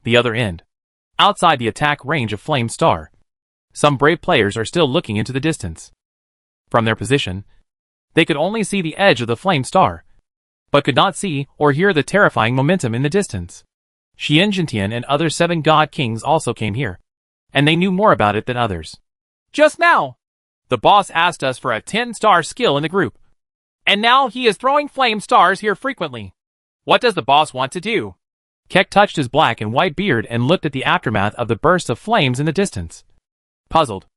The other end, outside the attack range of Flame Star, some brave players are still looking into the distance. From their position, they could only see the edge of the Flame Star, but could not see or hear the terrifying momentum in the distance. Xian Jintian and other 7 god kings also came here, and they knew more about it than others. Just now, the boss asked us for a 10-star skill in the group, and now he is throwing flame stars here frequently. What does the boss want to do? Keck touched his black and white beard and looked at the aftermath of the bursts of flames in the distance. Puzzled.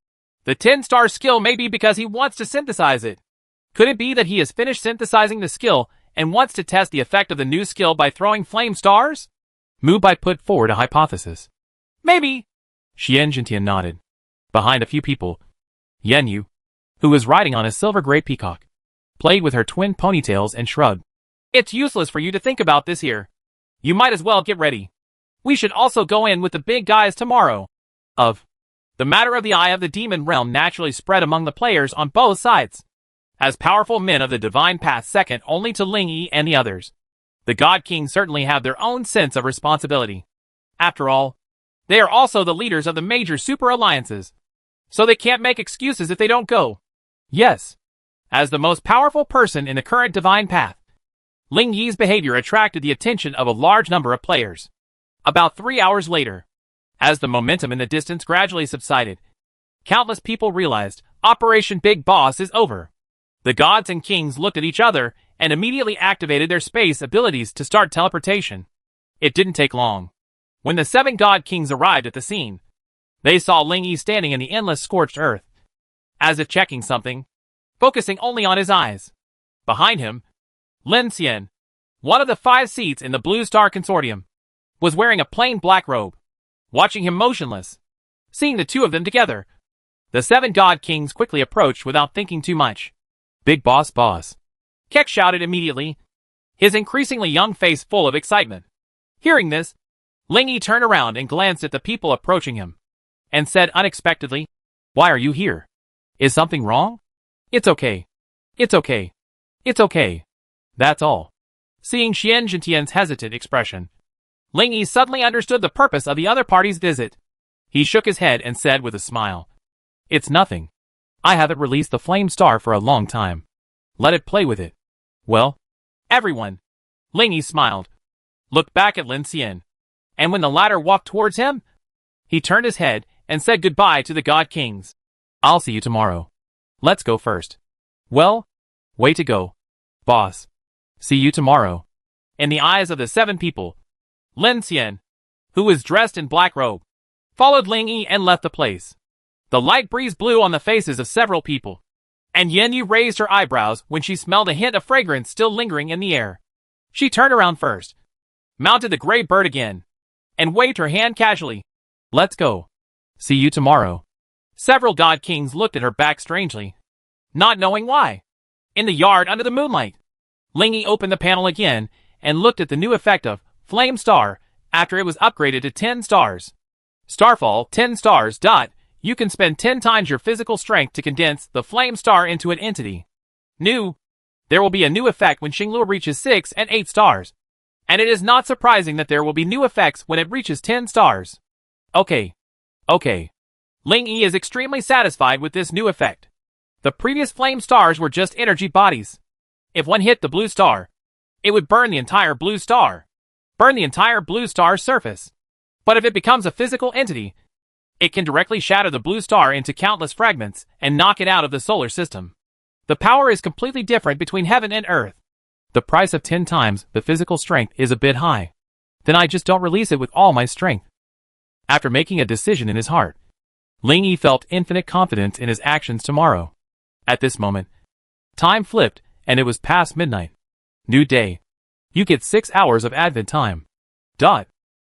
The 10-star skill may be because he wants to synthesize it. Could it be that he has finished synthesizing the skill and wants to test the effect of the new skill by throwing flame stars? Mu Bai put forward a hypothesis. Maybe. Xian Jintian nodded. Behind a few people, Yan Yu, who was riding on a silver gray peacock, played with her twin ponytails and shrugged. It's useless for you to think about this here. You might as well get ready. We should also go in with the big guys tomorrow. The matter of the Eye of the Demon Realm naturally spread among the players on both sides, as powerful men of the Divine Path second only to Ling Yi and the others. The God Kings certainly have their own sense of responsibility. After all, they are also the leaders of the major super alliances, so they can't make excuses if they don't go. Yes, as the most powerful person in the current Divine Path, Ling Yi's behavior attracted the attention of a large number of players. About 3 hours later, as the momentum in the distance gradually subsided, countless people realized Operation Big Boss is over. The gods and kings looked at each other and immediately activated their space abilities to start teleportation. It didn't take long. When the 7 God Kings arrived at the scene, they saw Ling Yi standing in the endless scorched earth, as if checking something, focusing only on his eyes. Behind him, Lin Xian, one of the 5 seats in the Blue Star Consortium, was wearing a plain black robe, watching him motionless. Seeing the two of them together, the 7 God Kings quickly approached without thinking too much. "Big boss, boss," Keck shouted immediately, his increasingly young face full of excitement. Hearing this, Ling Yi turned around and glanced at the people approaching him, and said unexpectedly, "Why are you here? Is something wrong?" "It's okay. It's okay. It's okay. That's all." Seeing Xian Zhentian's hesitant expression, Ling Yi suddenly understood the purpose of the other party's visit. He shook his head and said with a smile, "It's nothing. I haven't released the flame star for a long time. Let it play with it." "Well, everyone," Ling Yi smiled, looked back at Lin Xian, and when the latter walked towards him, he turned his head and said goodbye to the God Kings. "I'll see you tomorrow. Let's go first." "Well, way to go, boss. See you tomorrow." In the eyes of the 7 people, Lin Xian, who was dressed in black robe, followed Ling Yi and left the place. The light breeze blew on the faces of several people, and Yen Yu raised her eyebrows when she smelled a hint of fragrance still lingering in the air. She turned around first, mounted the gray bird again, and waved her hand casually. "Let's go. See you tomorrow." Several God Kings looked at her back strangely, not knowing why. In the yard under the moonlight, Ling Yi opened the panel again and looked at the new effect of Flame Star after it was upgraded to 10 stars. Starfall 10 stars. You can spend 10 times your physical strength to condense the Flame Star into an entity. New. There will be a new effect when Xinglu reaches 6 and 8 stars. And it is not surprising that there will be new effects when it reaches 10 stars. Okay. Ling Yi is extremely satisfied with this new effect. The previous flame stars were just energy bodies. If one hit the blue star, it would burn the entire blue star. Burn the entire blue star's surface. But if it becomes a physical entity, it can directly shatter the blue star into countless fragments and knock it out of the solar system. The power is completely different between heaven and earth. The price of 10 times the physical strength is a bit high. Then I just don't release it with all my strength. After making a decision in his heart, Ling Yi felt infinite confidence in his actions tomorrow. At this moment, time flipped and it was past midnight. New day. You get 6 hours of advent time.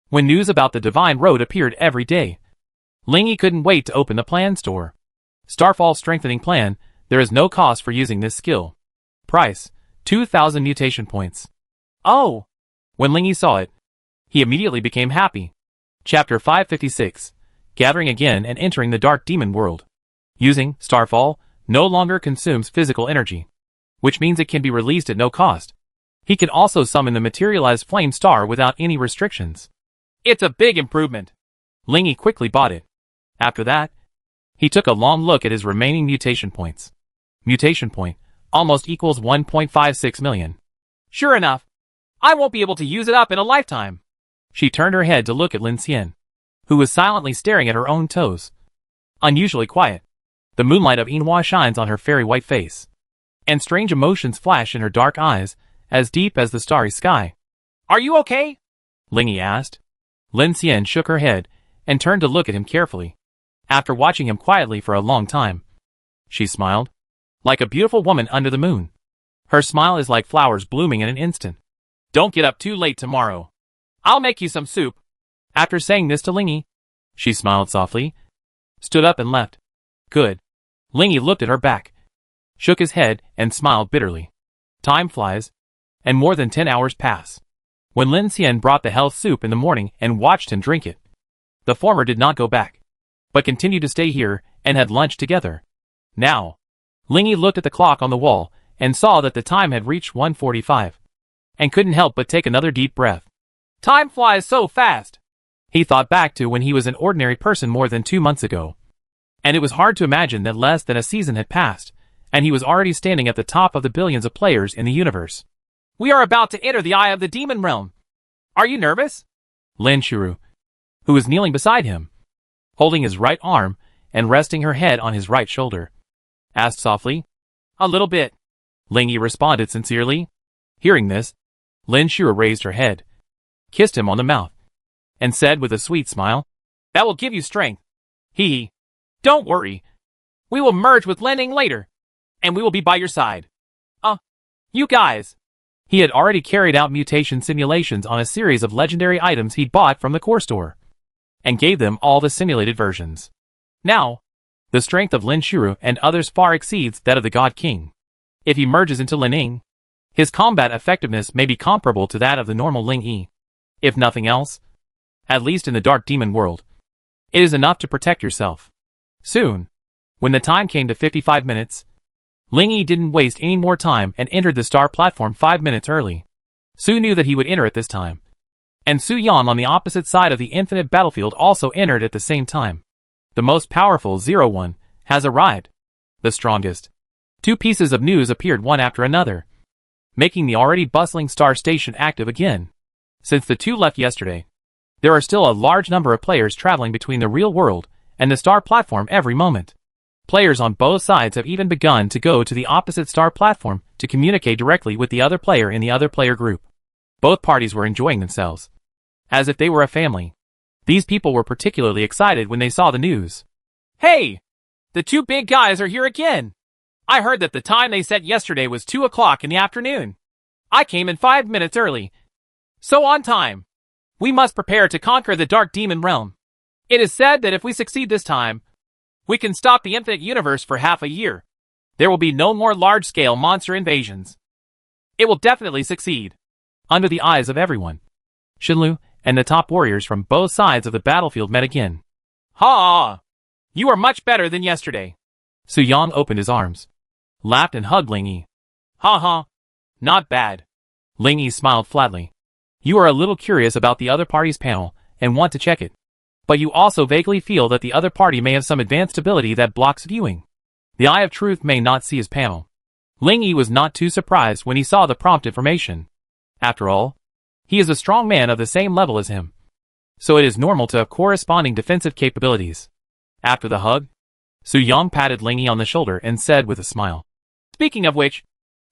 When news about the Divine Road appeared every day, Ling Yi couldn't wait to open the plan store. Starfall Strengthening Plan. There is no cost for using this skill. Price, 2,000 mutation points. Oh! When Ling Yi saw it, he immediately became happy. Chapter 556. Gathering again and entering the Dark Demon World. Using Starfall no longer consumes physical energy, which means it can be released at no cost. He can also summon the materialized flame star without any restrictions. It's a big improvement. Ling Yi quickly bought it. After that, he took a long look at his remaining mutation points. Mutation point almost equals 1.56 million. Sure enough, I won't be able to use it up in a lifetime. She turned her head to look at Lin Xian, who was silently staring at her own toes. Unusually quiet, the moonlight of Yinhua shines on her fairy white face, and strange emotions flash in her dark eyes, as deep as the starry sky. Are you okay? Ling Yi asked. Lin Xian shook her head and turned to look at him carefully. After watching him quietly for a long time, she smiled, like a beautiful woman under the moon. Her smile is like flowers blooming in an instant. Don't get up too late tomorrow. I'll make you some soup. After saying this to Ling Yi, she smiled softly, stood up and left. Good. Ling Yi looked at her back, shook his head and smiled bitterly. Time flies, and more than 10 hours pass. When Lin Xian brought the health soup in the morning and watched him drink it, the former did not go back, but continued to stay here and had lunch together. Now, Ling Yi looked at the clock on the wall and saw that the time had reached 1:45, and couldn't help but take another deep breath. Time flies so fast. He thought back to when he was an ordinary person more than 2 months ago, and it was hard to imagine that less than a season had passed, and he was already standing at the top of the billions of players in the universe. We are about to enter the eye of the demon realm. Are you nervous? Lin Shuru, who was kneeling beside him, holding his right arm and resting her head on his right shoulder, asked softly. A little bit. Ling Yi responded sincerely. Hearing this, Lin Shura raised her head, kissed him on the mouth, and said with a sweet smile, "That will give you strength. Hee. Don't worry. We will merge with Lining later, and we will be by your side. You guys." He had already carried out mutation simulations on a series of legendary items he'd bought from the core store, and gave them all the simulated versions. Now, the strength of Lin Shura and others far exceeds that of the God King. If he merges into Lining, his combat effectiveness may be comparable to that of the normal Ling Yi. If nothing else, at least in the Dark Demon world, it is enough to protect yourself. Soon, when the time came to 55 minutes, Ling Yi didn't waste any more time and entered the star platform 5 minutes early. Su knew that he would enter at this time, and Su Yang on the opposite side of the infinite battlefield also entered at the same time. The most powerful 01 has arrived. The strongest. 2 pieces of news appeared one after another, making the already bustling star station active again. Since the 2 left yesterday, there are still a large number of players traveling between the real world and the star platform every moment. Players on both sides have even begun to go to the opposite star platform to communicate directly with the other player in the other player group. Both parties were enjoying themselves, as if they were a family. These people were particularly excited when they saw the news. "Hey! The 2 big guys are here again! I heard that the time they set yesterday was 2 o'clock in the afternoon. I came in 5 minutes early. So on time. We must prepare to conquer the Dark Demon realm. It is said that if we succeed this time, we can stop the infinite universe for half a year. There will be no more large-scale monster invasions. It will definitely succeed." Under the eyes of everyone, Shinlu and the top warriors from both sides of the battlefield met again. "Ha! You are much better than yesterday." Su Yang opened his arms, laughed and hugged Ling Yi. "Ha ha! Not bad." Ling Yi smiled flatly. "You are a little curious about the other party's panel and want to check it. But you also vaguely feel that the other party may have some advanced ability that blocks viewing. The Eye of Truth may not see his panel." Ling Yi was not too surprised when he saw the prompt information. After all, he is a strong man of the same level as him, so it is normal to have corresponding defensive capabilities. After the hug, Su Yang patted Ling Yi on the shoulder and said with a smile, "Speaking of which,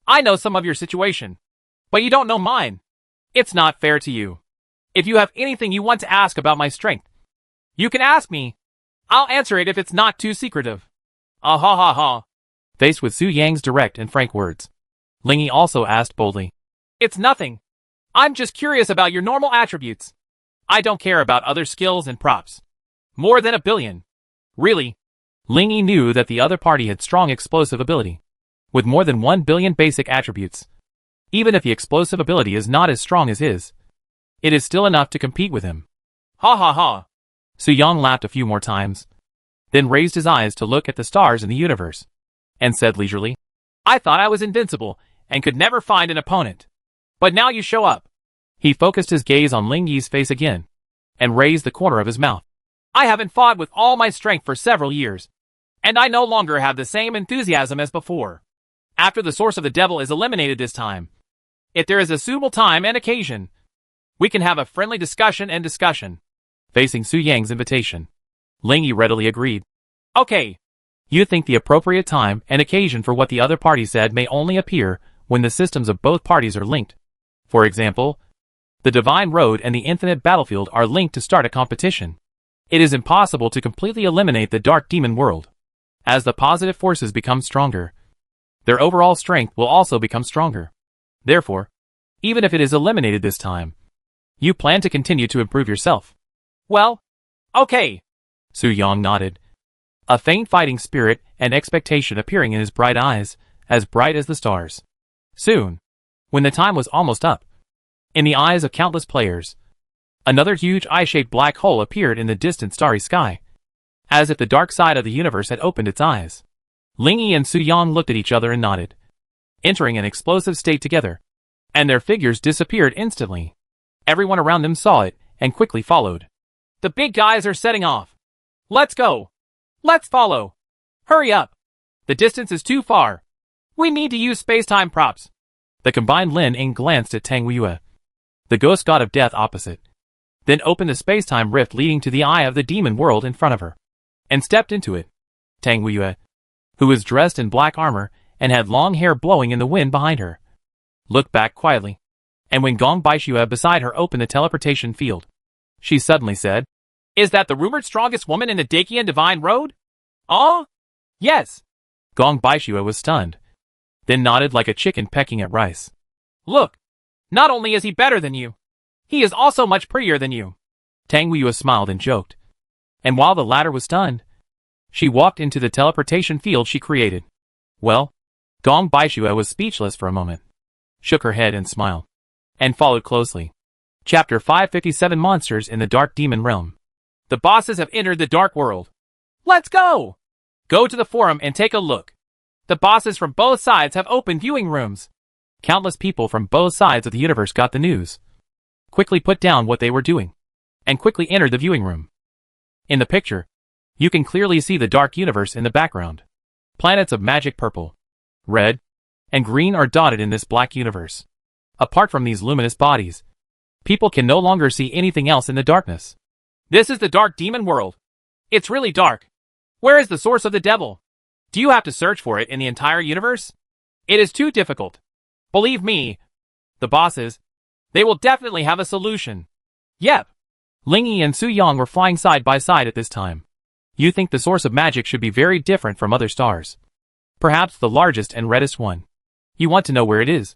I know some of your situation, but you don't know mine. It's not fair to you. If you have anything you want to ask about my strength, you can ask me. I'll answer it if it's not too secretive." Ah ha ha ha. Faced with Su Yang's direct and frank words, Ling Yi also asked boldly, "It's nothing. I'm just curious about your normal attributes. I don't care about other skills and props. More than 1 billion. Really?" Ling Yi knew that the other party had strong explosive ability, with more than 1 billion basic attributes. Even if the explosive ability is not as strong as his, it is still enough to compete with him. Ha ha ha. Su Yang laughed a few more times, then raised his eyes to look at the stars in the universe, and said leisurely, "I thought I was invincible and could never find an opponent. But now you show up." He focused his gaze on Ling Yi's face again, and raised the corner of his mouth. "I haven't fought with all my strength for several years, and I no longer have the same enthusiasm as before. After the source of the devil is eliminated this time, if there is a suitable time and occasion, we can have a friendly discussion. Facing Su Yang's invitation, Ling Yi readily agreed. "Okay. You think the appropriate time and occasion for what the other party said may only appear when the systems of both parties are linked. For example, the Divine Road and the Infinite Battlefield are linked to start a competition. It is impossible to completely eliminate the Dark Demon world. As the positive forces become stronger, their overall strength will also become stronger. Therefore, even if it is eliminated this time, you plan to continue to improve yourself." "Well, okay." Su Yang nodded, a faint fighting spirit and expectation appearing in his bright eyes, as bright as the stars. Soon, when the time was almost up, in the eyes of countless players, another huge eye-shaped black hole appeared in the distant starry sky, as if the dark side of the universe had opened its eyes. Ling Yi and Su Yang looked at each other and nodded, entering an explosive state together, and their figures disappeared instantly. Everyone around them saw it and quickly followed. "The big guys are setting off. Let's go. Let's follow. Hurry up. The distance is too far. We need to use space-time props." The combined Lin Ying glanced at Tang Weiyue, the ghost god of death opposite, then opened the space-time rift leading to the eye of the demon world in front of her, and stepped into it. Tang Weiyue, who was dressed in black armor and had long hair blowing in the wind behind her, looked back quietly. And when Gong Baishue beside her opened the teleportation field, she suddenly said, "Is that the rumored strongest woman in the Dakian Divine Road?" "Oh, yes." Gong Baishue was stunned, then nodded like a chicken pecking at rice. "Look, not only is he better than you, he is also much prettier than you." Tang Weiyue smiled and joked. And while the latter was stunned, she walked into the teleportation field she created. Well, Gong Baishue was speechless for a moment, shook her head and smiled, and followed closely. Chapter 557 Monsters in the Dark Demon Realm. The bosses have entered the Dark World. Let's go! Go to the forum and take a look. The bosses from both sides have open viewing rooms. Countless people from both sides of the universe got the news, quickly put down what they were doing, and quickly entered the viewing room. In the picture, you can clearly see the dark universe in the background. Planets of magic purple, red, and green are dotted in this black universe. Apart from these luminous bodies, people can no longer see anything else in the darkness. This is the dark demon world. It's really dark. Where is the source of the devil? Do you have to search for it in the entire universe? It is too difficult. Believe me, the bosses, they will definitely have a solution. Yep. Lingyi and Su Yang were flying side by side at this time. You think the source of magic should be very different from other stars. Perhaps the largest and reddest one. You want to know where it is.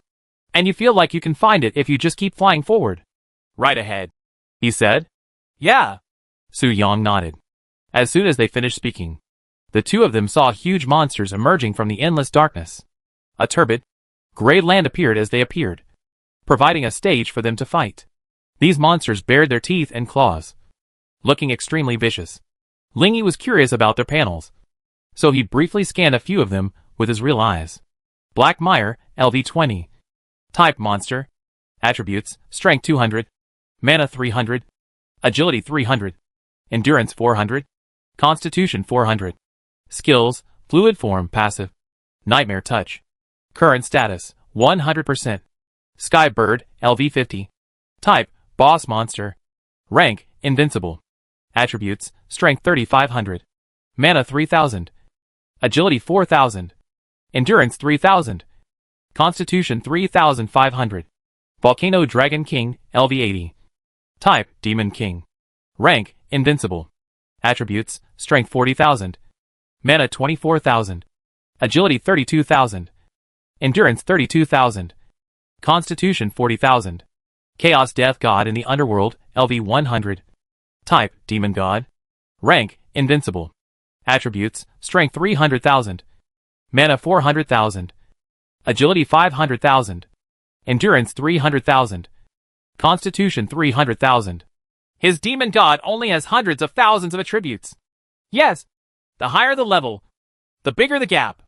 And you feel like you can find it if you just keep flying forward. Right ahead, he said. Yeah. Su Yang nodded. As soon as they finished speaking, the two of them saw huge monsters emerging from the endless darkness. A turbid, gray land appeared as they appeared, providing a stage for them to fight. These monsters bared their teeth and claws, looking extremely vicious. Lingyi was curious about their panels, so he briefly scanned a few of them with his real eyes. Black Mire, LV20. Type Monster. Attributes, Strength 200, Mana 300, Agility 300, Endurance 400, Constitution 400. Skills, Fluid Form Passive, Nightmare Touch. Current status, 100%. Sky Bird, LV50. Type, Boss Monster. Rank, Invincible. Attributes, Strength 3500. Mana 3000. Agility 4000. Endurance 3000. Constitution 3500. Volcano Dragon King, LV80. Type, Demon King. Rank, Invincible. Attributes, Strength 40,000. Mana 24,000. Agility 32,000. Endurance 32,000. Constitution 40,000. Chaos Death God in the Underworld, LV100. Type, Demon God. Rank, Invincible. Attributes, Strength 300,000. Mana 400,000. Agility 500,000. Endurance 300,000. Constitution 300,000. His demon god only has hundreds of thousands of attributes. Yes, the higher the level, the bigger the gap.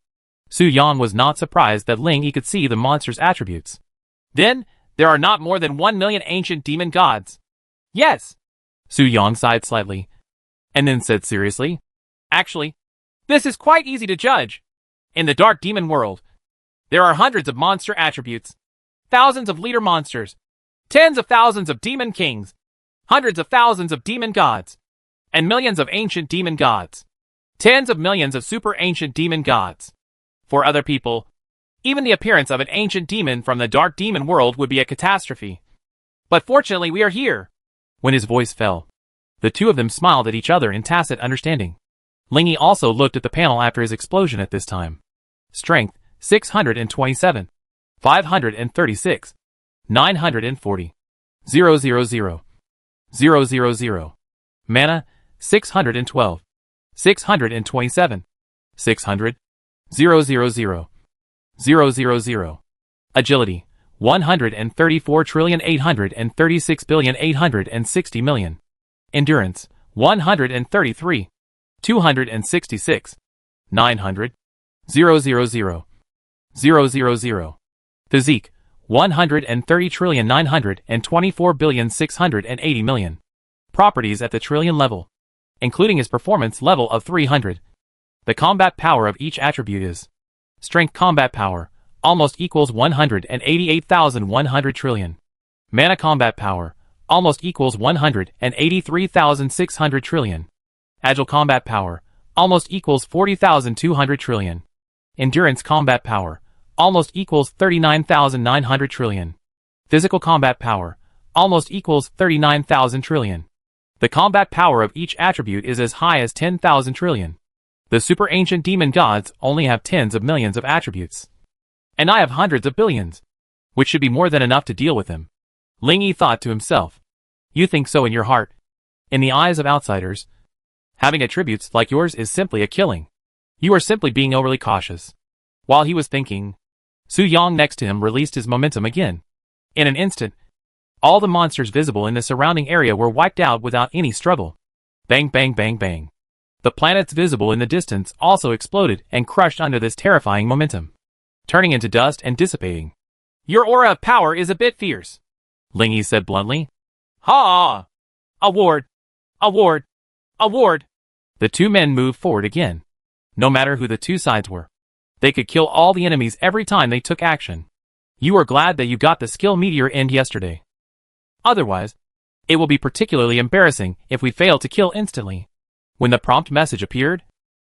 Su Yang was not surprised that Lingyi could see the monster's attributes. Then, there are not more than 1 million ancient demon gods. Yes. Su Yang sighed slightly, and then said seriously, "Actually, this is quite easy to judge. In the dark demon world, there are hundreds of monster attributes, thousands of leader monsters, tens of thousands of demon kings, hundreds of thousands of demon gods, and millions of ancient demon gods, tens of millions of super ancient demon gods. For other people, even the appearance of an ancient demon from the dark demon world would be a catastrophe. But fortunately we are here." When his voice fell, the two of them smiled at each other in tacit understanding. Lingyi also looked at the panel after his explosion at this time. Strength, 627. 536. 940. 000. 000. Mana, 612. 627. 600. 000. 000. Agility, 134,836,860,000,000. Endurance, 133. 266. 900. 000. 000. Physique, 130,924,680,000,000. Properties at the trillion level, including his performance level of 300. The combat power of each attribute is: Strength combat power, almost equals 188,100 trillion. Mana combat power, almost equals 183,600 trillion. Agile combat power, almost equals 40,200 trillion. Endurance combat power, almost equals 39,900 trillion. Physical combat power, almost equals 39,000 trillion. The combat power of each attribute is as high as 10,000 trillion. The super ancient demon gods only have tens of millions of attributes. And I have hundreds of billions, which should be more than enough to deal with them. Ling Yi thought to himself. You think so in your heart. In the eyes of outsiders, having attributes like yours is simply a killing. You are simply being overly cautious. While he was thinking, Su Yang next to him released his momentum again. In an instant, all the monsters visible in the surrounding area were wiped out without any struggle. Bang bang bang bang. The planets visible in the distance also exploded and crushed under this terrifying momentum, turning into dust and dissipating. Your aura of power is a bit fierce, Ling Yi said bluntly. Ha! Award! Award! Award! The two men moved forward again. No matter who the two sides were, they could kill all the enemies every time they took action. You are glad that you got the skill meteor end yesterday. Otherwise, it will be particularly embarrassing if we fail to kill instantly. When the prompt message appeared,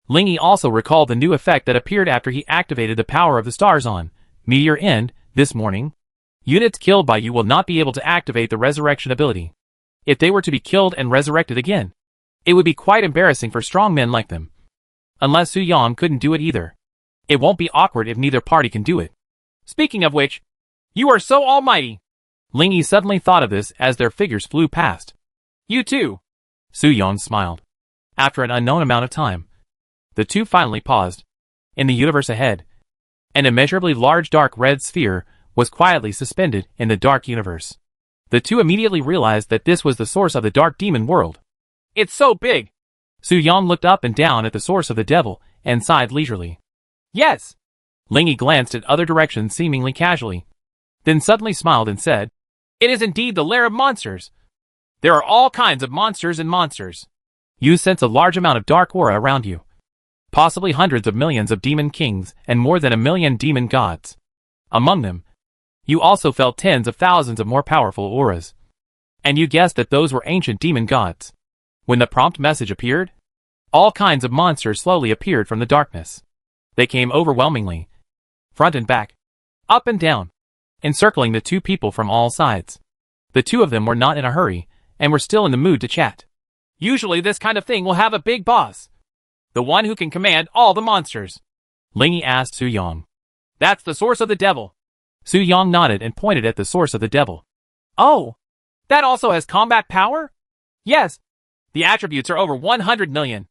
Ling Yi also recalled the new effect that appeared after he activated the power of the stars on Meteor End this morning. Units killed by you will not be able to activate the resurrection ability. If they were to be killed and resurrected again, it would be quite embarrassing for strong men like them. Unless Su Yang couldn't do it either. It won't be awkward if neither party can do it. Speaking of which, you are so almighty. Ling Yi suddenly thought of this as their figures flew past. You too. Su Yang smiled. After an unknown amount of time, the two finally paused. In the universe ahead, an immeasurably large dark red sphere was quietly suspended in the dark universe. The two immediately realized that this was the source of the dark demon world. It's so big! Su Yang looked up and down at the source of the devil and sighed leisurely. Yes! Ling Yi glanced at other directions seemingly casually, then suddenly smiled and said, It is indeed the lair of monsters. There are all kinds of monsters and monsters. You sense a large amount of dark aura around you. Possibly hundreds of millions of demon kings and more than 1 million demon gods. Among them, you also felt tens of thousands of more powerful auras. And you guessed that those were ancient demon gods. When the prompt message appeared, all kinds of monsters slowly appeared from the darkness. They came overwhelmingly, front and back, up and down, encircling the two people from all sides. The two of them were not in a hurry, and were still in the mood to chat. Usually this kind of thing will have a big boss. The one who can command all the monsters. Ling Yi asked Su Yang. That's the source of the devil. Su Yang nodded and pointed at the source of the devil. Oh, that also has combat power? Yes. The attributes are over 100 million.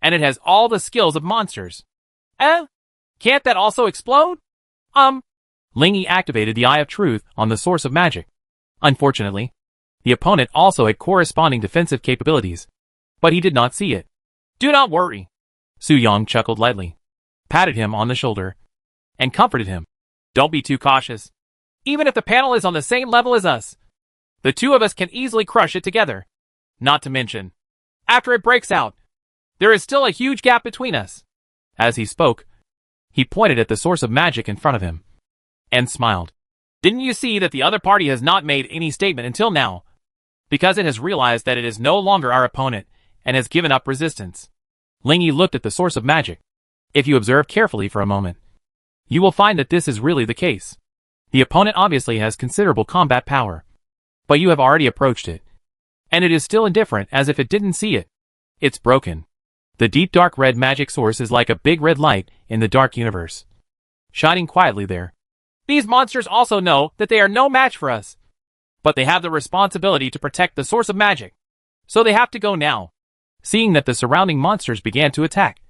And it has all the skills of monsters. Can't that also explode? Ling Yi activated the Eye of Truth on the source of magic. Unfortunately, the opponent also had corresponding defensive capabilities, but he did not see it. Do not worry. Su Yang chuckled lightly, patted him on the shoulder, and comforted him. Don't be too cautious. Even if the panel is on the same level as us, the two of us can easily crush it together. Not to mention, after it breaks out, there is still a huge gap between us. As he spoke, he pointed at the source of magic in front of him, and smiled. Didn't you see that the other party has not made any statement until now? Because it has realized that it is no longer our opponent, and has given up resistance. Ling Yi looked at the source of magic. If you observe carefully for a moment, you will find that this is really the case. The opponent obviously has considerable combat power, but you have already approached it, and it is still indifferent as if it didn't see it. It's broken. The deep dark red magic source is like a big red light in the dark universe, shining quietly there. These monsters also know that they are no match for us, but they have the responsibility to protect the source of magic, so they have to go now. Seeing that the surrounding monsters began to attack,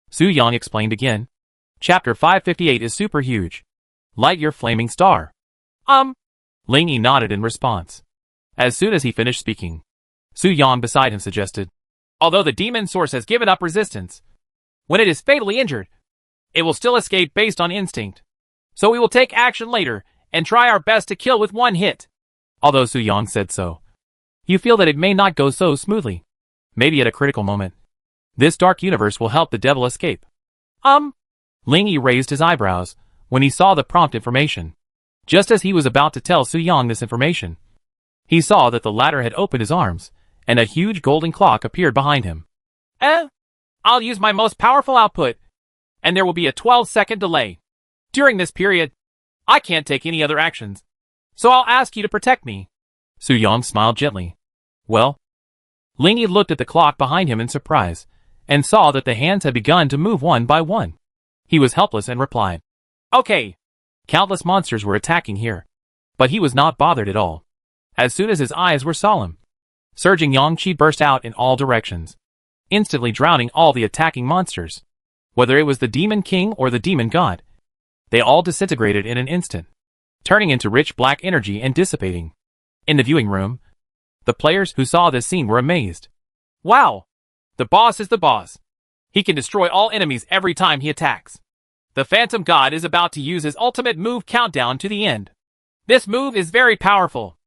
Su Yang explained again. Chapter 558 is super huge. Light your flaming star. Ling Yi nodded in response. As soon as he finished speaking, Su Yang beside him suggested, although the demon source has given up resistance, when it is fatally injured, it will still escape based on instinct. So we will take action later and try our best to kill with one hit. Although Su Yang said so, you feel that it may not go so smoothly. Maybe at a critical moment, this dark universe will help the devil escape. Ling Yi raised his eyebrows when he saw the prompt information. Just as he was about to tell Su Yang this information, he saw that the latter had opened his arms, and a huge golden clock appeared behind him. I'll use my most powerful output, and there will be a 12-second delay. During this period, I can't take any other actions, so I'll ask you to protect me. Su Yang smiled gently. Well? Lingy looked at the clock behind him in surprise, and saw that the hands had begun to move one by one. He was helpless and replied, Okay. Countless monsters were attacking here, but he was not bothered at all. As soon as his eyes were solemn, surging yang qi burst out in all directions, instantly drowning all the attacking monsters. Whether it was the demon king or the demon god, they all disintegrated in an instant, turning into rich black energy and dissipating. In the viewing room, the players who saw this scene were amazed. Wow! The boss is the boss. He can destroy all enemies every time he attacks. The Phantom God is about to use his ultimate move countdown to the end. This move is very powerful.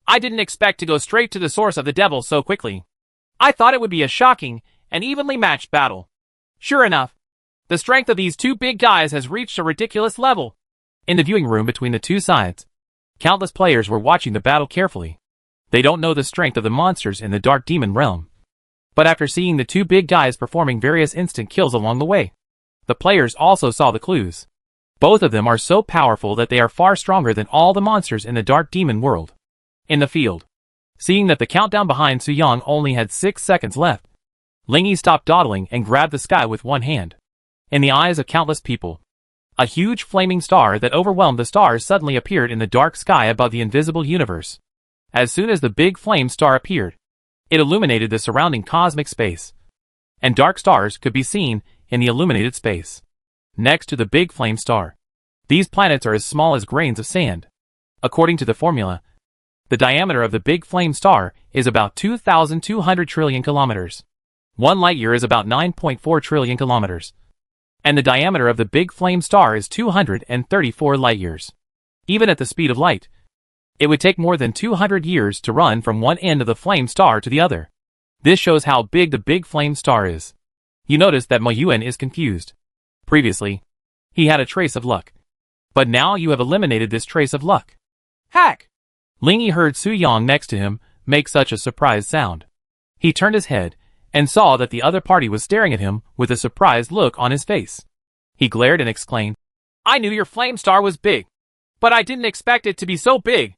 I didn't expect to go straight to the source of the devil so quickly. I thought it would be a shocking and evenly matched battle. Sure enough, the strength of these two big guys has reached a ridiculous level. In the viewing room between the two sides, countless players were watching the battle carefully. They don't know the strength of the monsters in the Dark Demon realm, but after seeing the two big guys performing various instant kills along the way, the players also saw the clues. Both of them are so powerful that they are far stronger than all the monsters in the Dark Demon world. In the field, seeing that the countdown behind Su Yang only had 6 seconds left, Lingy stopped dawdling and grabbed the sky with one hand. In the eyes of countless people, a huge flaming star that overwhelmed the stars suddenly appeared in the dark sky above the invisible universe. As soon as the big flame star appeared, it illuminated the surrounding cosmic space, and dark stars could be seen in the illuminated space. Next to the big flame star, these planets are as small as grains of sand. According to the formula, the diameter of the big flame star is about 2,200 trillion kilometers. 1 light year is about 9.4 trillion kilometers. And the diameter of the big flame star is 234 light years. Even at the speed of light, it would take more than 200 years to run from one end of the flame star to the other. This shows how big the big flame star is. You notice that Mo Yuan is confused. Previously, he had a trace of luck. But now you have eliminated this trace of luck. Hack! Lingy heard Su Yang next to him make such a surprised sound. He turned his head and saw that the other party was staring at him with a surprised look on his face. He glared and exclaimed, I knew your flame star was big, but I didn't expect it to be so big.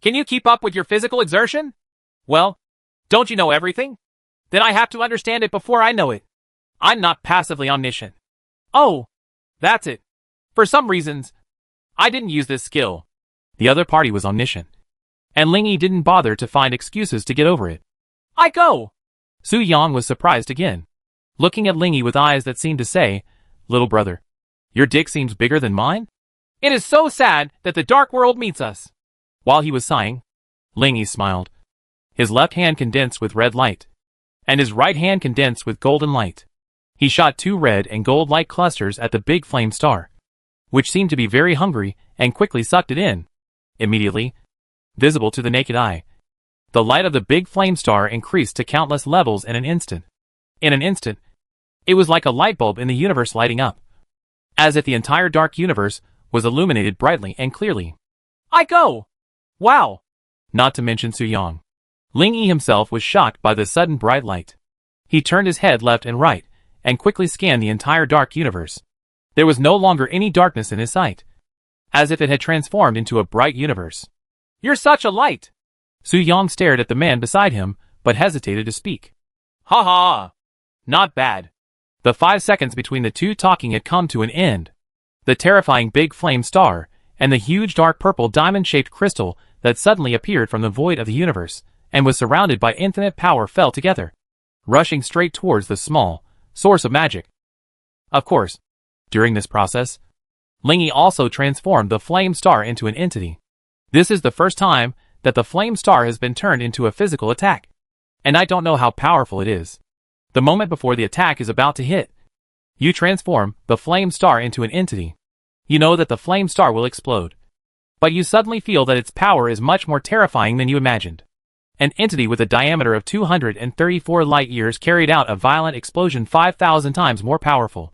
Can you keep up with your physical exertion? Well, don't you know everything? Then I have to understand it before I know it. I'm not passively omniscient. Oh, that's it. For some reasons, I didn't use this skill. The other party was omniscient, and Lingy didn't bother to find excuses to get over it. I go! Su Yang was surprised again, looking at Lingy with eyes that seemed to say, Little brother, your dick seems bigger than mine? It is so sad that the dark world meets us. While he was sighing, Lingy smiled. His left hand condensed with red light, and his right hand condensed with golden light. He shot 2 red and gold light clusters at the big flame star, which seemed to be very hungry and quickly sucked it in. Immediately, visible to the naked eye, the light of the big flame star increased to countless levels in an instant. In an instant, it was like a light bulb in the universe lighting up, as if the entire dark universe was illuminated brightly and clearly. I go! Wow! Not to mention Su Yang. Lingy himself was shocked by the sudden bright light. He turned his head left and right, and quickly scanned the entire dark universe. There was no longer any darkness in his sight, as if it had transformed into a bright universe. You're such a light! Su Yang stared at the man beside him, but hesitated to speak. Ha ha! Not bad. The 5 seconds between the two talking had come to an end. The terrifying big flame star, and the huge dark purple diamond-shaped crystal that suddenly appeared from the void of the universe, and was surrounded by infinite power fell together, rushing straight towards the small source of magic. Of course, during this process, Lingy also transformed the flame star into an entity. This is the first time that the flame star has been turned into a physical attack, and I don't know how powerful it is. The moment before the attack is about to hit, you transform the flame star into an entity. You know that the flame star will explode, but you suddenly feel that its power is much more terrifying than you imagined. An entity with a diameter of 234 light years carried out a violent explosion 5,000 times more powerful,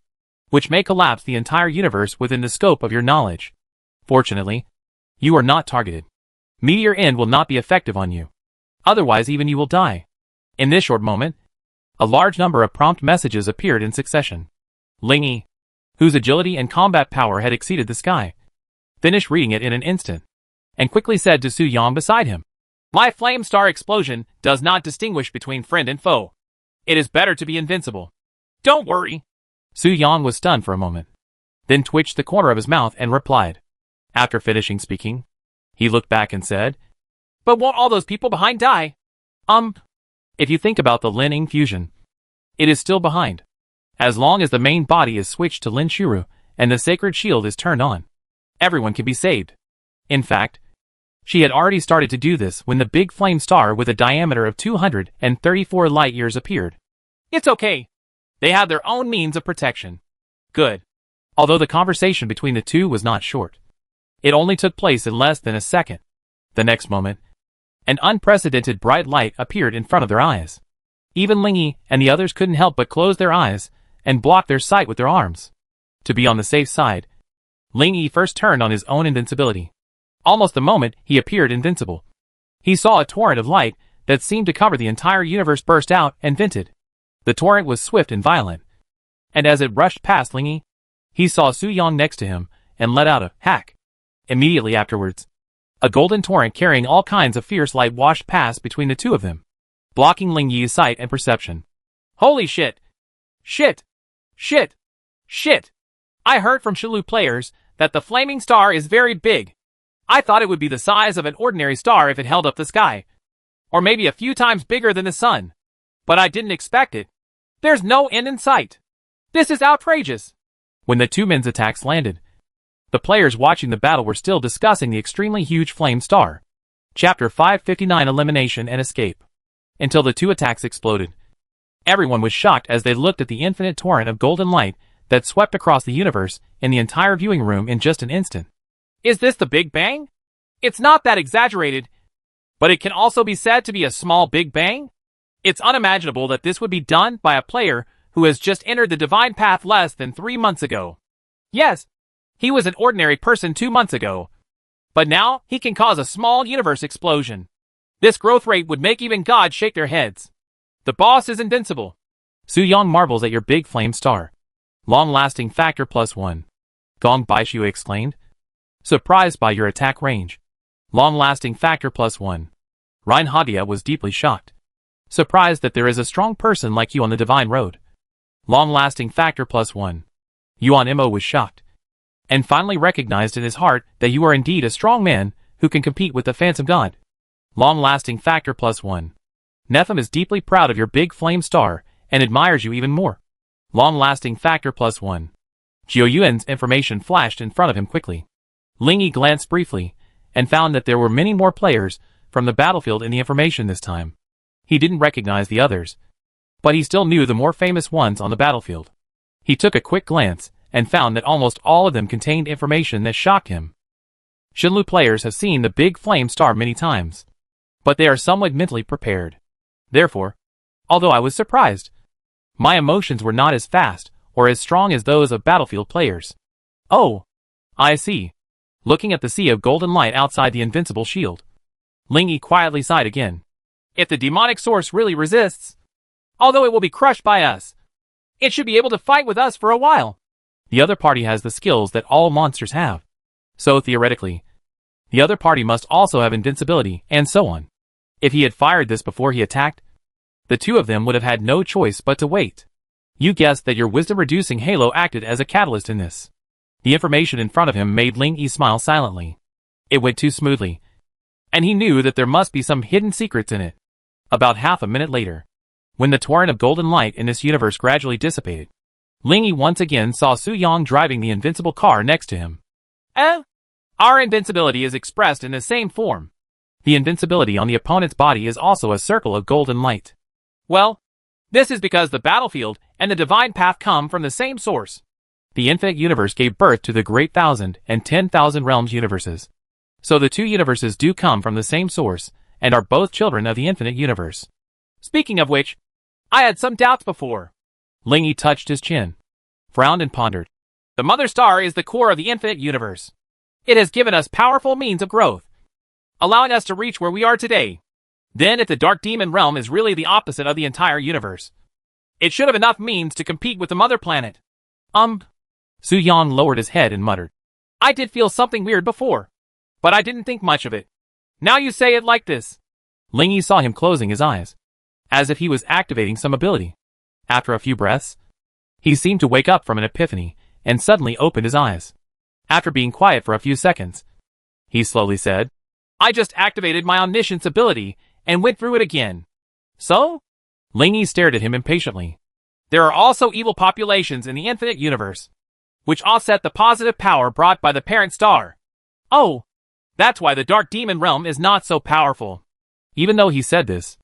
which may collapse the entire universe within the scope of your knowledge. Fortunately, you are not targeted. Meteor End will not be effective on you. Otherwise even you will die. In this short moment, a large number of prompt messages appeared in succession. Lingy, whose agility and combat power had exceeded the sky, finished reading it in an instant, and quickly said to Su Yang beside him, "My flame star explosion does not distinguish between friend and foe. It is better to be invincible. Don't worry." Su Yang was stunned for a moment, then twitched the corner of his mouth and replied. After finishing speaking, he looked back and said, "But won't all those people behind die?" If you think about the Lin Ying fusion, it is still behind. As long as the main body is switched to Lin Shuru and the sacred shield is turned on, everyone can be saved. In fact, she had already started to do this when the big flame star with a diameter of 234 light-years appeared. It's okay. They have their own means of protection. Good. Although the conversation between the two was not short, it only took place in less than a second. The next moment, an unprecedented bright light appeared in front of their eyes. Even Ling Yi and the others couldn't help but close their eyes and block their sight with their arms. To be on the safe side, Ling Yi first turned on his own invincibility. Almost the moment he appeared invincible, he saw a torrent of light that seemed to cover the entire universe burst out and vented. The torrent was swift and violent, and as it rushed past Ling Yi, he saw Su Yang next to him and let out a hack. Immediately afterwards, a golden torrent carrying all kinds of fierce light washed past between the two of them, blocking Ling Yi's sight and perception. Holy shit! Shit! Shit! Shit! I heard from Shilu players that the flaming star is very big. I thought it would be the size of an ordinary star if it held up the sky, or maybe a few times bigger than the sun. But I didn't expect it. There's no end in sight. This is outrageous. When the two men's attacks landed, the players watching the battle were still discussing the extremely huge flame star. Chapter 559 Elimination and Escape. Until the two attacks exploded, everyone was shocked as they looked at the infinite torrent of golden light that swept across the universe in the entire viewing room in just an instant. Is this the Big Bang? It's not that exaggerated, but it can also be said to be a small Big Bang. It's unimaginable that this would be done by a player who has just entered the divine path less than 3 months ago. Yes, he was an ordinary person 2 months ago, but now he can cause a small universe explosion. This growth rate would make even gods shake their heads. The boss is invincible. Su Yang marvels at your big flame star. Long-lasting factor +1. Gong Baishu exclaimed, surprised by your attack range. Long-lasting factor +1. Rein Hadia was deeply shocked, surprised that there is a strong person like you on the divine road. Long-lasting factor +1. Yuan Imo was shocked, and finally recognized in his heart that you are indeed a strong man who can compete with the phantom god. Long-lasting factor +1. Nephim is deeply proud of your big flame star and admires you even more. Long-lasting factor +1. Jiu Yuan's information flashed in front of him quickly. Ling Yi glanced briefly and found that there were many more players from the battlefield in the information this time. He didn't recognize the others, but he still knew the more famous ones on the battlefield. He took a quick glance and found that almost all of them contained information that shocked him. Shenlu players have seen the big flame star many times, but they are somewhat mentally prepared. Therefore, although I was surprised, my emotions were not as fast or as strong as those of battlefield players. Oh, I see. Looking at the sea of golden light outside the invincible shield, Ling Yi quietly sighed again. If the demonic source really resists, although it will be crushed by us, it should be able to fight with us for a while. The other party has the skills that all monsters have, so theoretically, the other party must also have invincibility, and so on. If he had fired this before he attacked, the two of them would have had no choice but to wait. You guessed that your wisdom-reducing halo acted as a catalyst in this. The information in front of him made Ling Yi smile silently. It went too smoothly, and he knew that there must be some hidden secrets in it. About half a minute later, when the torrent of golden light in this universe gradually dissipated, Ling Yi once again saw Su Yang driving the invincible car next to him. Our invincibility is expressed in the same form. The invincibility on the opponent's body is also a circle of golden light. Well, this is because the battlefield and the divine path come from the same source. The infinite universe gave birth to the great 1,000 and 10,000 realms universes. So the two universes do come from the same source and are both children of the infinite universe. Speaking of which, I had some doubts before. Ling Yi touched his chin, frowned and pondered. The mother star is the core of the infinite universe. It has given us powerful means of growth, allowing us to reach where we are today. Then if the dark demon realm is really the opposite of the entire universe, it should have enough means to compete with the mother planet. Su Yang lowered his head and muttered, I did feel something weird before, but I didn't think much of it. Now you say it like this. Ling Yi saw him closing his eyes, as if he was activating some ability. After a few breaths, he seemed to wake up from an epiphany and suddenly opened his eyes. After being quiet for a few seconds, he slowly said, I just activated my omniscience ability and went through it again. So? Ling Yi stared at him impatiently. There are also evil populations in the infinite universe, which offset the positive power brought by the parent star. Oh, that's why the dark demon realm is not so powerful. Even though he said this,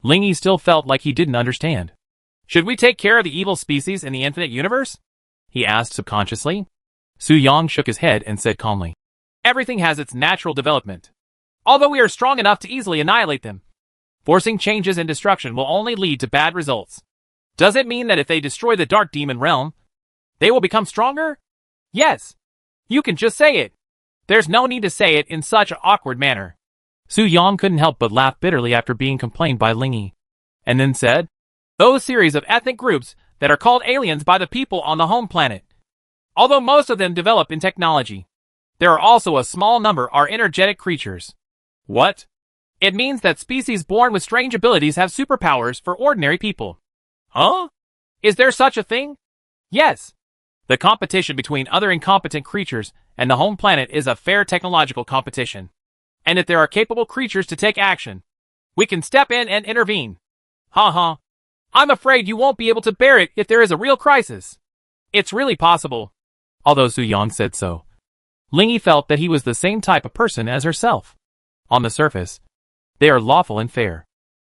Ling Yi still felt like he didn't understand. Should we take care of the evil species in the infinite universe? He asked subconsciously. Su Yang shook his head and said calmly, Everything has its natural development. Although we are strong enough to easily annihilate them, forcing changes and destruction will only lead to bad results. Does it mean that if they destroy the dark demon realm, they will become stronger? Yes. You can just say it. There's no need to say it in such an awkward manner. Su Yang couldn't help but laugh bitterly after being complained by Ling Yi, and then said, Those series of ethnic groups that are called aliens by the people on the home planet. Although most of them develop in technology, there are also a small number are energetic creatures. What? It means that species born with strange abilities have superpowers for ordinary people. Huh? Is there such a thing? Yes. The competition between other incompetent creatures and the home planet is a fair technological competition. And if there are capable creatures to take action, we can step in and intervene. Ha. I'm afraid you won't be able to bear it if there is a real crisis. It's really possible. Although Su Yang said so, Ling Yi felt that he was the same type of person as herself. On the surface, they are lawful and fair,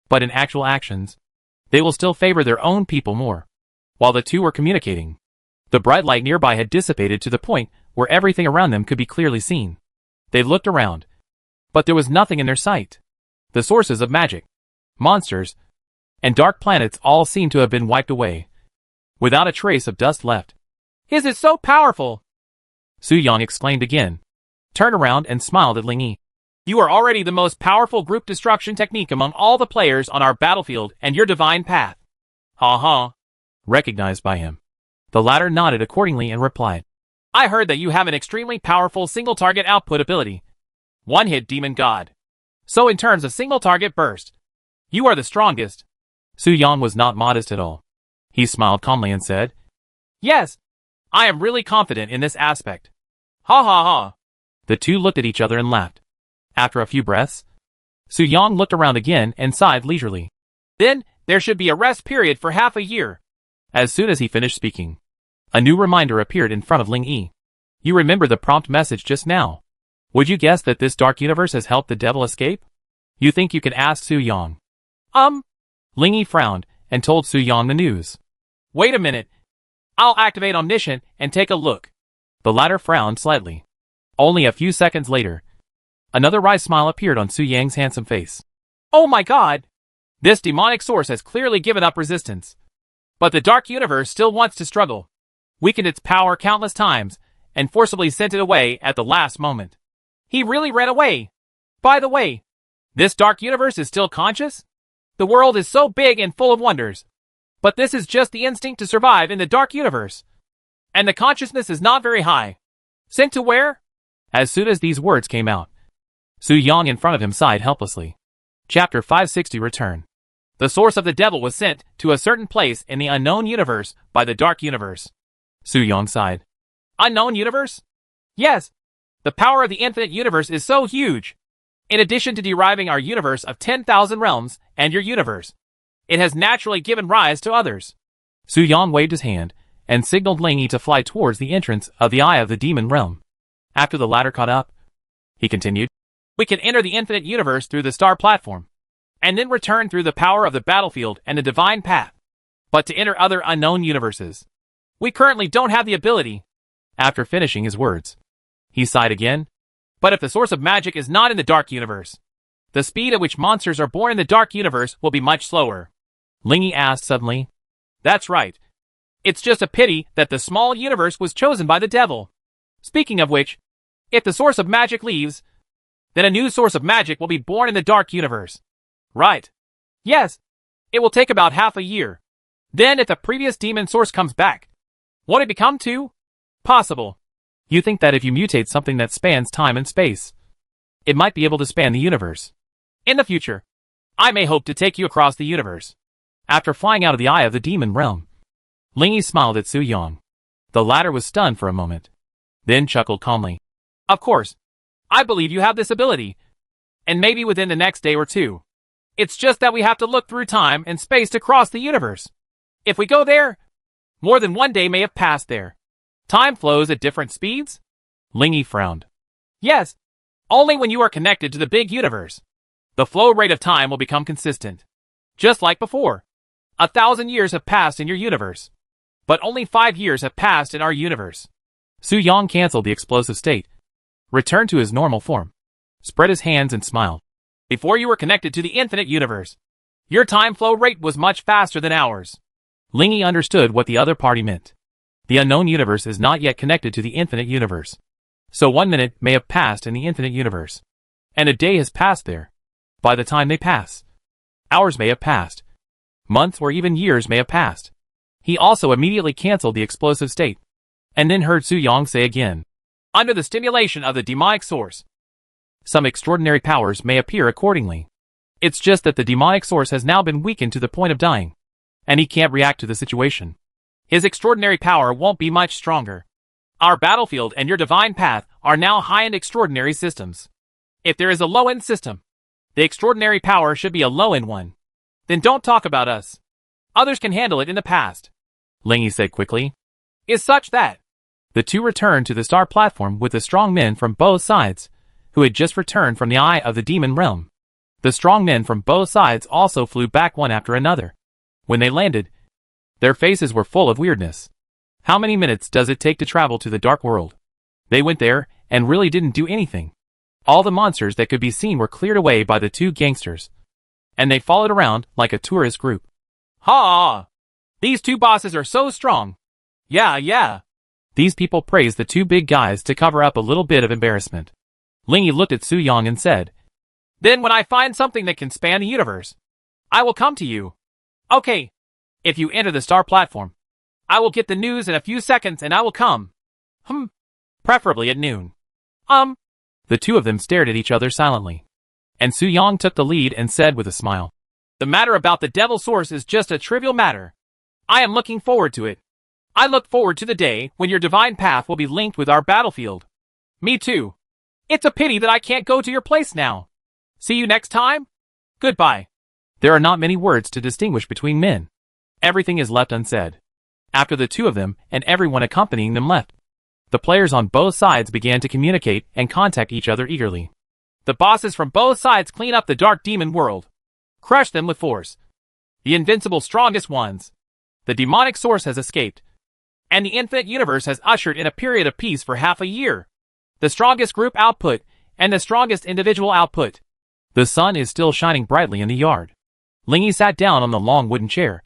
but in actual actions, they will still favor their own people more. While the two were communicating, the bright light nearby had dissipated to the point where everything around them could be clearly seen. They looked around, but there was nothing in their sight. The sources of magic, monsters, and dark planets all seemed to have been wiped away, without a trace of dust left. Is it so powerful? Su Yang exclaimed again, turned around and smiled at Ling Yi. You are already the most powerful group destruction technique among all the players on our battlefield and your divine path. Ha. Recognized by him, the latter nodded accordingly and replied, I heard that you have an extremely powerful single-target output ability. One-hit demon god. So in terms of single-target burst, you are the strongest. Su Yang was not modest at all. He smiled calmly and said, Yes, I am really confident in this aspect. Ha. The two looked at each other and laughed. After a few breaths, Su Yang looked around again and sighed leisurely. Then, there should be a rest period for half a year. As soon as he finished speaking, a new reminder appeared in front of Ling Yi. You remember the prompt message just now. Would you guess that this dark universe has helped the devil escape? You think you can ask Su Yang? Ling Yi frowned and told Su Yang the news. Wait a minute. I'll activate Omniscient and take a look. The latter frowned slightly. Only a few seconds later, another wry smile appeared on Su Yang's handsome face. Oh my god! This demonic source has clearly given up resistance. But the dark universe still wants to struggle, weakened its power countless times, and forcibly sent it away at the last moment. He really ran away. By the way, this dark universe is still conscious? The world is so big and full of wonders. But this is just the instinct to survive in the dark universe. And the consciousness is not very high. Sent to where? As soon as these words came out, Su Yang in front of him sighed helplessly. Chapter 560 Return. The source of the devil was sent to a certain place in the unknown universe by the dark universe. Su Yang sighed. Unknown universe? Yes. The power of the infinite universe is so huge. In addition to deriving our universe of 10,000 realms and your universe, it has naturally given rise to others. Su Yang waved his hand and signaled Ling Yi to fly towards the entrance of the Eye of the Demon Realm. After the latter caught up, he continued, We can enter the infinite universe through the star platform, and then return through the power of the battlefield and the divine path. But to enter other unknown universes, we currently don't have the ability. After finishing his words, he sighed again. But if the source of magic is not in the dark universe, the speed at which monsters are born in the dark universe will be much slower. Ling Yi asked suddenly. That's right. It's just a pity that the small universe was chosen by the devil. Speaking of which, if the source of magic leaves, then a new source of magic will be born in the dark universe. Right. Yes. It will take about half a year. Then if the previous demon source comes back, won't it become two? possible? You think that if you mutate something that spans time and space, it might be able to span the universe. In the future, I may hope to take you across the universe. After flying out of the eye of the demon realm, Lingy smiled at Su Yang. The latter was stunned for a moment, then chuckled calmly. Of course, I believe you have this ability, and maybe within the next day or two. It's just that we have to look through time and space to cross the universe. If we go there, more than one day may have passed there. Time flows at different speeds? Lingy frowned. Yes, only when you are connected to the big universe. The flow rate of time will become consistent. Just like before. 1,000 years have passed in your universe. But only 5 years have passed in our universe. Su Yang canceled the explosive state, returned to his normal form, spread his hands and smiled. Before you were connected to the infinite universe, your time flow rate was much faster than ours. Lingy understood what the other party meant. The unknown universe is not yet connected to the infinite universe. So 1 minute may have passed in the infinite universe, and a day has passed there. By the time they pass, hours may have passed. Months or even years may have passed. He also immediately canceled the explosive state, and then heard Su Yang say again, under the stimulation of the demonic source, some extraordinary powers may appear accordingly. It's just that the demonic source has now been weakened to the point of dying, and he can't react to the situation. His extraordinary power won't be much stronger. Our battlefield and your divine path are now high-end extraordinary systems. If there is a low-end system, the extraordinary power should be a low-end one. Then don't talk about us. Others can handle it in the past. Lingy said quickly. Is such that the two returned to the star platform with the strong men from both sides, who had just returned from the eye of the demon realm. The strong men from both sides also flew back one after another. When they landed, their faces were full of weirdness. How many minutes does it take to travel to the dark world? They went there and really didn't do anything. All the monsters that could be seen were cleared away by the two gangsters, and they followed around like a tourist group. Ha! These two bosses are so strong. Yeah. These people praised the two big guys to cover up a little bit of embarrassment. Lingy looked at Su Yang and said, then when I find something that can span the universe, I will come to you. Okay. If you enter the star platform, I will get the news in a few seconds and I will come. Preferably at noon. The two of them stared at each other silently. And Su Yang took the lead and said with a smile, the matter about the devil source is just a trivial matter. I am looking forward to it. I look forward to the day when your divine path will be linked with our battlefield. Me too. It's a pity that I can't go to your place now. See you next time? Goodbye. There are not many words to distinguish between men. Everything is left unsaid. After the two of them and everyone accompanying them left, the players on both sides began to communicate and contact each other eagerly. The bosses from both sides clean up the dark demon world. Crush them with force. The invincible strongest ones. The demonic source has escaped. And the infinite universe has ushered in a period of peace for half a year. The strongest group output and the strongest individual output. The sun is still shining brightly in the yard. Lingy sat down on the long wooden chair,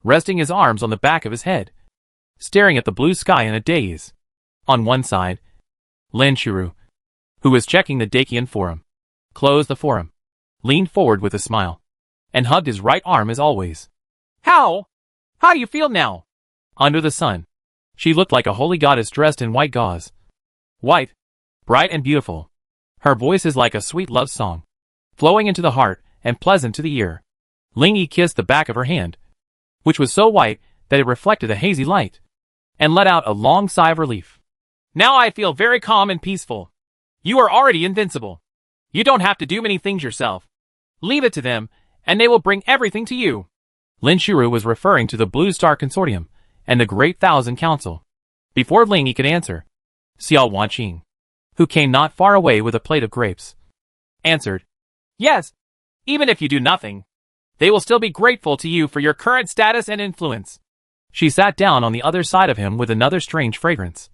resting his arms on the back of his head, staring at the blue sky in a daze. On one side, Lin Shuru, who was checking the Dakian forum, closed the forum, leaned forward with a smile, and hugged his right arm as always. How do you feel now? Under the sun, she looked like a holy goddess dressed in white gauze. White, bright and beautiful. Her voice is like a sweet love song, flowing into the heart and pleasant to the ear. Lingy kissed the back of her hand, which was so white that it reflected a hazy light, and let out a long sigh of relief. Now I feel very calm and peaceful. You are already invincible. You don't have to do many things yourself. Leave it to them, and they will bring everything to you. Lin Shuru was referring to the Blue Star Consortium and the Great Thousand Council. Before Lingy could answer, Xiao Wanqing, who came not far away with a plate of grapes, answered, yes, even if you do nothing, they will still be grateful to you for your current status and influence. She sat down on the other side of him with another strange fragrance,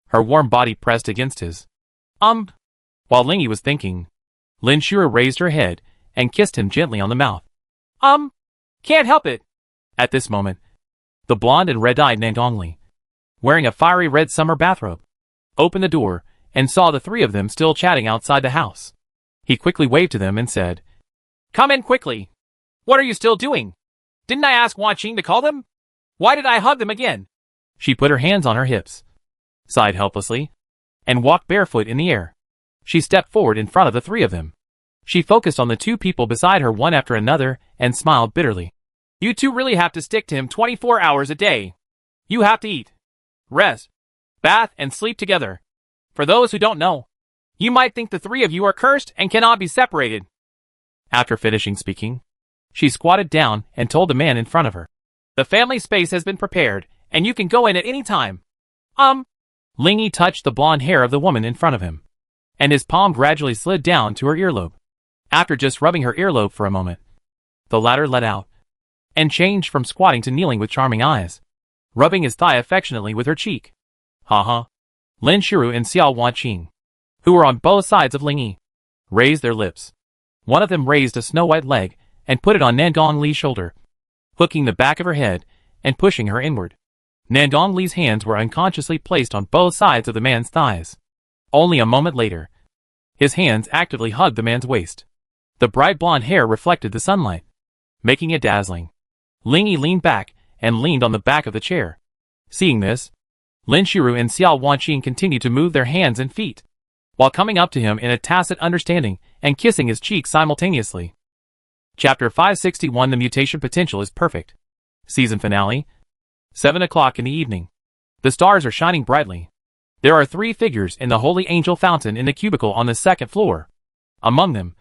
her warm body pressed against his. While Lingy was thinking, Lin Shuru raised her head and kissed him gently on the mouth. Can't help it. At this moment, the blonde and red-eyed Nandongli, wearing a fiery red summer bathrobe, opened the door and saw the three of them still chatting outside the house. He quickly waved to them and said, come in quickly. What are you still doing? Didn't I ask Wanqing to call them? Why did I hug them again? She put her hands on her hips, sighed helplessly, and walked barefoot in the air. She stepped forward in front of the three of them. She focused on the two people beside her one after another and smiled bitterly. You two really have to stick to him 24 hours a day. You have to eat, rest, bath, and sleep together. For those who don't know, you might think the three of you are cursed and cannot be separated. After finishing speaking, she squatted down and told the man in front of her. The family space has been prepared, and you can go in at any time. Lingy touched the blonde hair of the woman in front of him, and his palm gradually slid down to her earlobe. After just rubbing her earlobe for a moment, the latter let out, and changed from squatting to kneeling with charming eyes, rubbing his thigh affectionately with her cheek. Lin Shiru and Xiao Wanqing, who were on both sides of Lingy, raised their lips. One of them raised a snow-white leg and put it on Nandong Li's shoulder, hooking the back of her head and pushing her inward. Nandong Li's hands were unconsciously placed on both sides of the man's thighs. Only a moment later, his hands actively hugged the man's waist. The bright blonde hair reflected the sunlight, making it dazzling. Lingy leaned back and leaned on the back of the chair. Seeing this, Lin Shiru and Xiao Wanqing continued to move their hands and feet, while coming up to him in a tacit understanding and kissing his cheeks simultaneously. Chapter 561 The Mutation Potential is Perfect. Season Finale. 7 o'clock in the evening. The stars are shining brightly. There are 3 figures in the Holy Angel Fountain in the cubicle on the 2nd floor. Among them,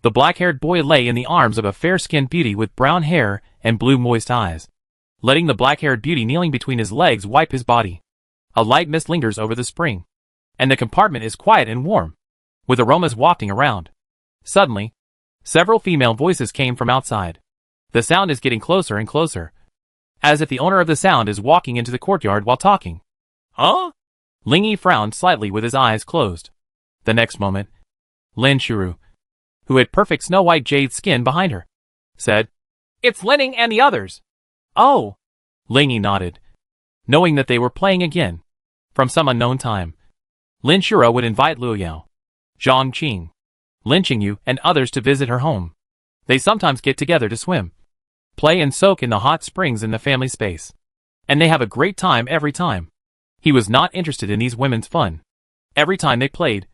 the black-haired boy lay in the arms of a fair-skinned beauty with brown hair and blue moist eyes, letting the black-haired beauty kneeling between his legs wipe his body. A light mist lingers over the spring, and the compartment is quiet and warm, with aromas wafting around. Suddenly, several female voices came from outside. The sound is getting closer and closer, as if the owner of the sound is walking into the courtyard while talking. Lingy frowned slightly with his eyes closed. The next moment, Lin Shiru, who had perfect snow-white jade skin behind her, said, "It's Linning and the others." "Oh." Lingy nodded, knowing that they were playing again. From some unknown time, Lin Shiru would invite Liu Yao, Zhang Qing, Lin Qingyu, and others to visit her home. They sometimes get together to swim, play and soak in the hot springs in the family space, and they have a great time every time. He was not interested in these women's fun. Every time they played,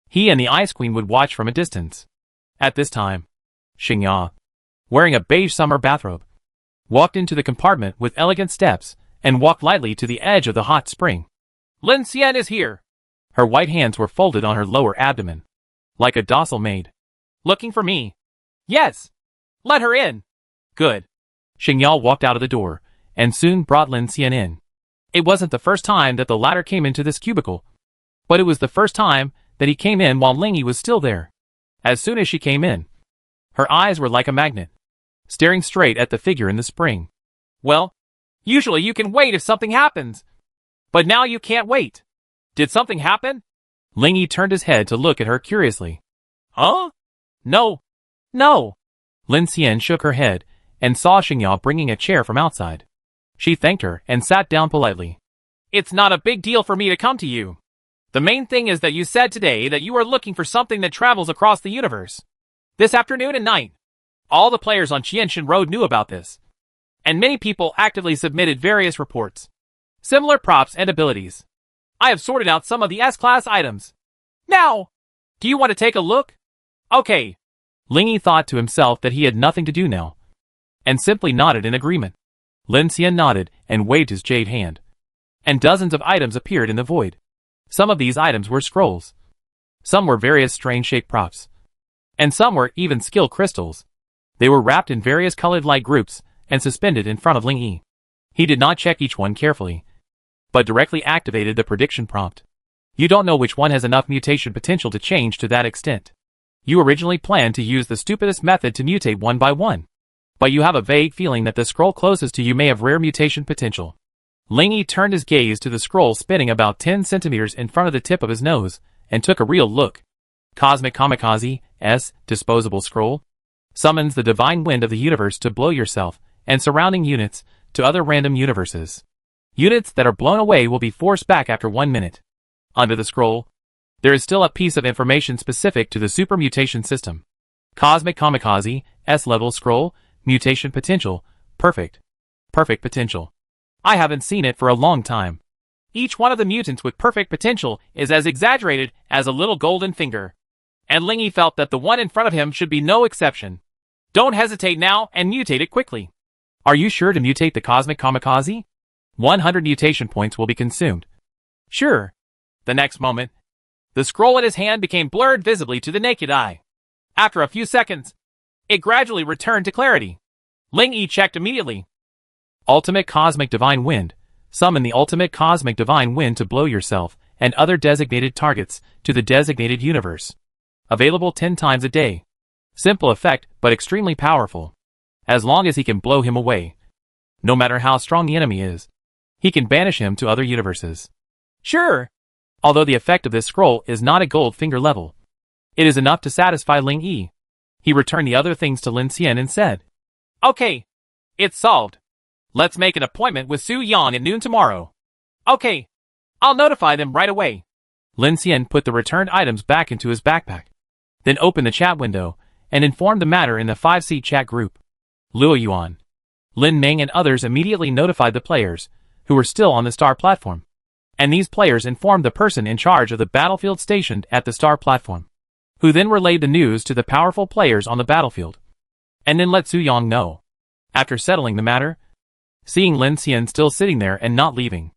he and the Ice Queen would watch from a distance. At this time, Xingya, wearing a beige summer bathrobe, walked into the compartment with elegant steps and walked lightly to the edge of the hot spring. "Lin Xian is here." Her white hands were folded on her lower abdomen, like a docile maid. "Looking for me?" "Yes." "Let her in." "Good." Xingya walked out of the door, and soon brought Lin Xian in. It wasn't the first time that the latter came into this cubicle, but it was the first time that he came in while Lingy was still there. As soon as she came in, her eyes were like a magnet, staring straight at the figure in the spring. "Well, usually you can wait if something happens, but now you can't wait. Did something happen?" Lingy turned his head to look at her curiously. "Huh? No. Lin Xian shook her head and saw Xingya bringing a chair from outside. She thanked her and sat down politely. "It's not a big deal for me to come to you. The main thing is that you said today that you are looking for something that travels across the universe. This afternoon and night, all the players on Qianshan Road knew about this, and many people actively submitted various reports, similar props and abilities. I have sorted out some of the S-class items. Now, do you want to take a look?" "Okay." Lingy thought to himself that he had nothing to do now, and simply nodded in agreement. Lin Xian nodded and waved his jade hand, and dozens of items appeared in the void. Some of these items were scrolls. Some were various strange-shaped props, and some were even skill crystals. They were wrapped in various colored light groups and suspended in front of Lingy. He did not check each one carefully, but directly activated the prediction prompt. You don't know which one has enough mutation potential to change to that extent. You originally planned to use the stupidest method to mutate one by one, but you have a vague feeling that the scroll closest to you may have rare mutation potential. Lingy turned his gaze to the scroll spinning about 10 centimeters in front of the tip of his nose and took a real look. Cosmic Kamikaze S Disposable Scroll summons the divine wind of the universe to blow yourself and surrounding units to other random universes. Units that are blown away will be forced back after 1 minute. Under the scroll, there is still a piece of information specific to the super mutation system. Cosmic Kamikaze S-level scroll, mutation potential, perfect. Perfect potential. I haven't seen it for a long time. Each one of the mutants with perfect potential is as exaggerated as a little golden finger. And Ling Yi felt that the one in front of him should be no exception. Don't hesitate now and mutate it quickly. Are you sure to mutate the cosmic kamikaze? 100 mutation points will be consumed. Sure. The next moment, the scroll in his hand became blurred visibly to the naked eye. After a few seconds, it gradually returned to clarity. Ling Yi checked immediately. Ultimate Cosmic Divine Wind. Summon the Ultimate Cosmic Divine Wind to blow yourself and other designated targets to the designated universe. Available 10 times a day. Simple effect, but extremely powerful. As long as he can blow him away, no matter how strong the enemy is, he can banish him to other universes. Sure. Although the effect of this scroll is not at gold finger level, it is enough to satisfy Ling Yi. He returned the other things to Lin Xian and said, Okay. It's solved. Let's make an appointment with Su Yang at noon tomorrow. Okay. I'll notify them right away. Lin Xian put the returned items back into his backpack, then opened the chat window and informed the matter in the 5-seat chat group. Luo Yuan, Lin Meng and others immediately notified the players, who were still on the star platform. And these players informed the person in charge of the battlefield stationed at the star platform, who then relayed the news to the powerful players on the battlefield, and then let Su Yang know. After settling the matter, seeing Lin Xian still sitting there and not leaving,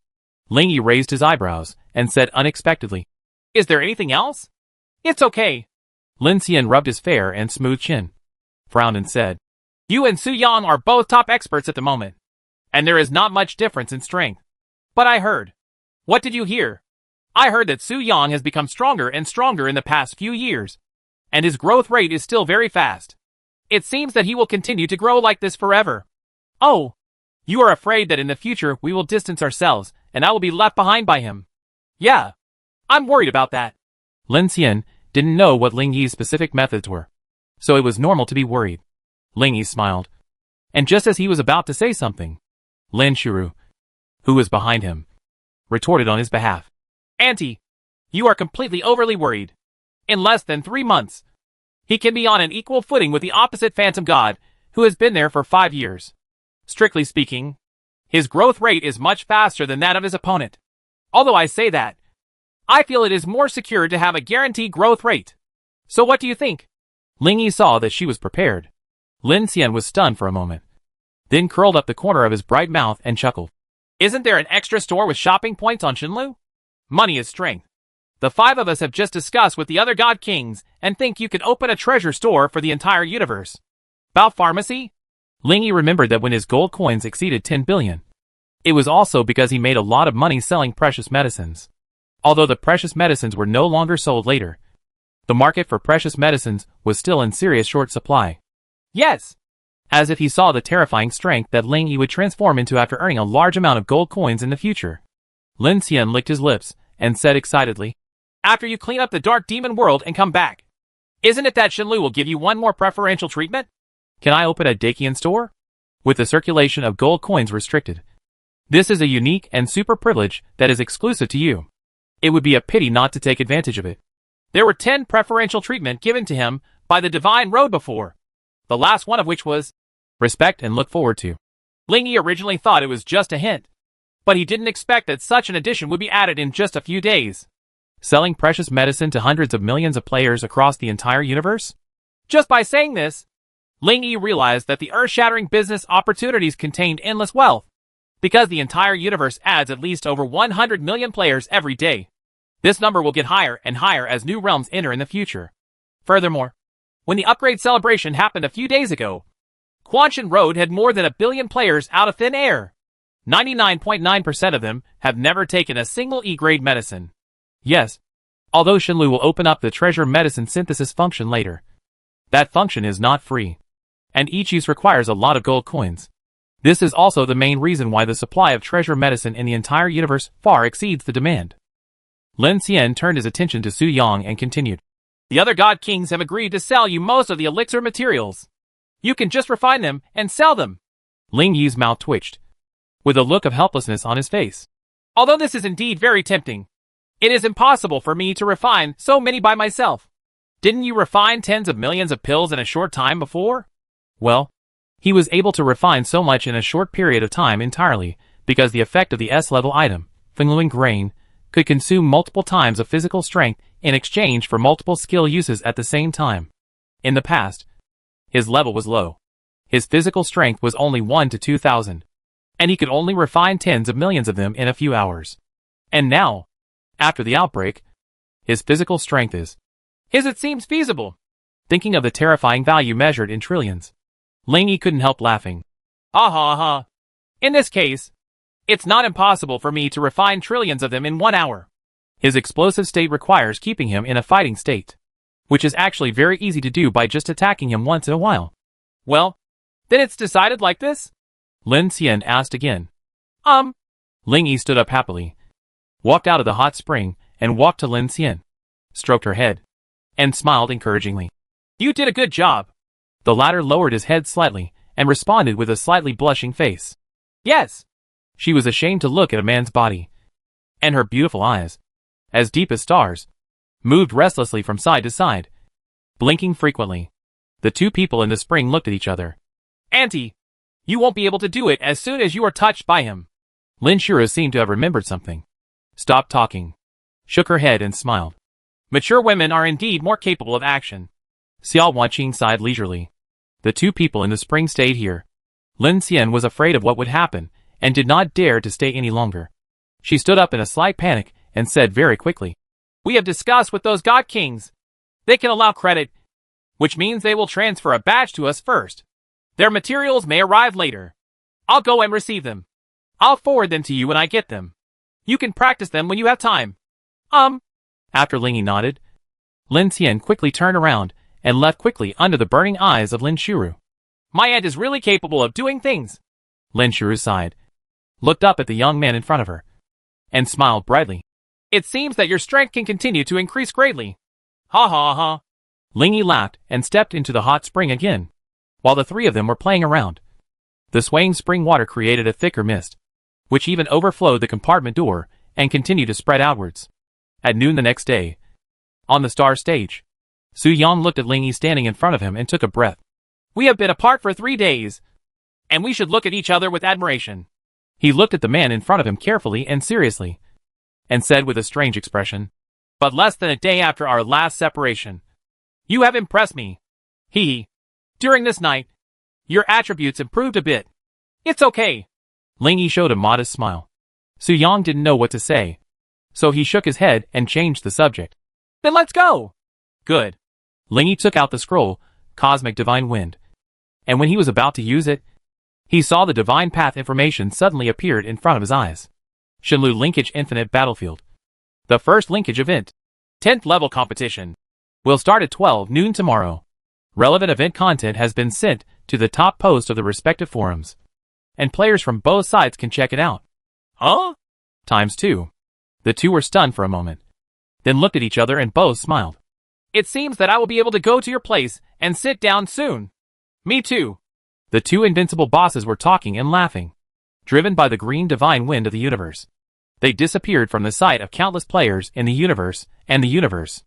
Ling Yi raised his eyebrows and said unexpectedly, Is there anything else? It's okay. Lin Xian rubbed his fair and smooth chin, frowned and said, You and Su Yang are both top experts at the moment, and there is not much difference in strength. But I heard. What did you hear? I heard that Su Yang has become stronger and stronger in the past few years, and his growth rate is still very fast. It seems that he will continue to grow like this forever. Oh, you are afraid that in the future we will distance ourselves and I will be left behind by him. Yeah, I'm worried about that. Lin Xian didn't know what Ling Yi's specific methods were, so it was normal to be worried. Ling Yi smiled, and just as he was about to say something, Lin Shuru, who was behind him, retorted on his behalf. Auntie, you are completely overly worried. In less than 3 months, he can be on an equal footing with the opposite Phantom God, who has been there for 5 years. Strictly speaking, his growth rate is much faster than that of his opponent. Although I say that, I feel it is more secure to have a guaranteed growth rate. So what do you think? Ling Yi saw that she was prepared. Lin Xian was stunned for a moment, then curled up the corner of his bright mouth and chuckled. Isn't there an extra store with shopping points on Shenlu? Money is strength. The 5 of us have just discussed with the other God Kings and think you could open a treasure store for the entire universe. About pharmacy? Ling Yi remembered that when his gold coins exceeded 10 billion, it was also because he made a lot of money selling precious medicines. Although the precious medicines were no longer sold later, the market for precious medicines was still in serious short supply. Yes! As if he saw the terrifying strength that Ling Yi would transform into after earning a large amount of gold coins in the future. Lin Xian licked his lips and said excitedly, After you clean up the dark demon world and come back, isn't it that Shenlu will give you one more preferential treatment? Can I open a Dakian store? With the circulation of gold coins restricted, this is a unique and super privilege that is exclusive to you. It would be a pity not to take advantage of it. There were 10 preferential treatment given to him by the Divine Road before, the last one of which was respect and look forward to. Ling Yi originally thought it was just a hint, but he didn't expect that such an addition would be added in just a few days. Selling precious medicine to hundreds of millions of players across the entire universe? Just by saying this, Ling Yi realized that the earth-shattering business opportunities contained endless wealth, because the entire universe adds at least over 100 million players every day. This number will get higher and higher as new realms enter in the future. Furthermore, when the upgrade celebration happened a few days ago, Quanshan Road had more than 1 billion players out of thin air. 99.9% of them have never taken a single E-grade medicine. Yes, although Shenlu will open up the treasure medicine synthesis function later, that function is not free, and each use requires a lot of gold coins. This is also the main reason why the supply of treasure medicine in the entire universe far exceeds the demand. Lin Xian turned his attention to Su Yang and continued. The other God Kings have agreed to sell you most of the elixir materials. You can just refine them and sell them. Ling Yi's mouth twitched, with a look of helplessness on his face. Although this is indeed very tempting, it is impossible for me to refine so many by myself. Didn't you refine tens of millions of pills in a short time before? Well, he was able to refine so much in a short period of time entirely because the effect of the S-level item, Fingluing grain, could consume multiple times of physical strength in exchange for multiple skill uses at the same time. In the past, his level was low. His physical strength was only 1 to 2,000, and he could only refine tens of millions of them in a few hours. And now, after the outbreak, his physical strength is it seems feasible. Thinking of the terrifying value measured in trillions, Ling Yi couldn't help laughing. Ha ha ha. In this case, it's not impossible for me to refine trillions of them in 1 hour. His explosive state requires keeping him in a fighting state, which is actually very easy to do by just attacking him once in a while. Well, then it's decided like this? Lin Xian asked again. Ling Yi stood up happily, walked out of the hot spring, and walked to Lin Xian, stroked her head, and smiled encouragingly. You did a good job. The latter lowered his head slightly, and responded with a slightly blushing face. Yes. She was ashamed to look at a man's body, and her beautiful eyes, as deep as stars, moved restlessly from side to side, blinking frequently. The two people in the spring looked at each other. Auntie, you won't be able to do it as soon as you are touched by him. Lin Shura seemed to have remembered something, stopped talking, shook her head and smiled. Mature women are indeed more capable of action. Xiao Wanqing sighed leisurely. The two people in the spring stayed here. Lin Xian was afraid of what would happen, and did not dare to stay any longer. She stood up in a slight panic, and said very quickly, We have discussed with those God Kings. They can allow credit, which means they will transfer a badge to us first. Their materials may arrive later. I'll go and receive them. I'll forward them to you when I get them. You can practice them when you have time. After Ling Yi nodded, Lin Xian quickly turned around, and left quickly under the burning eyes of Lin Shuru. My aunt is really capable of doing things. Lin Shuru sighed, looked up at the young man in front of her, and smiled brightly. It seems that your strength can continue to increase greatly. Ha ha ha. Ling Yi laughed and stepped into the hot spring again, while the three of them were playing around. The swaying spring water created a thicker mist, which even overflowed the compartment door and continued to spread outwards. At noon the next day, on the star stage, Su Yang looked at Ling Yi standing in front of him and took a breath. We have been apart for 3 days, and we should look at each other with admiration. He looked at the man in front of him carefully and seriously, and said with a strange expression, But less than a day after our last separation, you have impressed me. During this night, your attributes improved a bit. It's okay. Ling Yi showed a modest smile. Su Yang didn't know what to say, so he shook his head and changed the subject. Then let's go. Good. Ling Yi took out the scroll, Cosmic Divine Wind, and when he was about to use it, he saw the Divine Path information suddenly appeared in front of his eyes. Shenlu Linkage Infinite Battlefield. The first linkage event. 10th level competition. Will start at 12 noon tomorrow. Relevant event content has been sent to the top post of the respective forums, and players from both sides can check it out. Huh? ×2. The two were stunned for a moment, then looked at each other and both smiled. It seems that I will be able to go to your place and sit down soon. Me too. The two invincible bosses were talking and laughing, driven by the green divine wind of the universe. They disappeared from the sight of countless players in the universe and the universe.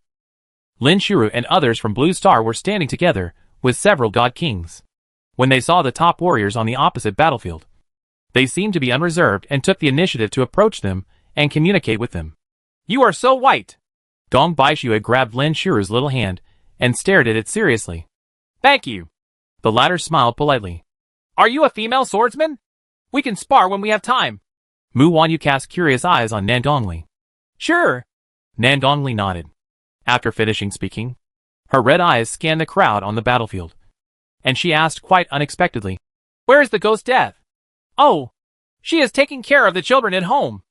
Lin Shuru and others from Blue Star were standing together with several God Kings. When they saw the top warriors on the opposite battlefield, they seemed to be unreserved and took the initiative to approach them and communicate with them. You are so white. Gong Baishu had grabbed Lin Shuru's little hand and stared at it seriously. Thank you. The latter smiled politely. Are you a female swordsman? We can spar when we have time. Mu Wanyu cast curious eyes on Nandongli. Sure. Nandongli nodded. After finishing speaking, her red eyes scanned the crowd on the battlefield, and she asked quite unexpectedly, Where is the ghost death? Oh, she is taking care of the children at home.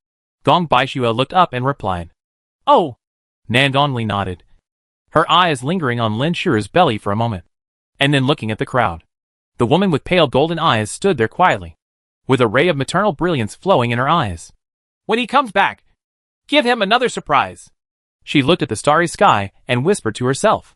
Gong Baishua looked up and replied. Oh. Nandongli nodded, her eyes lingering on Lin Shuru's belly for a moment, and then looking at the crowd. The woman with pale golden eyes stood there quietly, with a ray of maternal brilliance flowing in her eyes. When he comes back, give him another surprise. She looked at the starry sky and whispered to herself.